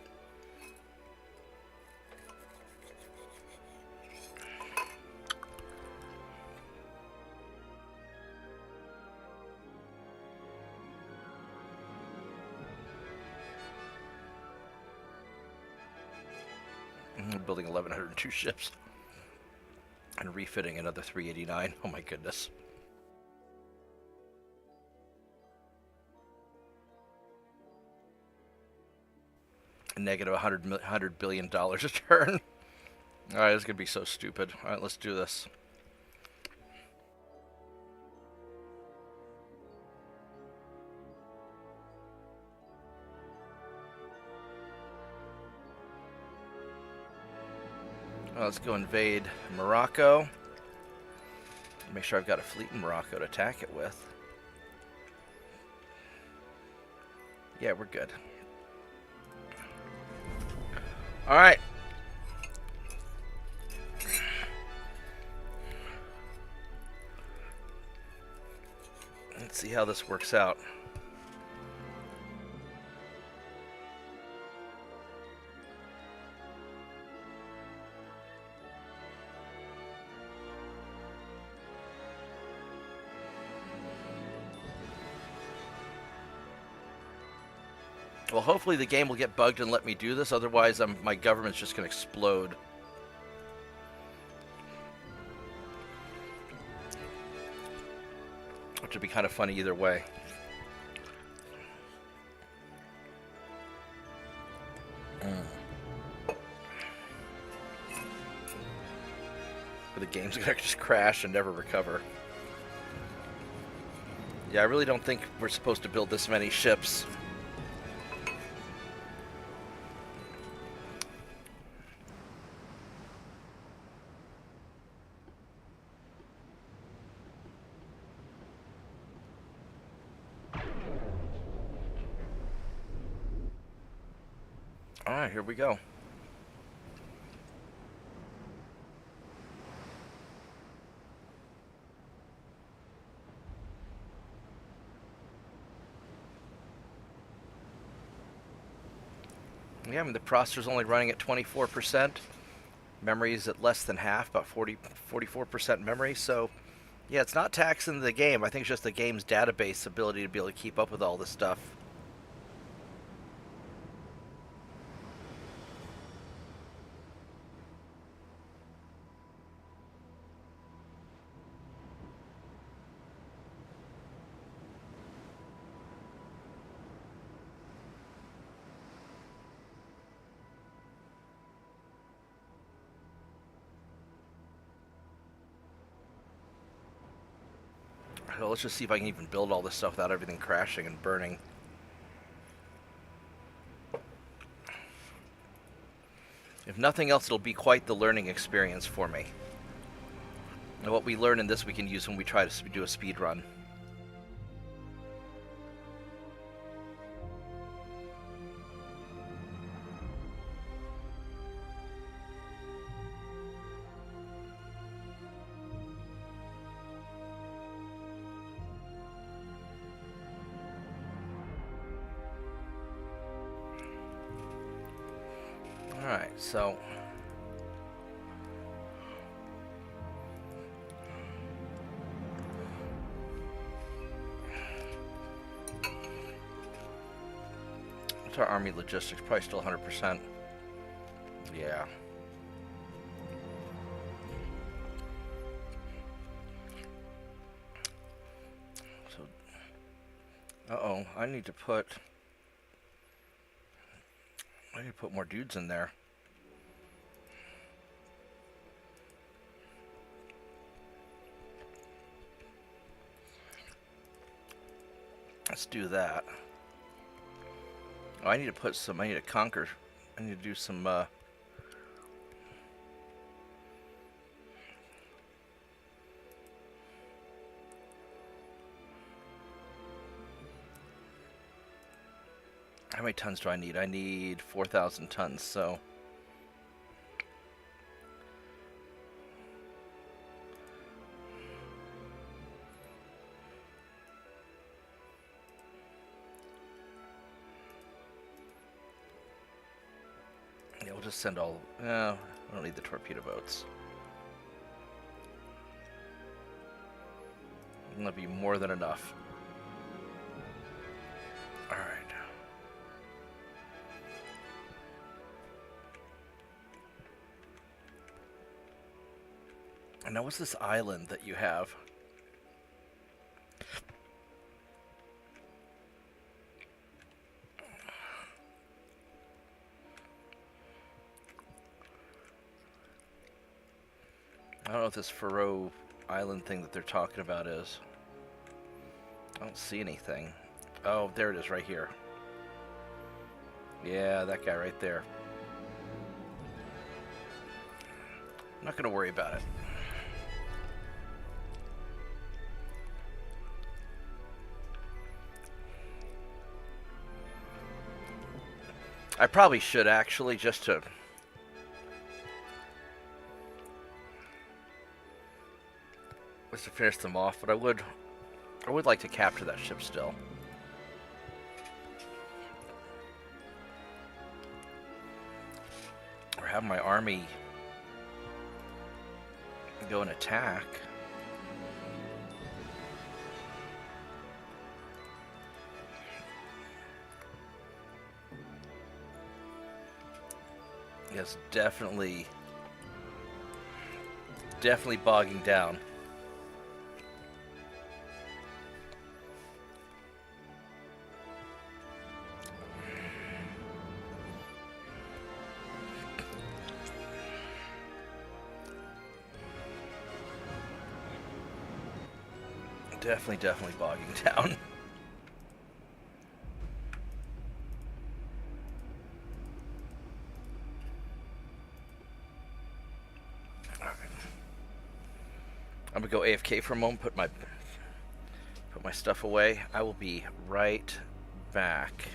Building 1,102 ships. And refitting another 389. Oh my goodness. A negative $100 billion a turn. Alright, this is going to be so stupid. Alright, let's do this. Well, let's go invade Morocco. Make sure I've got a fleet in Morocco to attack it with. Yeah, we're good. Alright. Let's see how this works out. Well, hopefully the game will get bugged and let me do this. Otherwise, my government's just going to explode. Which would be kind of funny either way. But the game's going to just crash and never recover. Yeah, I really don't think we're supposed to build this many ships. Alright, here we go. Yeah, I mean, the processor's only running at 24%. Memory's at less than half, about 44% memory. So, yeah, it's not taxing the game. I think it's just the game's database ability to be able to keep up with all this stuff. Well, let's just see if I can even build all this stuff without everything crashing and burning. If nothing else, it'll be quite the learning experience for me. And what we learn in this we can use when we try to do a speed run. Alright, so what's our army logistics? Probably still 100%. Yeah. So, uh-oh, I need to put more dudes in there. Let's do that. Oh, I need to conquer. I need to do some, how many tons do I need? I need 4,000 tons, so. Yeah, we'll just send all, I don't need the torpedo boats. That'll be more than enough. Alright. And now what's this island that you have? I don't know what this Faroe Island thing that they're talking about is. I don't see anything. Oh, there it is right here. Yeah, that guy right there. I'm not going to worry about it. I probably should actually, just to finish them off, but I would like to capture that ship still. Or have my army go and attack. Yes, definitely bogging down. Definitely bogging down. I'm gonna go AFK for a moment, put my stuff away. I will be right back.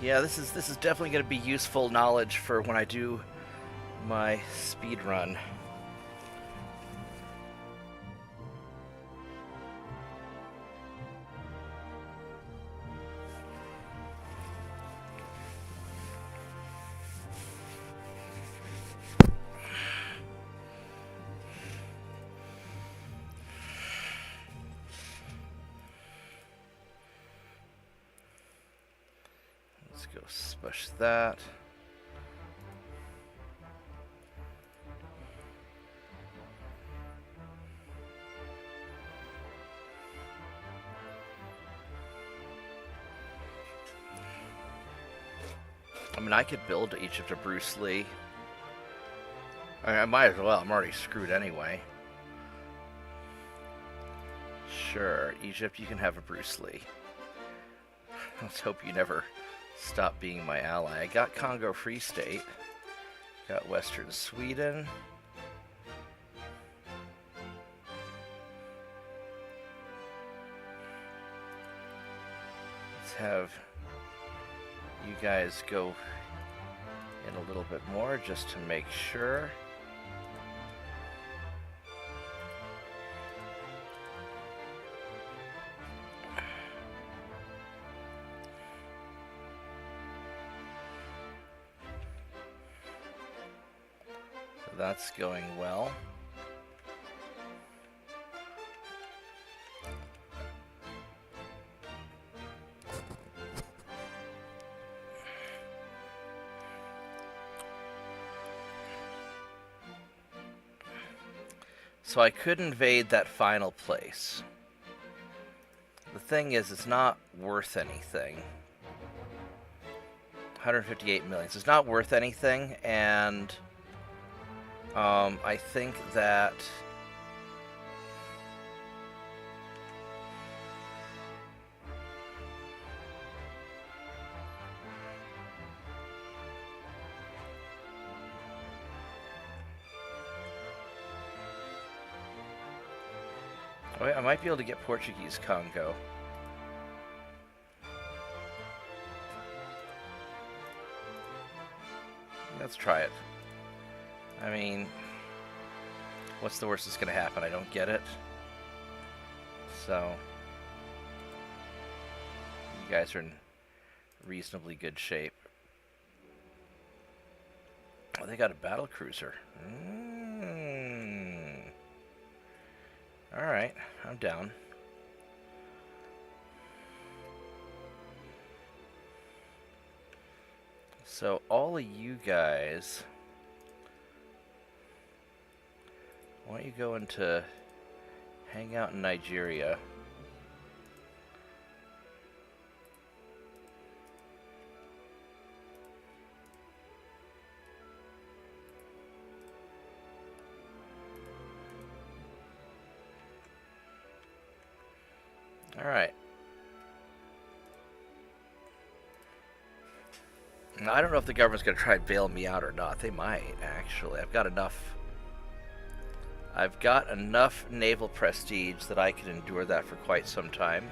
Yeah, this is definitely going to be useful knowledge for when I do my speed run. Let's go spush that. I mean, I could build Egypt of Bruce Lee. I might as well. I'm already screwed anyway. Sure, Egypt, you can have a Bruce Lee. Let's hope you never stop being my ally. I got Congo Free State. Got Western Sweden. Let's have you guys go in a little bit more just to make sure. That's going well. So I could invade that final place. The thing is, it's not worth anything. 158 million. So it's not worth anything, and I think that I might be able to get Portuguese Congo. Let's try it. I mean, what's the worst that's going to happen? I don't get it. So, you guys are in reasonably good shape. Oh, they got a battle cruiser. Alright, I'm down. So, all of you guys, why don't you go into hang out in Nigeria? Alright. Now, I don't know if the government's going to try and bail me out or not. They might, actually. I've got enough naval prestige that I can endure that for quite some time.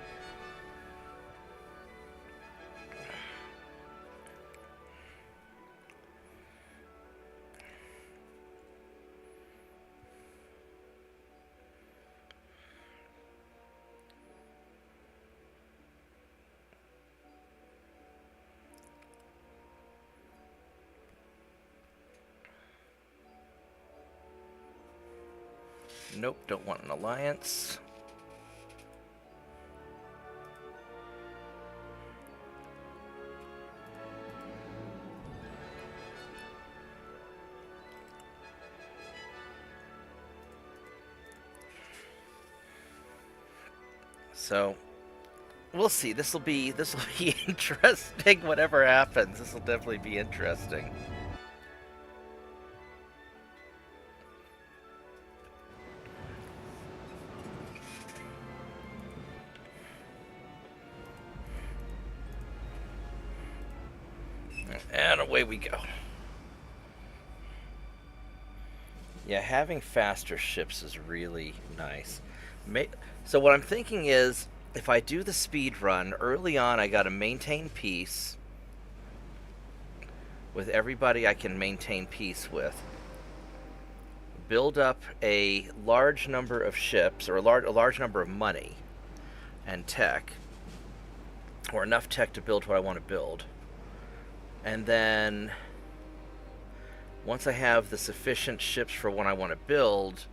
Nope, don't want an alliance. So, we'll see. This will be interesting. Whatever happens, this will definitely be interesting. And away we go. Yeah, having faster ships is really nice. So what I'm thinking is, if I do the speed run, early on I gotta maintain peace with everybody I can maintain peace with. Build up a large number of ships, or a large number of money and tech, or enough tech to build what I want to build. And then once I have the sufficient ships for what I want to build,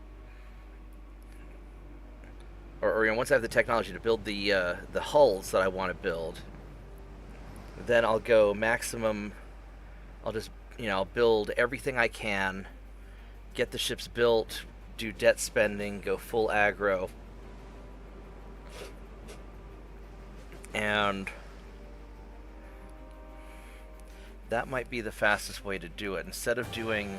or once I have the technology to build the hulls that I want to build, then I'll go maximum. I'll just I'll build everything I can, get the ships built, do debt spending, go full aggro, and that might be the fastest way to do it. Instead of doing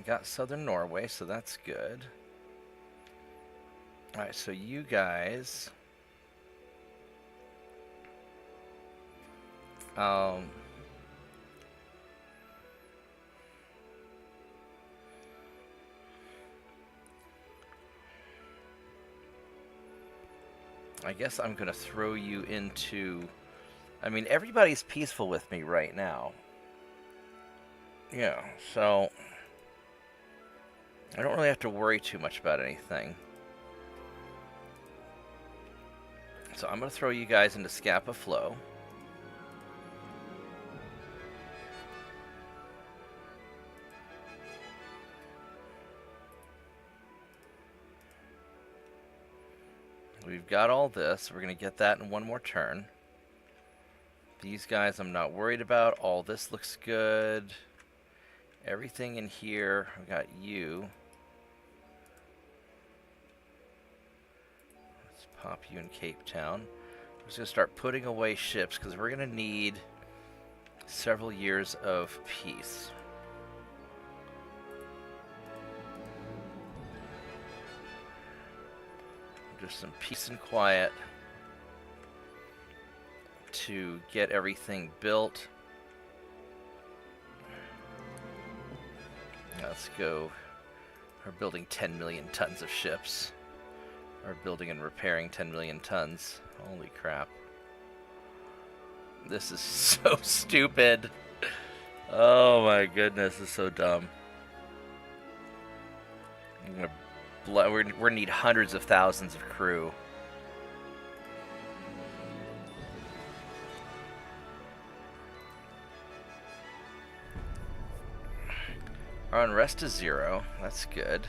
got southern Norway, so that's good. Alright, so you guys... I guess I'm going to throw you into... I mean, everybody's peaceful with me right now. Yeah, so... I don't really have to worry too much about anything. So I'm going to throw you guys into Scapa Flow. We've got all this. We're going to get that in one more turn. These guys I'm not worried about. All this looks good. Everything in here. I've got you. Let's pop you in Cape Town. I'm just going to start putting away ships because we're going to need several years of peace. Just some peace and quiet to get everything built. Let's go. We're building 10 million tons of ships. We're building and repairing 10 million tons. Holy crap. This is so stupid. Oh my goodness, this is so dumb. We're gonna need hundreds of thousands of crew. Our unrest is 0. That's good.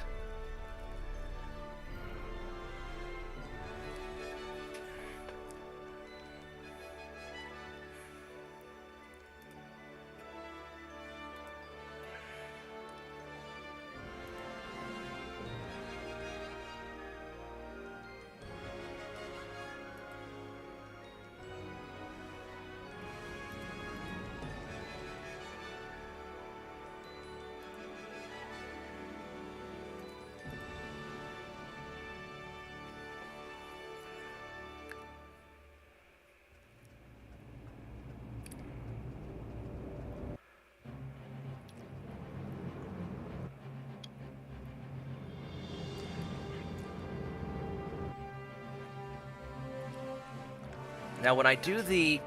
Now, when I do the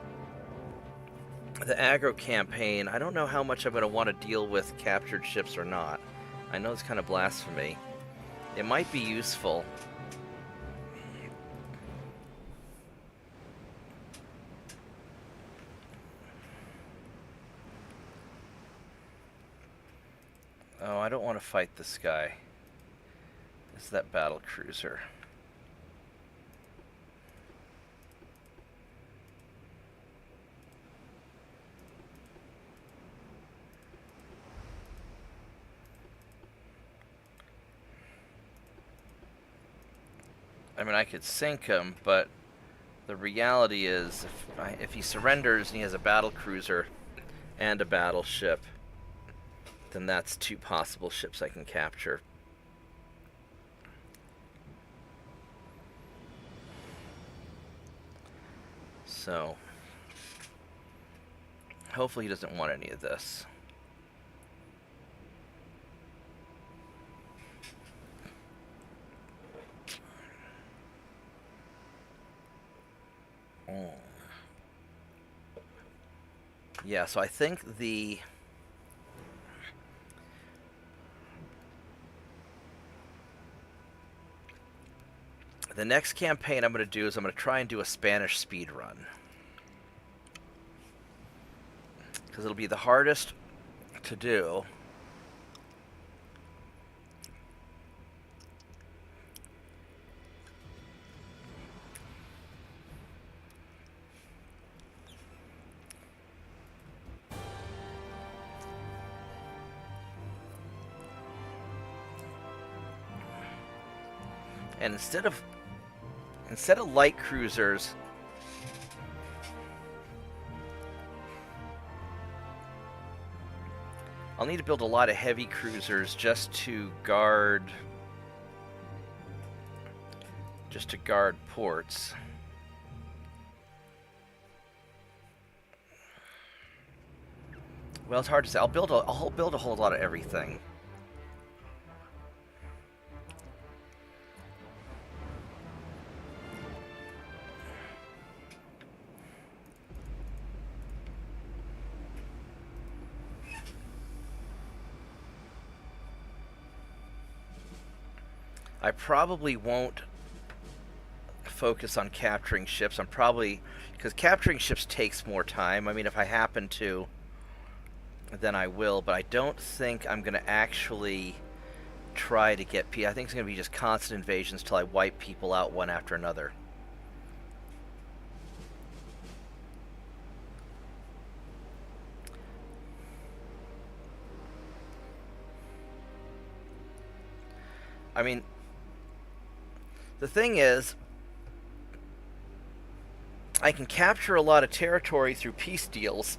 aggro campaign, I don't know how much I'm going to want to deal with captured ships or not. I know it's kind of blasphemy. It might be useful. Oh, I don't want to fight this guy. It's that battle cruiser. I mean, I could sink him, but the reality is, if he surrenders and he has a battle cruiser and a battleship, then that's 2 possible ships I can capture. So, hopefully he doesn't want any of this. Yeah, so I think the next campaign I'm going to do is I'm going to try and do a Spanish speed run. Because it'll be the hardest to do. And instead of light cruisers, I'll need to build a lot of heavy cruisers just to guard just to guard ports. Well, it's hard to say. I'll build a whole lot of everything. I probably won't focus on capturing ships. I'm probably, because capturing ships takes more time. I mean, if I happen to, then I will, but I don't think I'm going to actually try to get I think it's going to be just constant invasions till I wipe people out one after another. I mean, the thing is, I can capture a lot of territory through peace deals.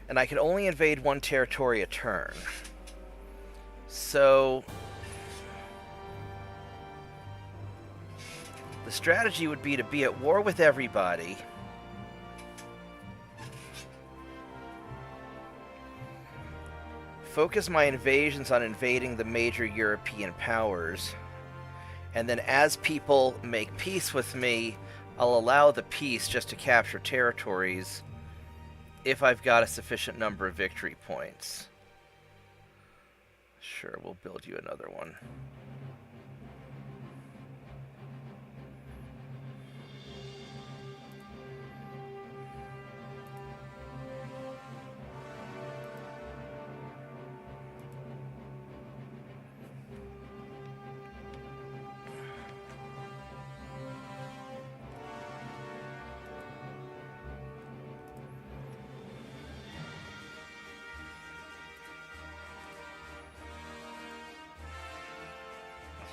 And I can only invade one territory a turn. So the strategy would be to be at war with everybody. Focus my invasions on invading the major European powers. And then as people make peace with me, I'll allow the peace just to capture territories if I've got a sufficient number of victory points. Sure, we'll build you another one.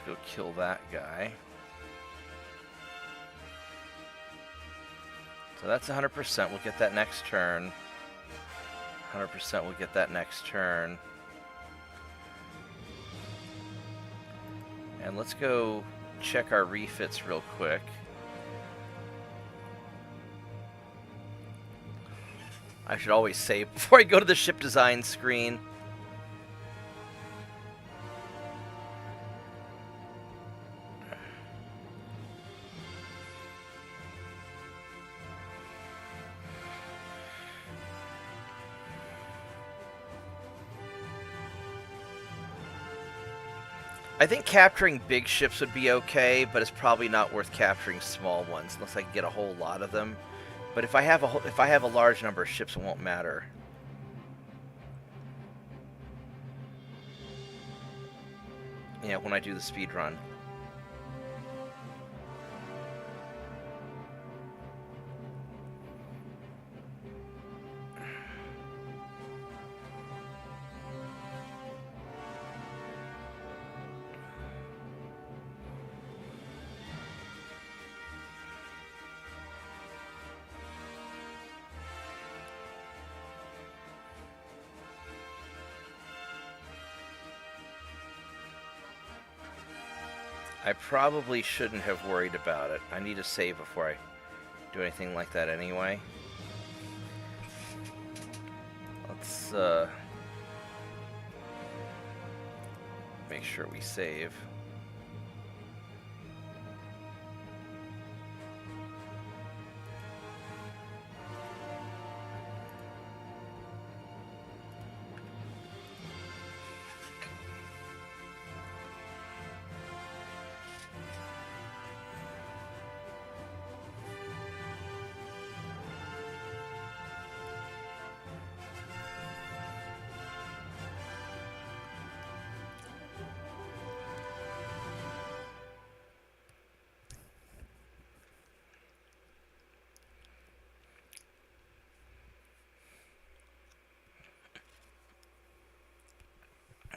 Go kill that guy. So that's 100%. We'll get that next turn. 100% we'll get that next turn. And let's go check our refits real quick. I should always save before I go to the ship design screen. I think capturing big ships would be okay, but it's probably not worth capturing small ones unless I can get a whole lot of them. But if I have a large number of ships, it won't matter. Yeah, when I do the speed run. I probably shouldn't have worried about it. I need to save before I do anything like that anyway. Let's make sure we save.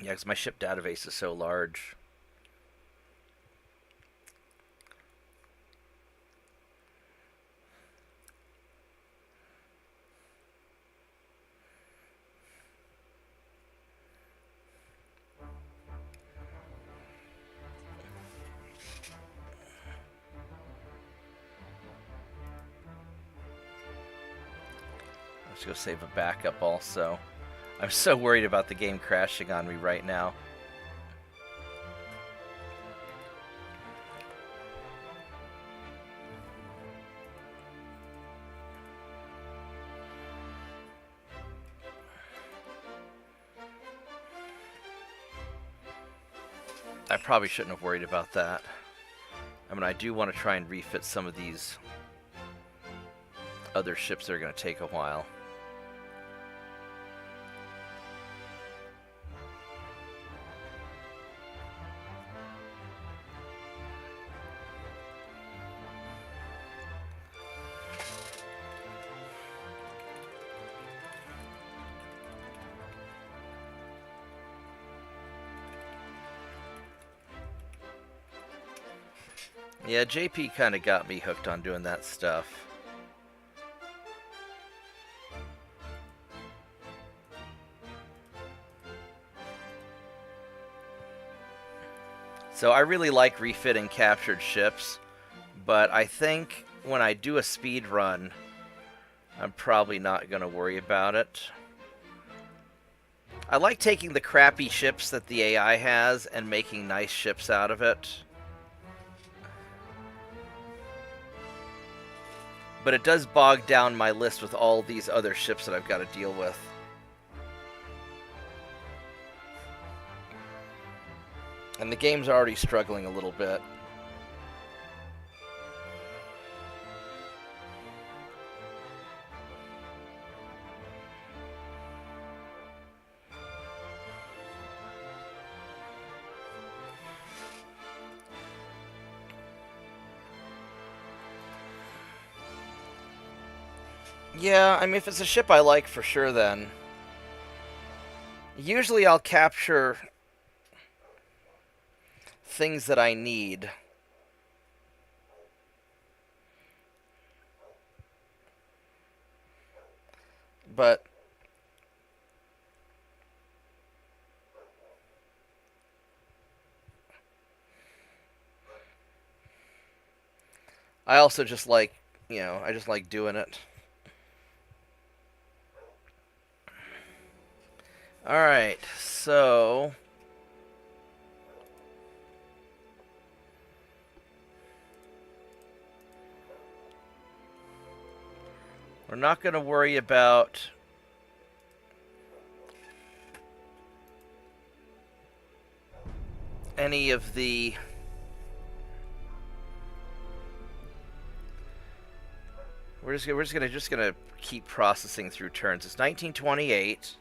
Yeah, because my ship database is so large. Let's go save a backup also. I'm so worried about the game crashing on me right now. I probably shouldn't have worried about that. I mean, I do want to try and refit some of these other ships that are going to take a while. Yeah, JP kind of got me hooked on doing that stuff. So I really like refitting captured ships, but I think when I do a speed run, I'm probably not going to worry about it. I like taking the crappy ships that the AI has and making nice ships out of it. But it does bog down my list with all these other ships that I've got to deal with. And the game's already struggling a little bit. Yeah, I mean, if it's a ship I like, for sure, then. Usually I'll capture things that I need. But I also just like, I just like doing it. Alright, so we're not going to worry about any of the we're just gonna keep processing through turns. It's 1928.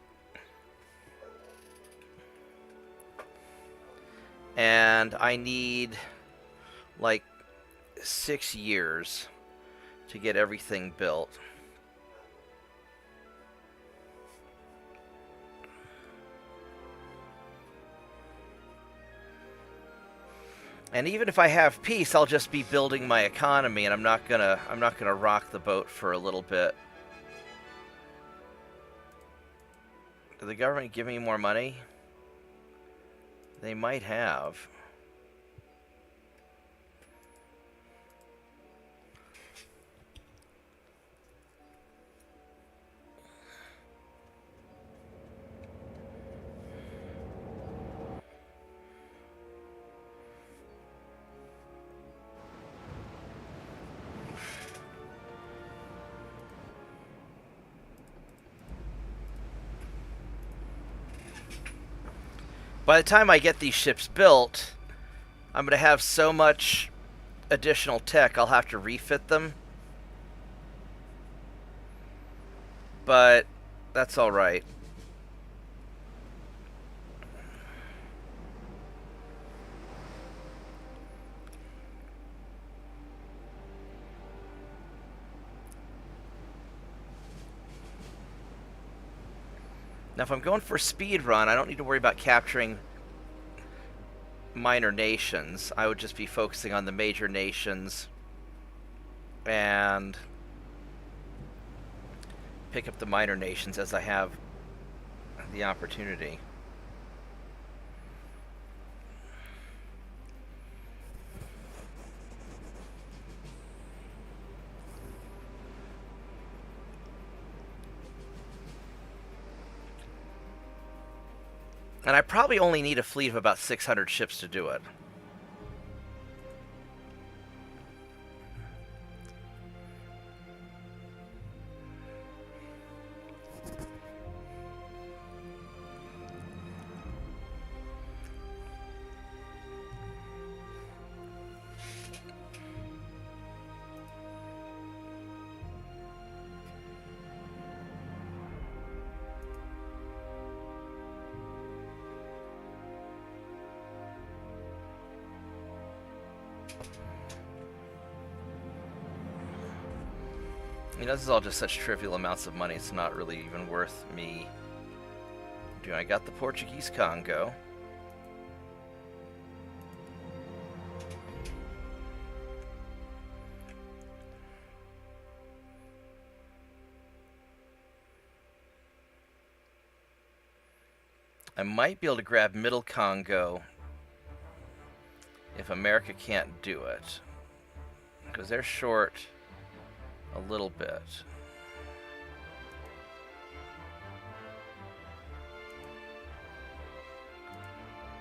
And I need like 6 years to get everything built. And even if I have peace, I'll just be building my economy, and I'm not gonna rock the boat for a little bit. Did the government give me more money? They might have. By the time I get these ships built, I'm going to have so much additional tech, I'll have to refit them. But that's all right. Now, if I'm going for a speed run, I don't need to worry about capturing minor nations. I would just be focusing on the major nations and pick up the minor nations as I have the opportunity. And I probably only need a fleet of about 600 ships to do it. You know, this is all just such trivial amounts of money, it's not really even worth me doing. I got the Portuguese Congo. I might be able to grab Middle Congo if America can't do it, because they're short a little bit.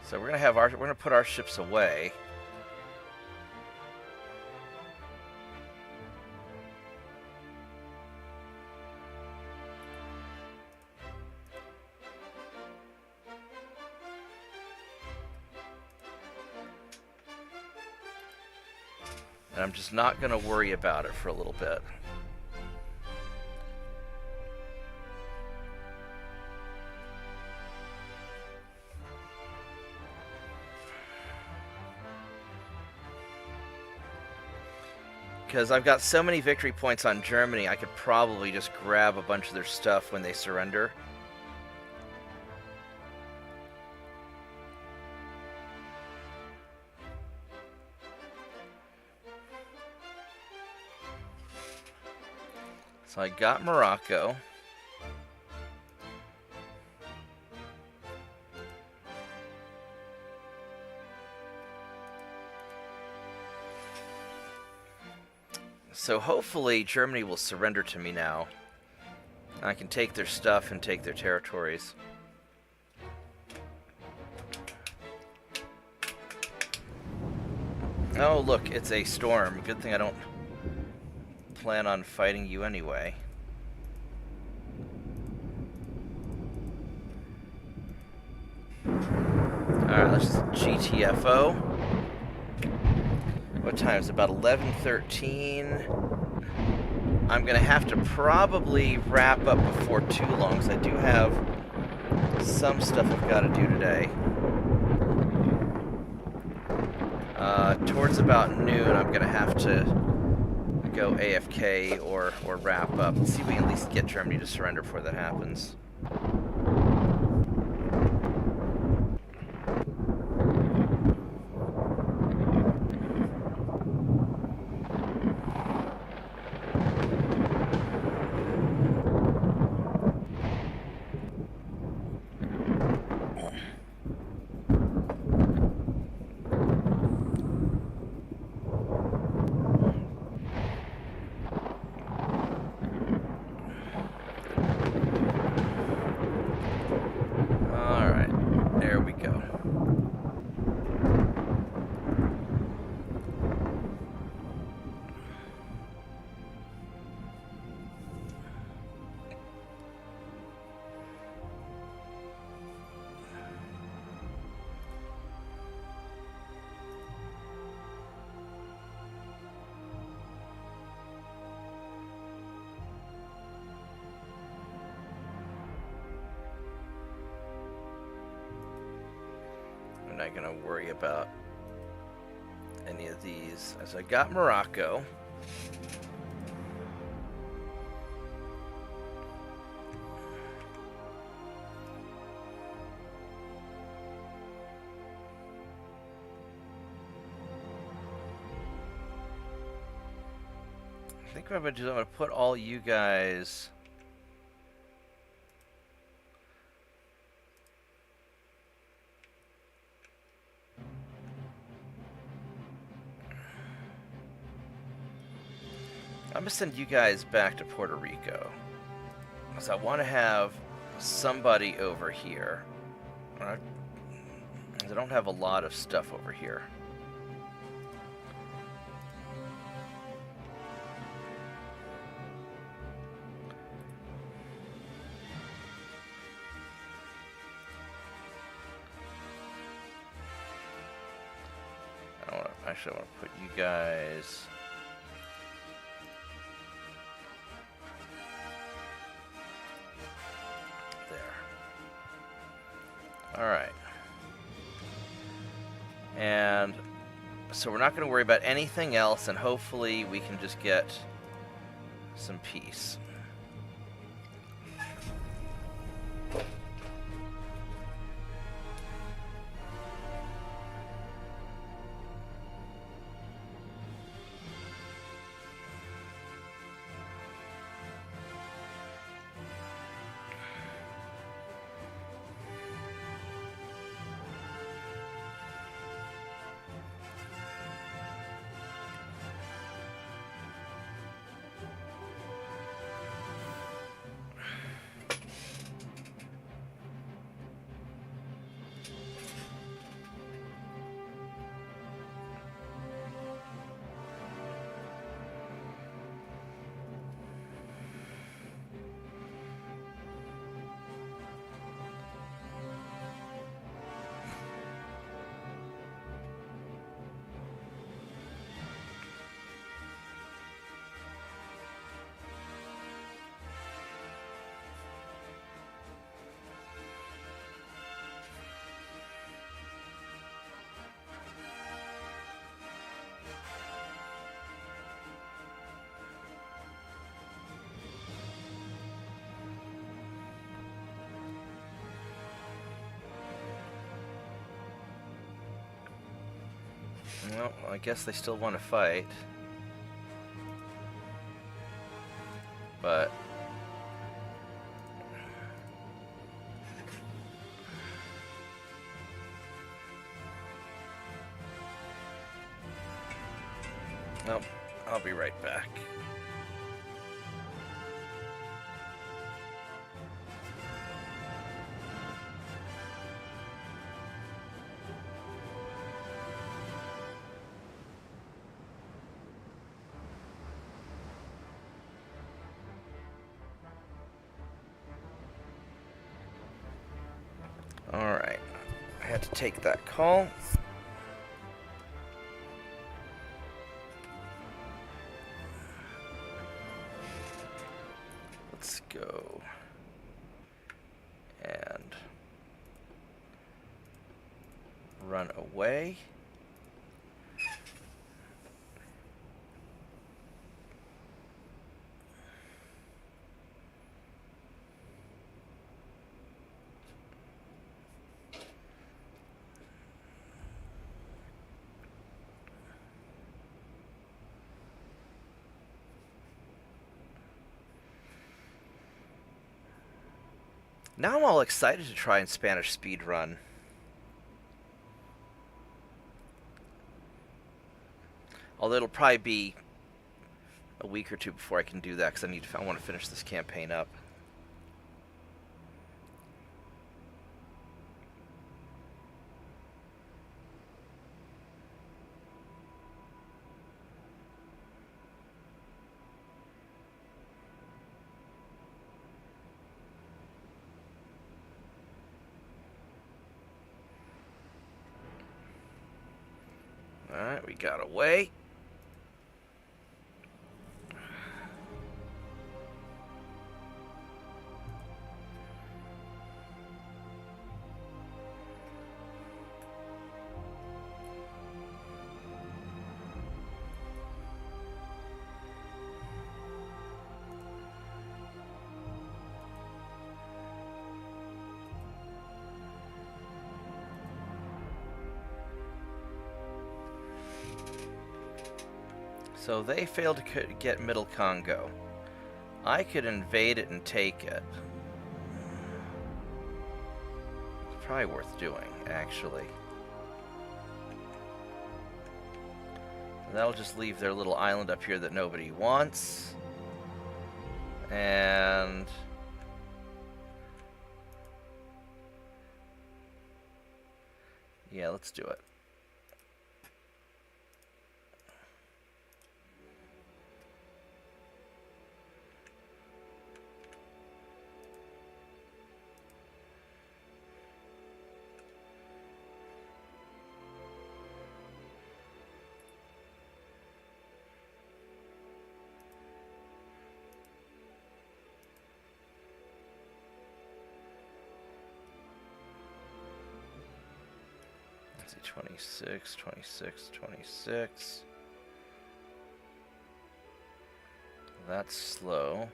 So we're gonna put our ships away. And I'm just not gonna worry about it for a little bit. Because I've got so many victory points on Germany, I could probably just grab a bunch of their stuff when they surrender. So I got Morocco. So hopefully Germany will surrender to me now. I can take their stuff and take their territories. Oh, look, it's a storm. Good thing I don't plan on fighting you anyway. Alright, let's just GTFO. What time is it? About 11:13. I'm gonna have to probably wrap up before too long, because I do have some stuff I've got to do today. Towards about noon, I'm gonna have to go AFK or wrap up. Let's see if we can at least get Germany to surrender before that happens. Not gonna worry about any of these. As I got Morocco. I think what I'm gonna do is I'm gonna put all you guys. I'm gonna send you guys back to Puerto Rico, because I want to have somebody over here. I don't have a lot of stuff over here. Actually, I want to put you guys... there. Alright. And so we're not going to worry about anything else, and hopefully we can just get some peace. Well, I guess they still want to fight. But... nope, I'll be right back. Alright, I had to take that call. Let's go and run away. Now I'm all excited to try and Spanish speed run. Although it'll probably be a week or two before I can do that, because I want to finish this campaign up. Alright, we got away. So they failed to get Middle Congo. I could invade it and take it. It's probably worth doing, actually. That'll just leave their little island up here that nobody wants. And... Yeah, let's do it. Let's see, 26, 26, 26. That's slow.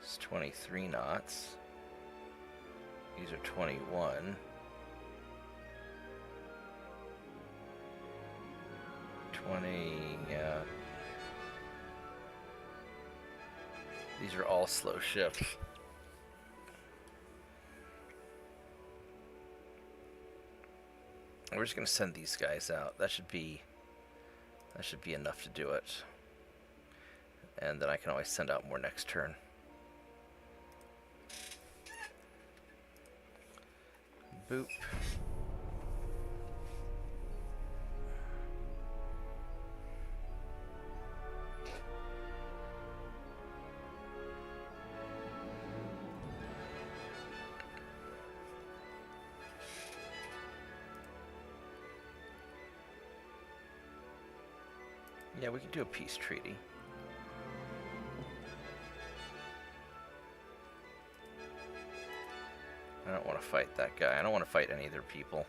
It's 23 knots. These are 21. 20, yeah. These are all slow ships. We're just gonna send these guys out. That should be enough to do it. And then I can always send out more next turn. Boop. Yeah, we can do a peace treaty. I don't want to fight that guy. I don't want to fight any of their people.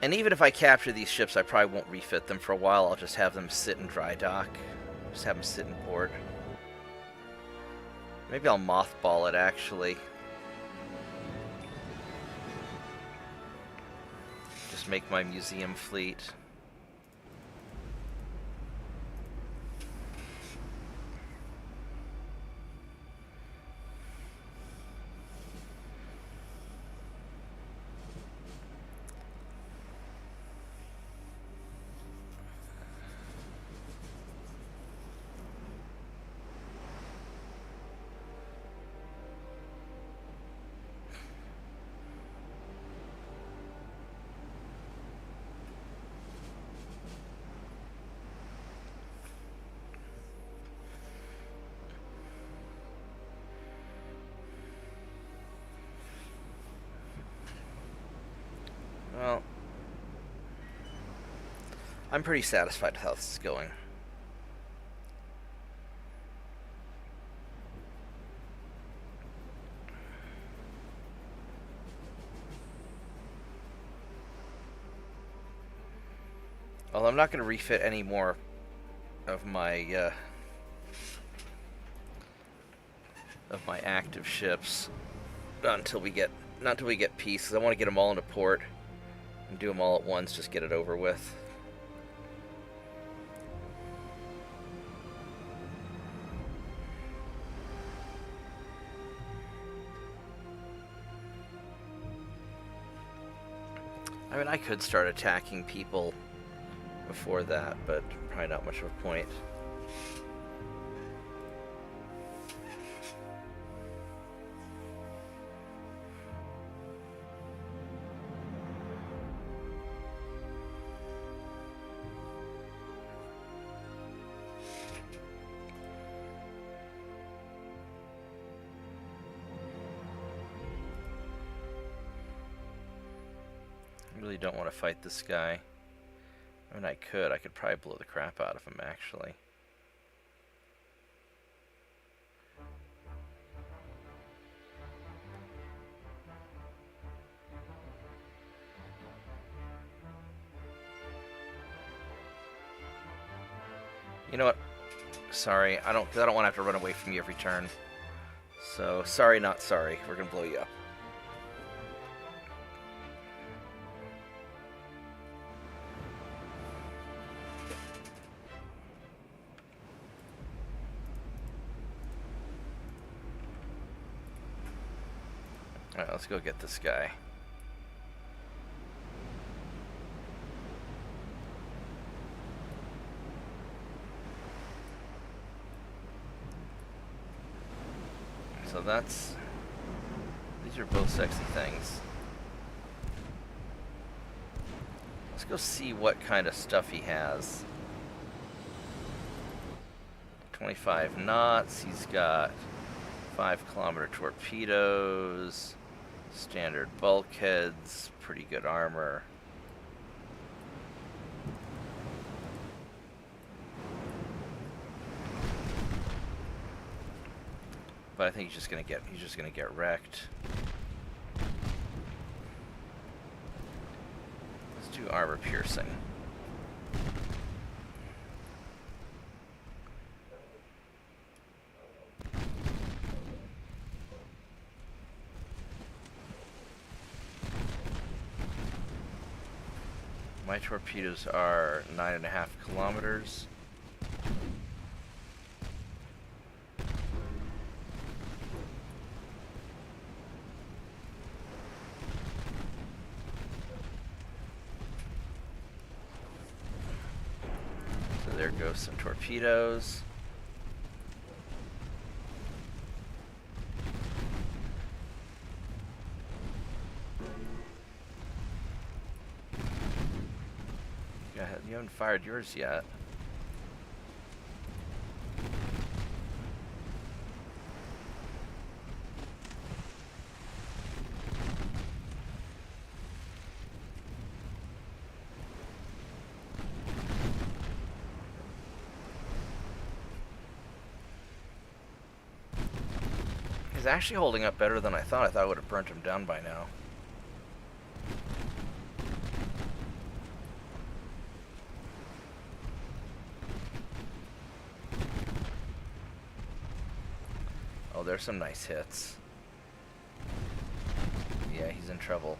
And even if I capture these ships, I probably won't refit them for a while. I'll just have them sit in dry dock. Just have them sit in port. Maybe I'll mothball it, actually. Just make my museum fleet. Well, I'm pretty satisfied with how this is going. Well, I'm not going to refit any more of my active ships not until we get peace. 'Cause I want to get them all into port and do them all at once. Just get it over with. I mean, I could start attacking people before that, but probably not much of a point. I really don't want to fight this guy. I mean, I could probably blow the crap out of him, actually. You know what? Sorry, I don't want to have to run away from you every turn. So, sorry, not sorry. We're gonna blow you up. Alright, let's go get this guy. that's... These are both sexy things. Let's go see what kind of stuff he has. 25 knots. He's got 5-kilometer torpedoes, standard bulkheads, pretty good armor. But I think he's just gonna get wrecked. Let's do armor piercing. My torpedoes are 9.5 kilometers. So there goes some torpedoes. You haven't fired yours yet. He's actually holding up better than I thought. I thought I would have burnt him down by now. Oh, there's some nice hits. Yeah, he's in trouble.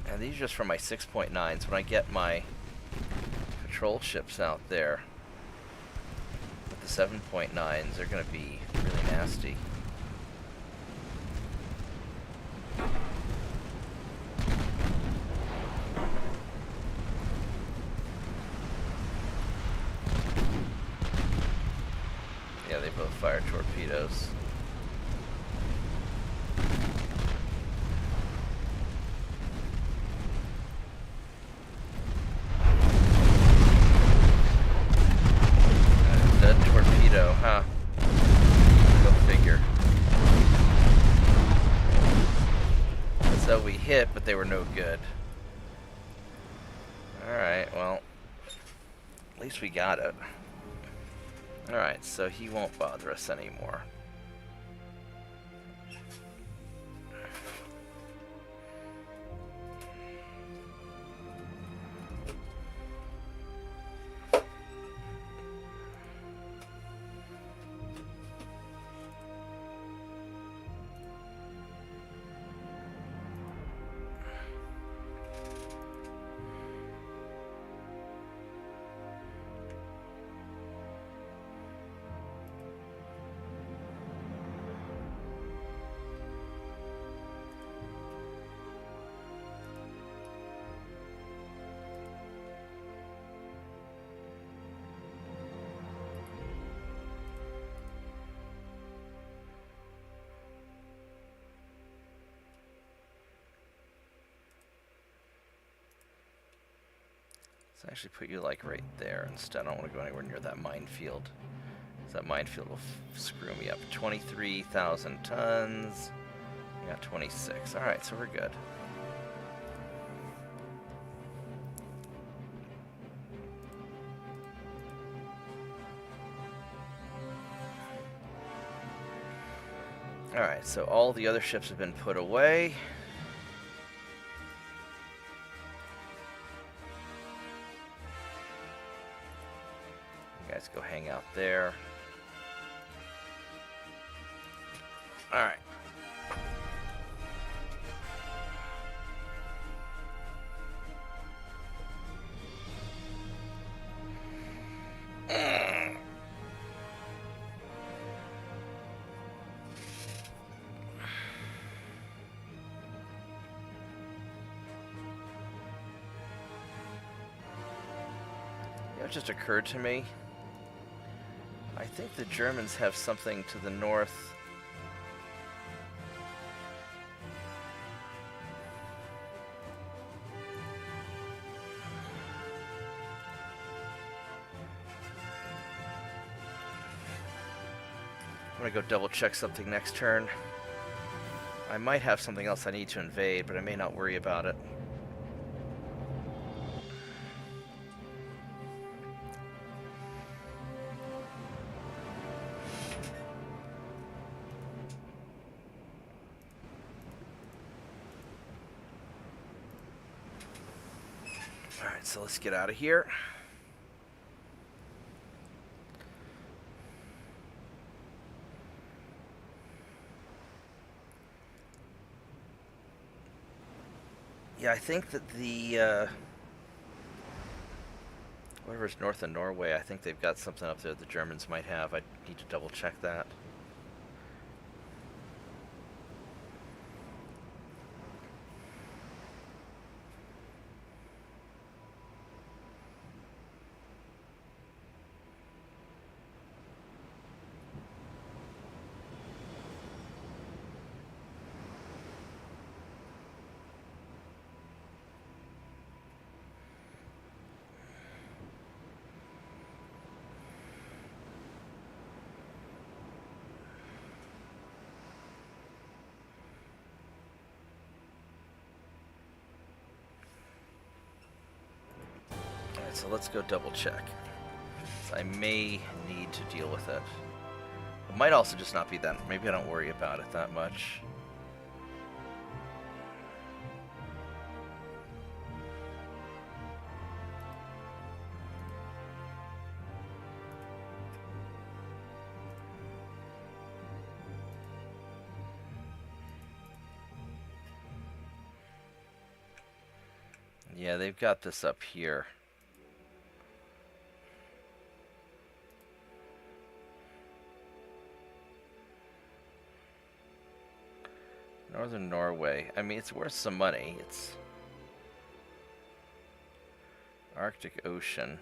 And these are just from my 6.9s. When I get my patrol ships out there with the 7.9s, they're going to be really nasty. Yeah, they both fire torpedoes. Dead torpedo, huh? Go figure. So we hit, but they were no good. Alright, well, at least we got it. Alright, so he won't bother us anymore. Let's actually put you like right there instead. I don't want to go anywhere near that minefield. That minefield will screw me up. 23,000 tons. We got 26. Alright, so we're good. Alright, so all the other ships have been put away. Guys, go hang out there. All right. It just occurred to me. I think the Germans have something to the north gonna go double check something next turn. I might have something else I need to invade, but I may not worry about it. Alright, so let's get out of here. Yeah, I think that the, whatever's north of Norway, I think they've got something up there the Germans might have. I need to double check that. Alright, so let's go double check. I may need to deal with it. It might also just not be that. Maybe I don't worry about it that much. Yeah, they've got this up here. Northern Norway. I mean, it's worth some money. It's Arctic Ocean.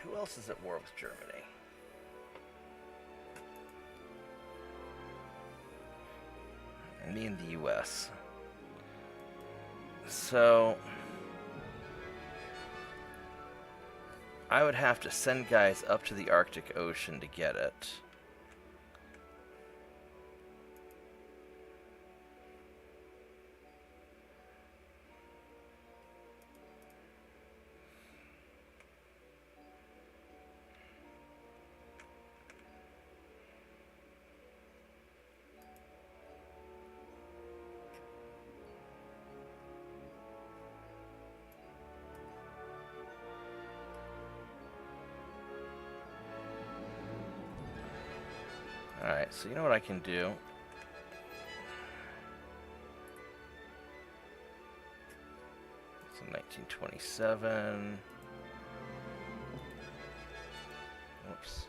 Who else is at war with Germany? Me and the US. So I would have to send guys up to the Arctic Ocean to get it. Alright, so you know what I can do? So 1927. Whoops.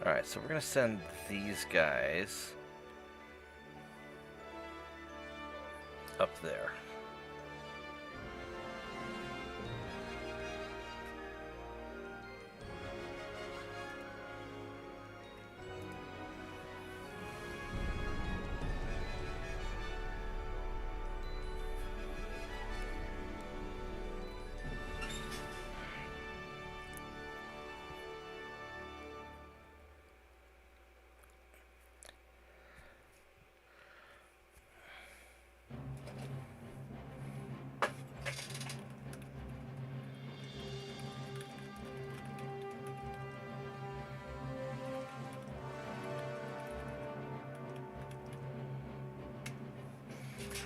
Alright, so we're going to send these guys up there.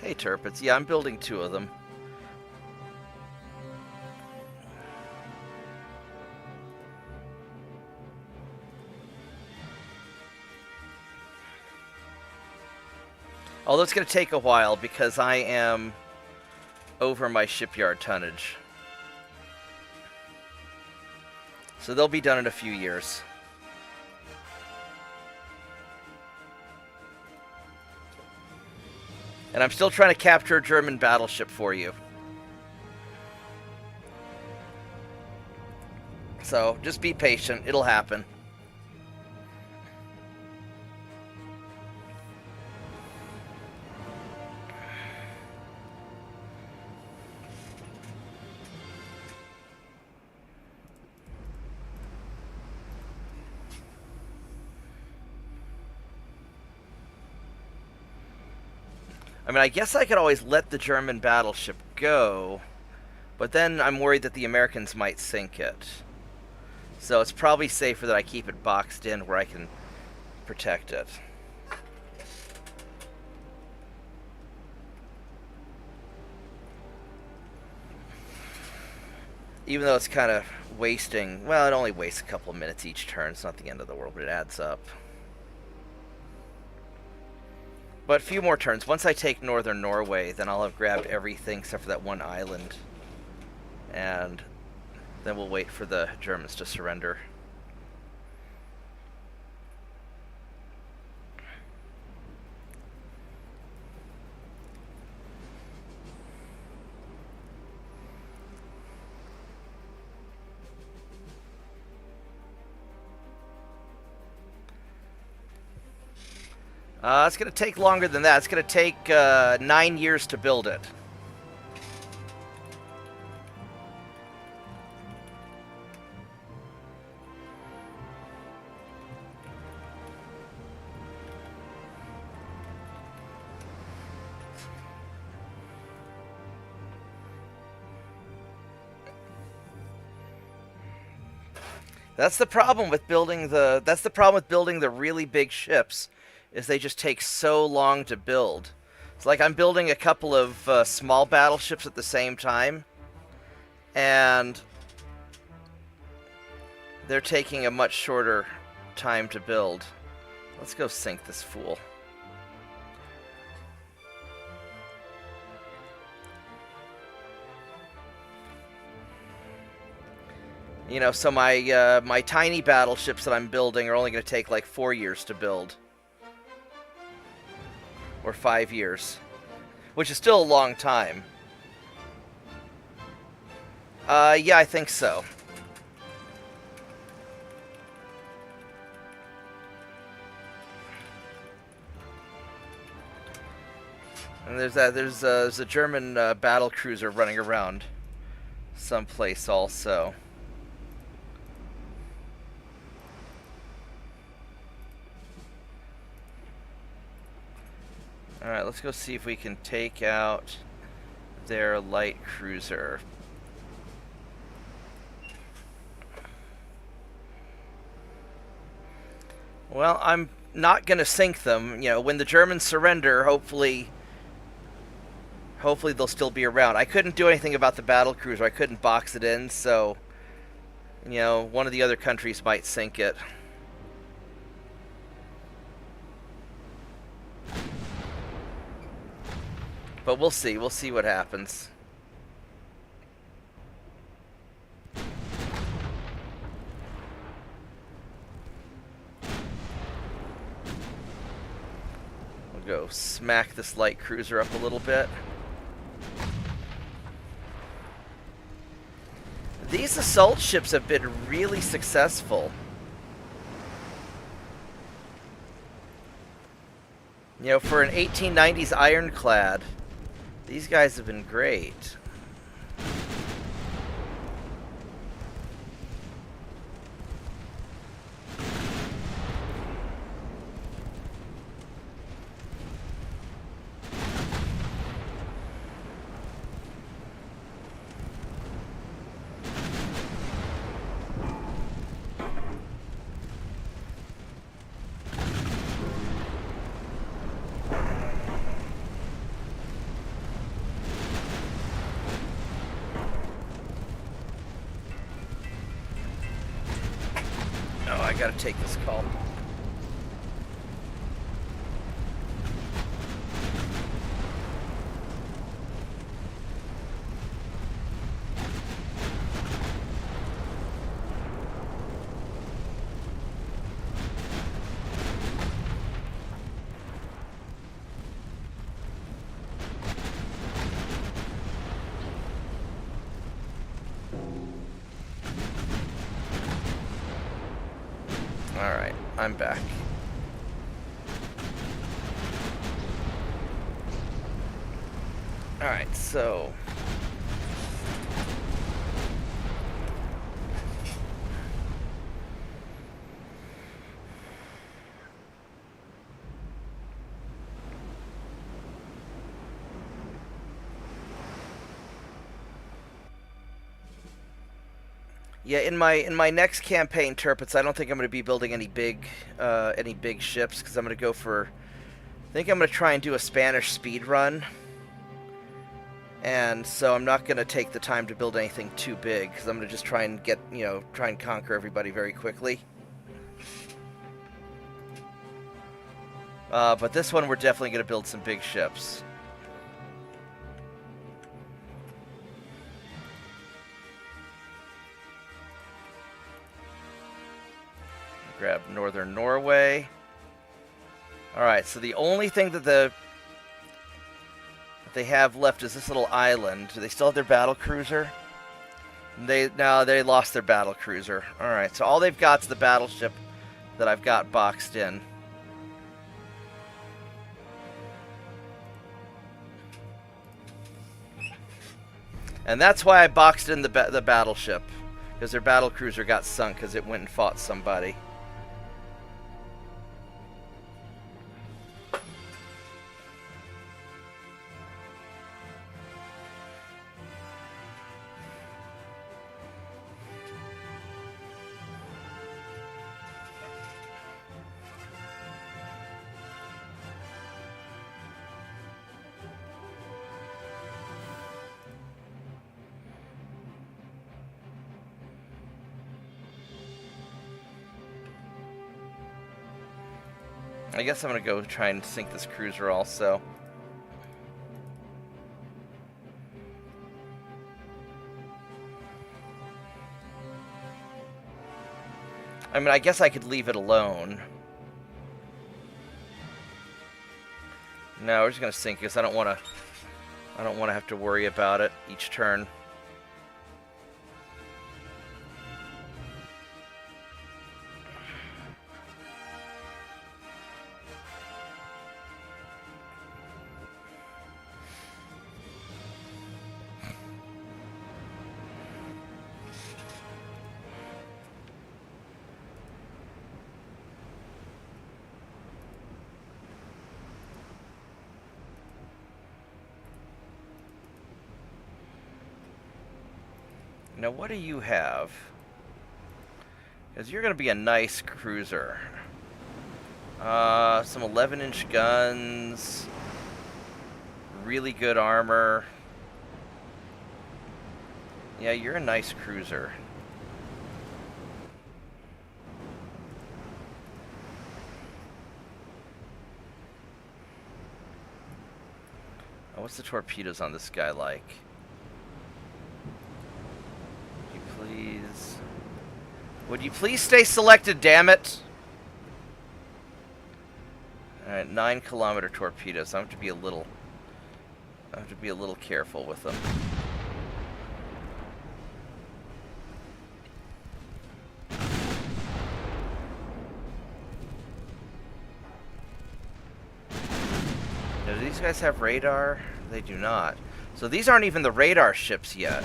Hey, Turpits. Yeah, I'm building 2 of them. Although it's going to take a while because I am over my shipyard tonnage. So they'll be done in a few years. And I'm still trying to capture a German battleship for you. So just be patient. It'll happen. I mean, I guess I could always let the German battleship go, but then I'm worried that the Americans might sink it. So it's probably safer that I keep it boxed in where I can protect it. Even though it's kind of wasting, well, it only wastes a couple of minutes each turn. It's not the end of the world, but it adds up. But a few more turns. Once I take northern Norway, then I'll have grabbed everything except for that one island. And then we'll wait for the Germans to surrender. It's going to take longer than that. It's going to take 9 years to build it. That's the problem with building the really big ships, is they just take so long to build. It's like I'm building a couple of small battleships at the same time, and they're taking a much shorter time to build. Let's go sink this fool. You know, so my tiny battleships that I'm building are only going to take like 4 years to build. Or 5 years. Which is still a long time. Yeah, I think so. And there's a German battle cruiser running around someplace also. Alright, let's go see if we can take out their light cruiser. Well, I'm not going to sink them. You know, when the Germans surrender, hopefully they'll still be around. I couldn't do anything about the battle cruiser. I couldn't box it in, so, you know, one of the other countries might sink it. But we'll see. We'll see what happens. We'll go smack this light cruiser up a little bit. These assault ships have been really successful. You know, for an 1890s ironclad, these guys have been great. gotta take this call. Alright, I'm back. Alright, so... Yeah, in my next campaign, Turpits, I don't think I'm going to be building any big ships, because I'm going to go for... I think I'm going to try and do a Spanish speed run. And so I'm not going to take the time to build anything too big, because I'm going to just try and get, try and conquer everybody very quickly. But this one, we're definitely going to build some big ships. Grab northern Norway. Alright, so the only thing that they have left is this little island. Do they still have their battle cruiser? No, they lost their battle cruiser. Alright, so all they've got is the battleship that I've got boxed in. And that's why I boxed in the battleship. Because their battle cruiser got sunk because it went and fought somebody. I guess I'm going to go try and sink this cruiser also. I mean, I guess I could leave it alone. No, we're just going to sink because I don't want to have to worry about it each turn. Now, what do you have? Because you're going to be a nice cruiser. Some 11-inch guns. Really good armor. Yeah, you're a nice cruiser. Oh, what's the torpedoes on this guy like? Please. Would you please stay selected, damn it? Alright, 9-kilometer torpedoes. I have to be a little careful with them. Now, do these guys have radar? They do not. So these aren't even the radar ships yet.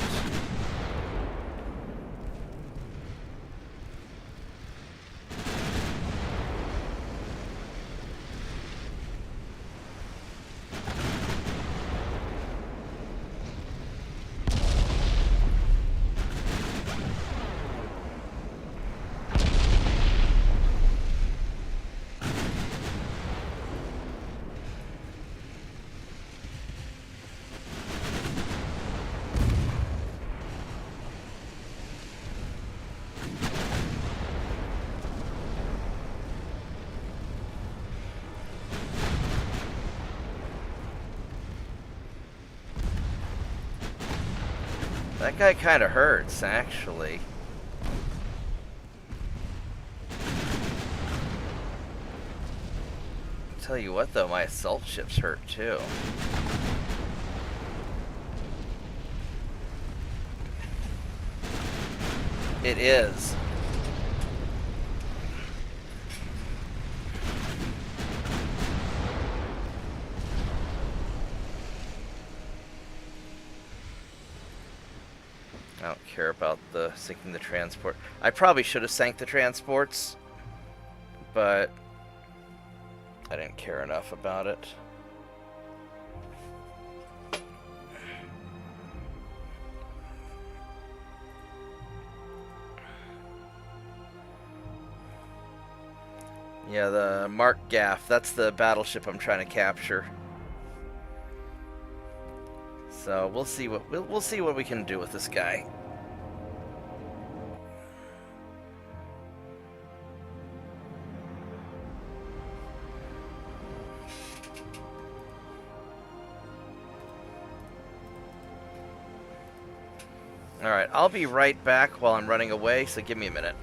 That guy kind of hurts, actually. Tell you what, though, my assault ships hurt, too. It is. I don't care about the sinking the transport. I probably should have sank the transports, but I didn't care enough about it. Yeah, the Mark Gaff, that's the battleship I'm trying to capture. So we'll see what we can do with this guy. Alright, I'll be right back while I'm running away, so give me a minute.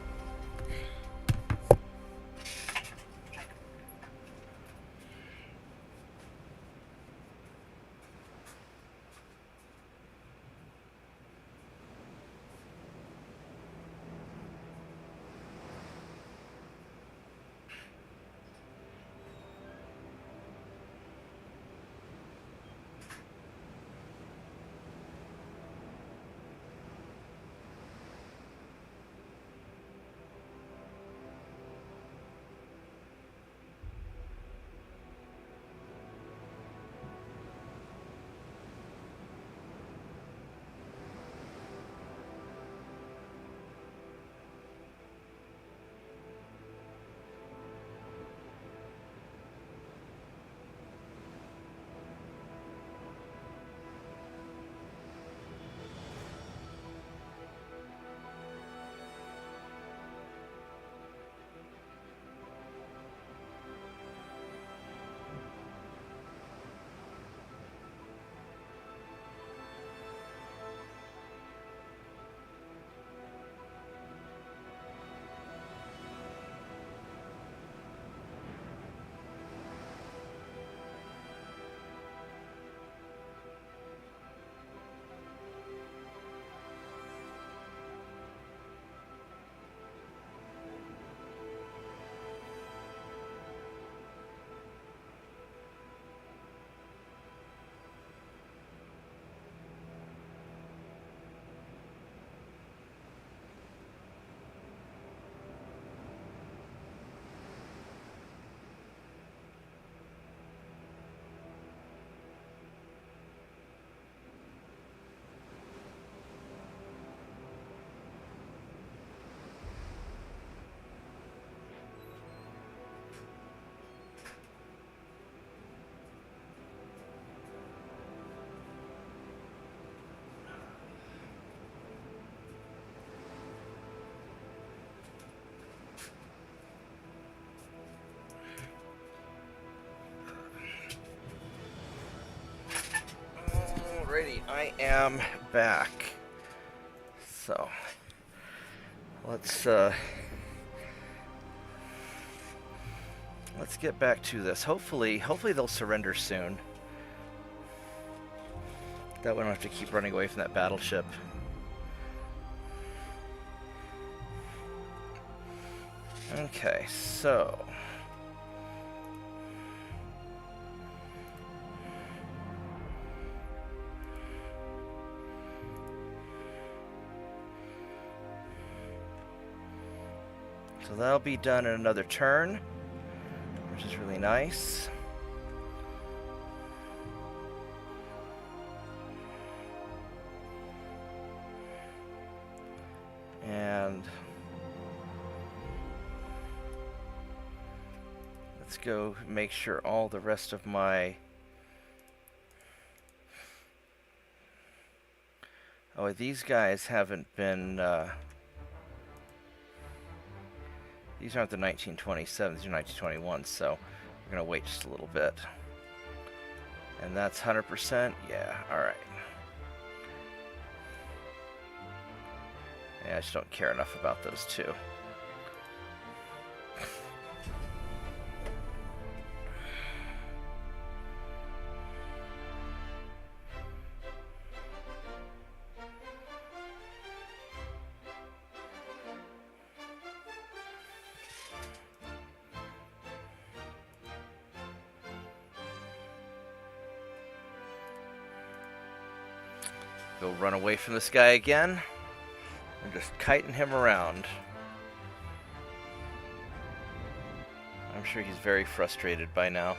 Alrighty, I am back. So, let's get back to this. Hopefully they'll surrender soon. That way I don't have to keep running away from that battleship. Okay, so that'll be done in another turn, which is really nice. And let's go make sure all the rest of my... Oh, these guys haven't been... These aren't the 1927s, these are 1921s, so we're going to wait just a little bit. And that's 100%? Yeah, alright. Yeah, I just don't care enough about those two. Go run away from this guy again. I'm just kiting him around. I'm sure he's very frustrated by now.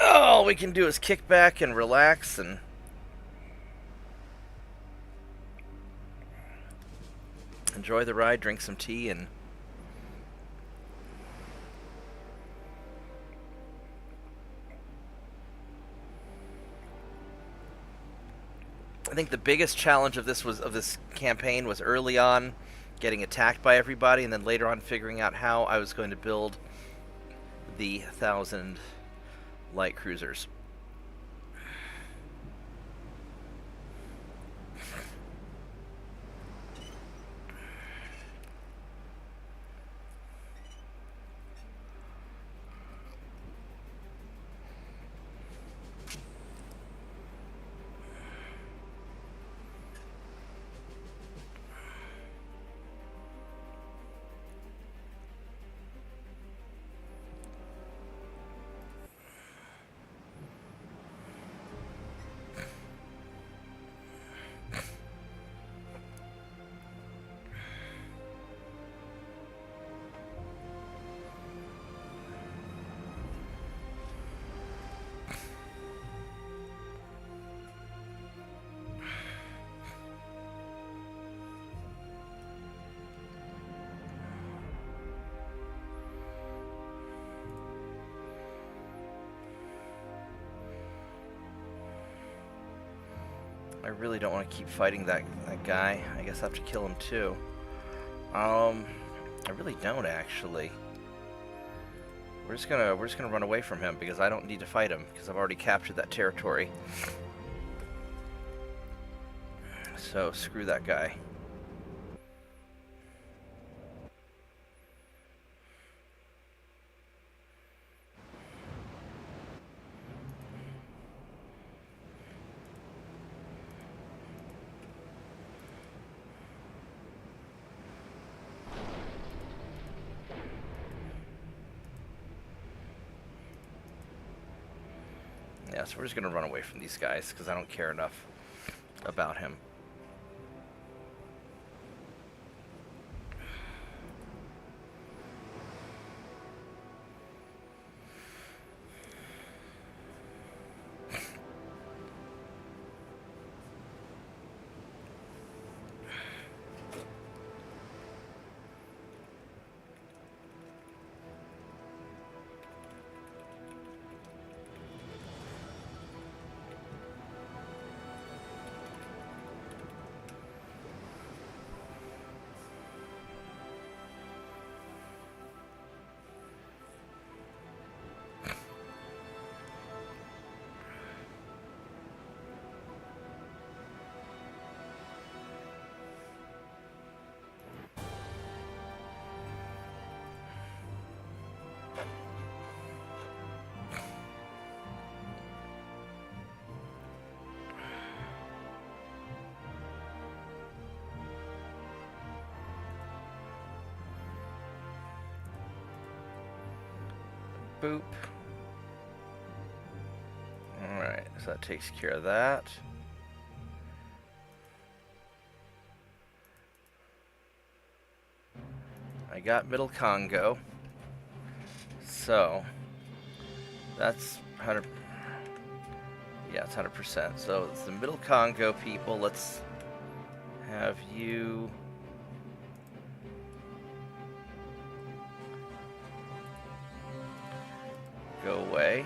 All we can do is kick back and relax and enjoy the ride, drink some tea, and I think the biggest challenge of this campaign was early on getting attacked by everybody, and then later on figuring out how I was going to build the 1,000 light cruisers. I really don't want to keep fighting that guy. I guess I have to kill him too. I really don't actually. We're just gonna run away from him because I don't need to fight him because I've already captured that territory. So screw that guy. Yeah, so we're just gonna run away from these guys because I don't care enough about him. Boop. Alright, so that takes care of that. I got Middle Congo. So, that's 100... Yeah, it's 100%. So, it's the Middle Congo people. Let's have you... go away.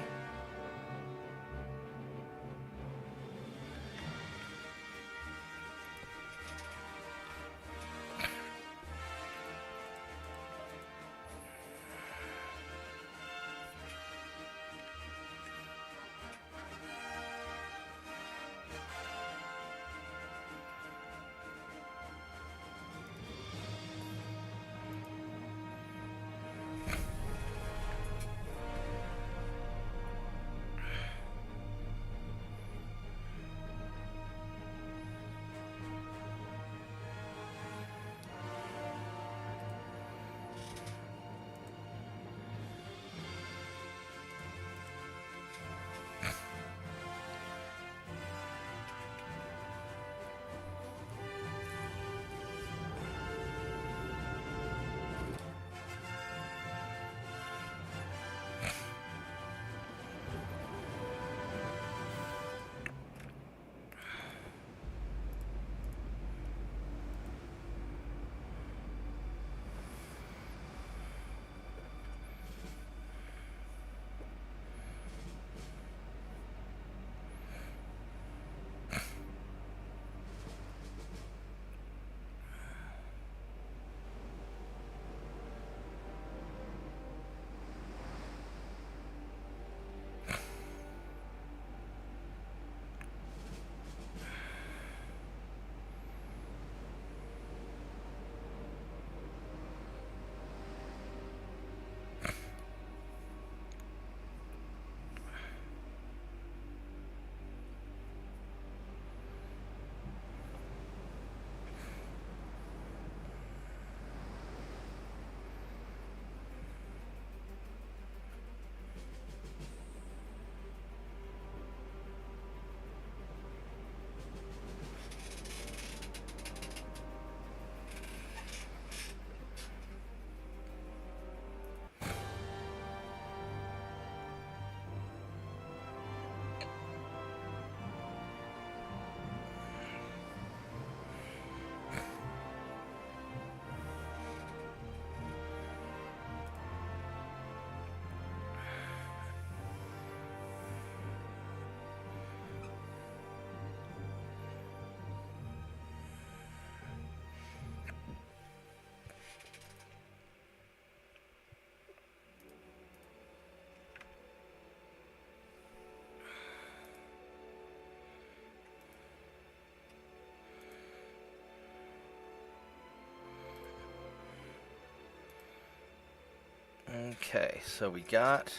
Okay, so we got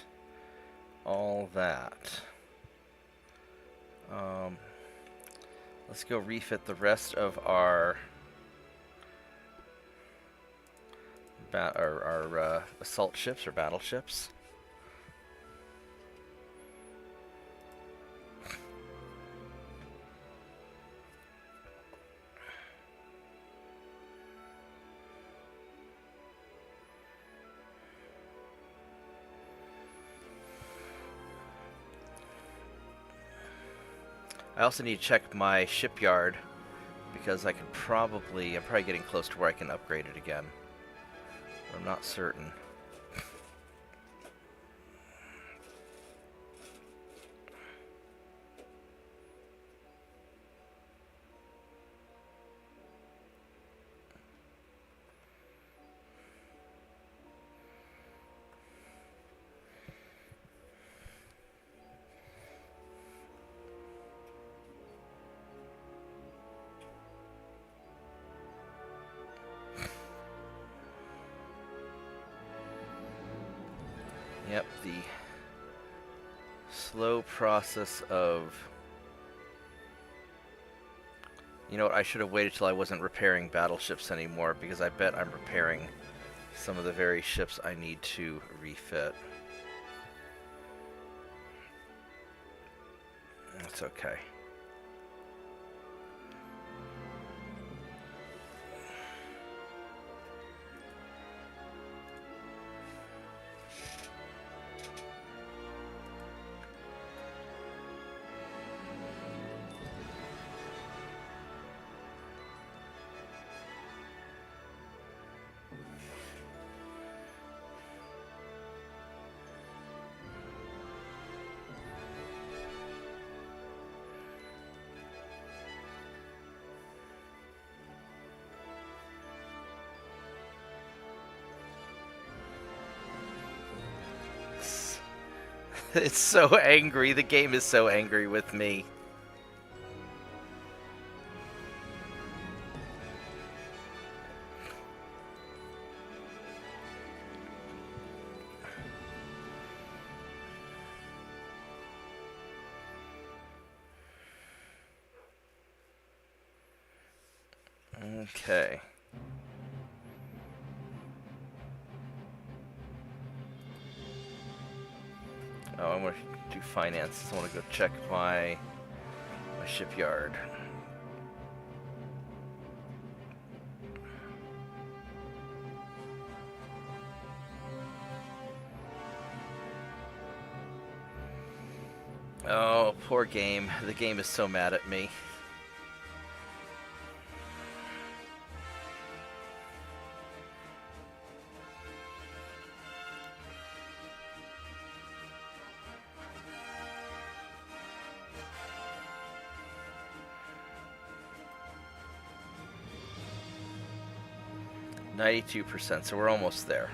all that. Um, let's go refit the rest of our assault ships or battleships. I also need to check my shipyard because I'm probably getting close to where I can upgrade it again. But I'm not certain. Yep, the slow process of... You know what, I should have waited till I wasn't repairing battleships anymore, because I bet I'm repairing some of the very ships I need to refit. That's okay. It's so angry. The game is so angry with me. Okay. Oh, I want to do finances. I want to go check my shipyard. Oh, poor game. The game is so mad at me. %, so we're almost there.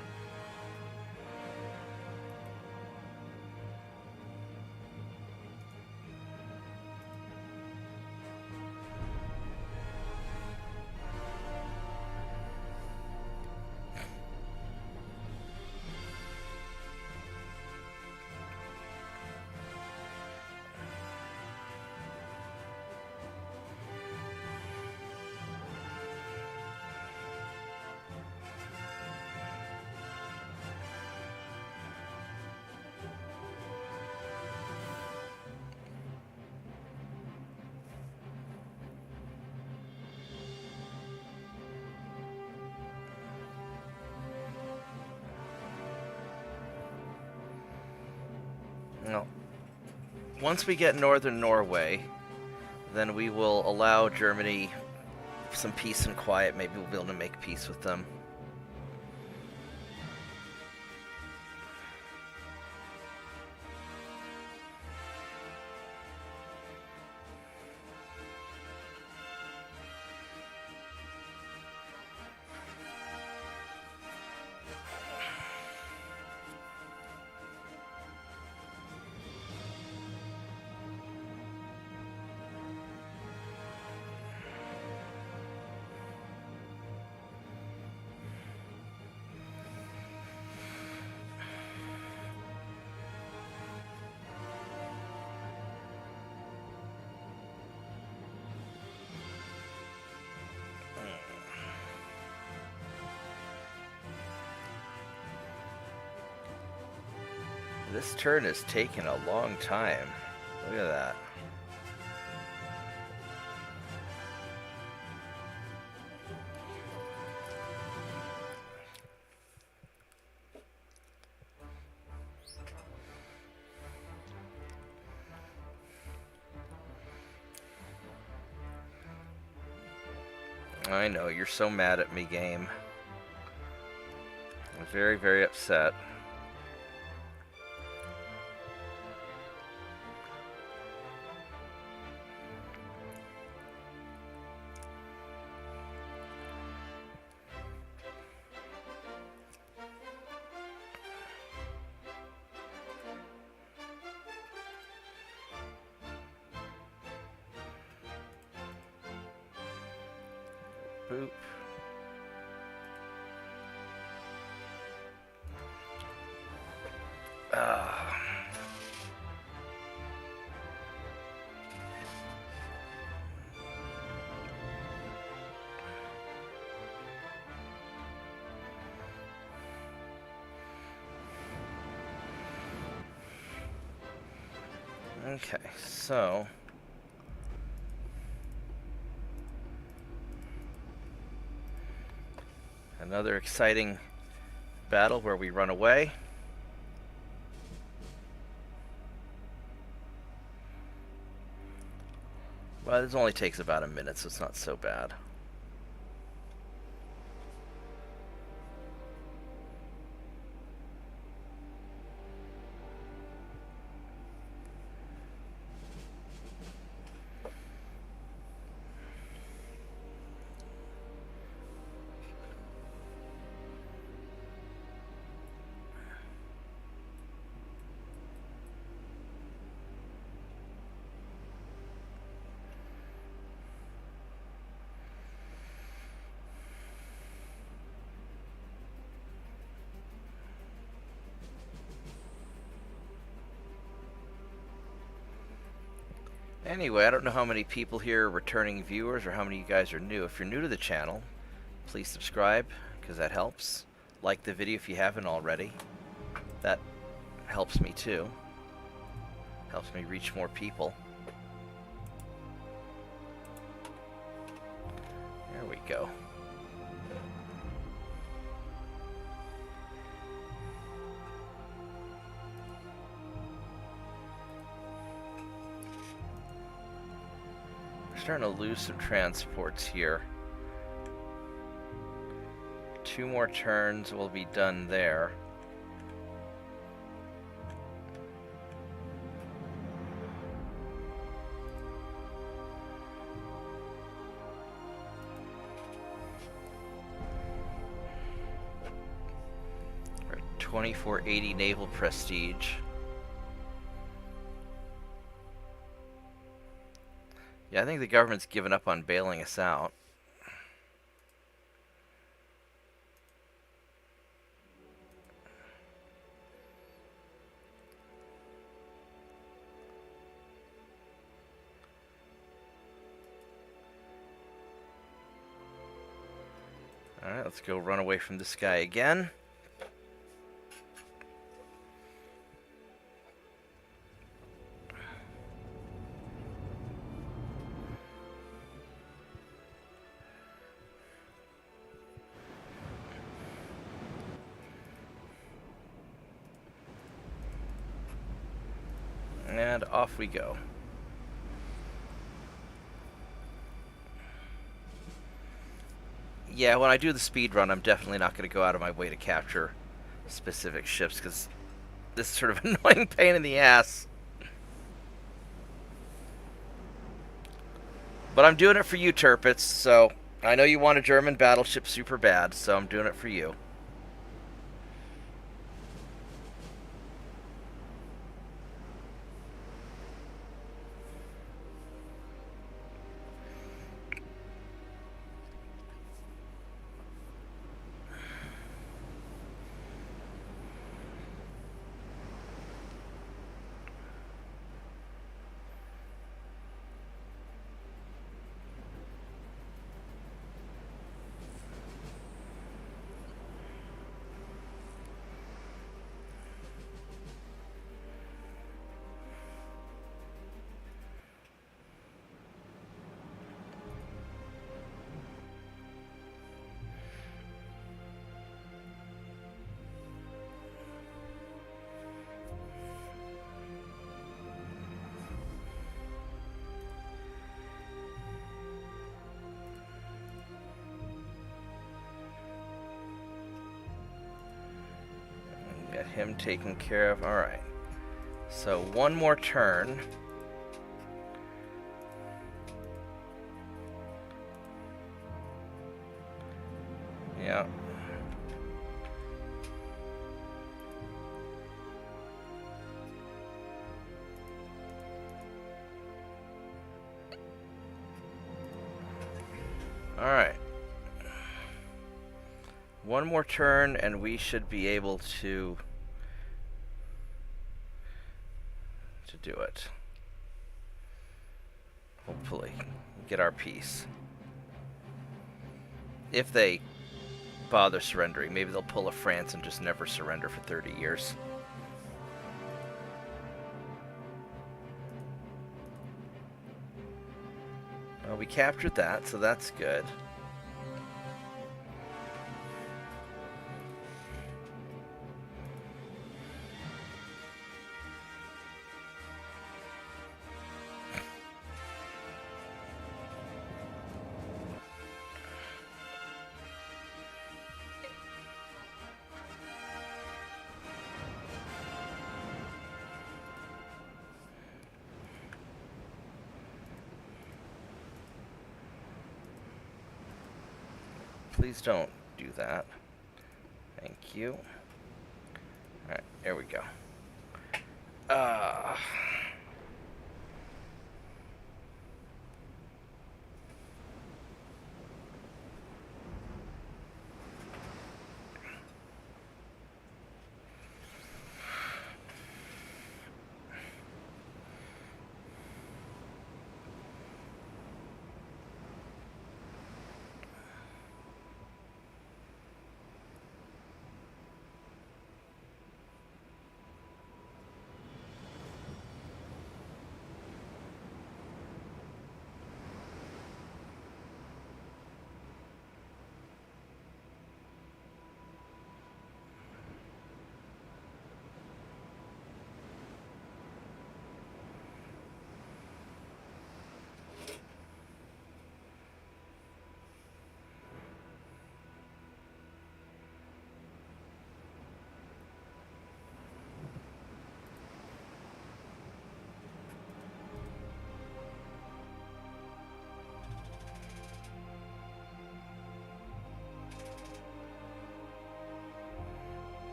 Well, once we get northern Norway, then we will allow Germany some peace and quiet. Maybe we'll be able to make peace with them. This turn is taking a long time. Look at that. I know, you're so mad at me, game. I'm very, very upset. Boop. Okay, so another exciting battle where we run away. Well, this only takes about a minute, so it's not so bad. Anyway, I don't know how many people here are returning viewers or how many of you guys are new. If you're new to the channel, please subscribe, because that helps. Like the video if you haven't already. That helps me too. Helps me reach more people. There we go. We're starting to lose some transports here. 2 more turns will be done there. We're at 2480 naval prestige. Yeah, I think the government's given up on bailing us out. Alright, let's go run away from this guy again. And off we go. Yeah, when I do the speed run, I'm definitely not going to go out of my way to capture specific ships, because this is sort of an annoying pain in the ass. But I'm doing it for you, Turpitz, so I know you want a German battleship super bad, so I'm doing it for you. him taken care of. Alright. So one more turn. Yeah. Alright. One more turn and we should be able to do it. Hopefully. Get our peace. If they bother surrendering, maybe they'll pull a France and just never surrender for 30 years. Well, we captured that, so that's good. Please don't do that. Thank you. Alright, there we go.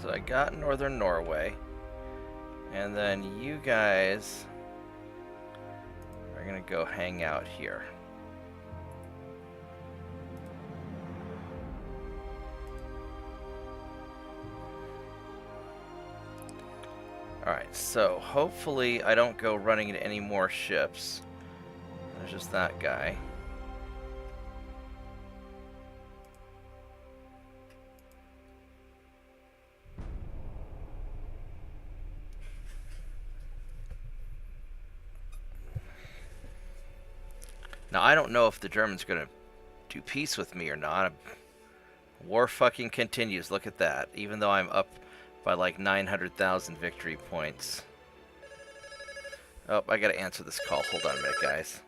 So I got northern Norway. And then you guys are gonna go hang out here. Alright, so hopefully I don't go running into any more ships. There's just that guy. Now, I don't know if the Germans are going to do peace with me or not. War fucking continues. Look at that. Even though I'm up by like 900,000 victory points. Oh, I got to answer this call. Hold on a minute, guys.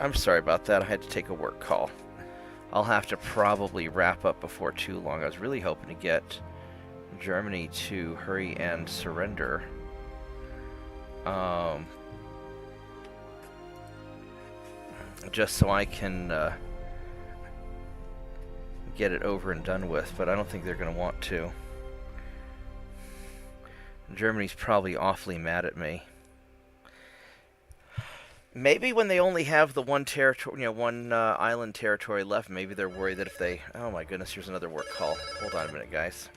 I'm sorry about that. I had to take a work call. I'll have to probably wrap up before too long. I was really hoping to get Germany to hurry and surrender. Just so I can get it over and done with, but I don't think they're going to want to. Germany's probably awfully mad at me. Maybe when they only have the one territory, one island territory left, maybe they're worried that if they... Oh my goodness, here's another work call. Hold on a minute, guys.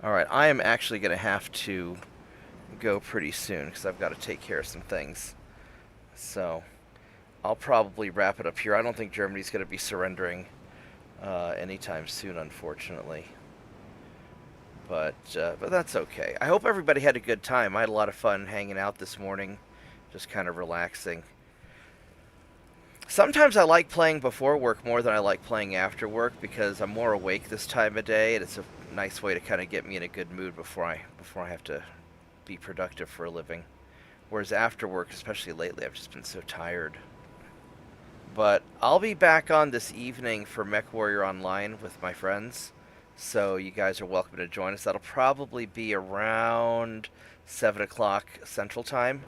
Alright, I am actually going to have to go pretty soon because I've got to take care of some things. So, I'll probably wrap it up here. I don't think Germany's going to be surrendering anytime soon, unfortunately. But that's okay. I hope everybody had a good time. I had a lot of fun hanging out this morning, just kind of relaxing. Sometimes I like playing before work more than I like playing after work because I'm more awake this time of day, and it's a nice way to kind of get me in a good mood before I have to be productive for a living. Whereas after work, especially lately, I've just been so tired. But I'll be back on this evening for MechWarrior Online with my friends, so you guys are welcome to join us. That'll probably be around 7 o'clock Central Time.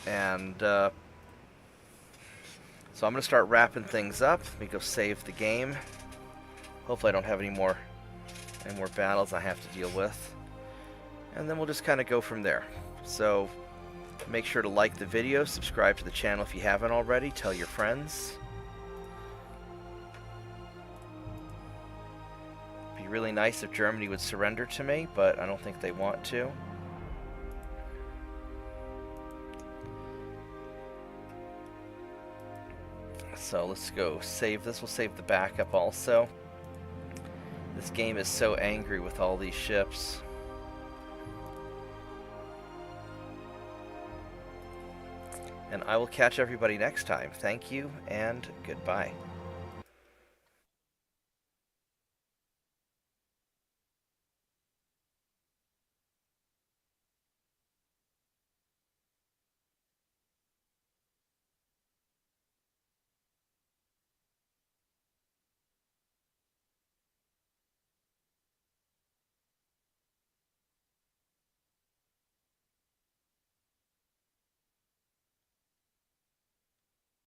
And so I'm going to start wrapping things up. Let me go save the game. Hopefully I don't have any more battles I have to deal with. And then we'll just kind of go from there. So make sure to like the video, subscribe to the channel if you haven't already, tell your friends. It'd be really nice if Germany would surrender to me, but I don't think they want to. So let's go save this. We'll save the backup also. This game is so angry with all these ships. And I will catch everybody next time. Thank you and goodbye.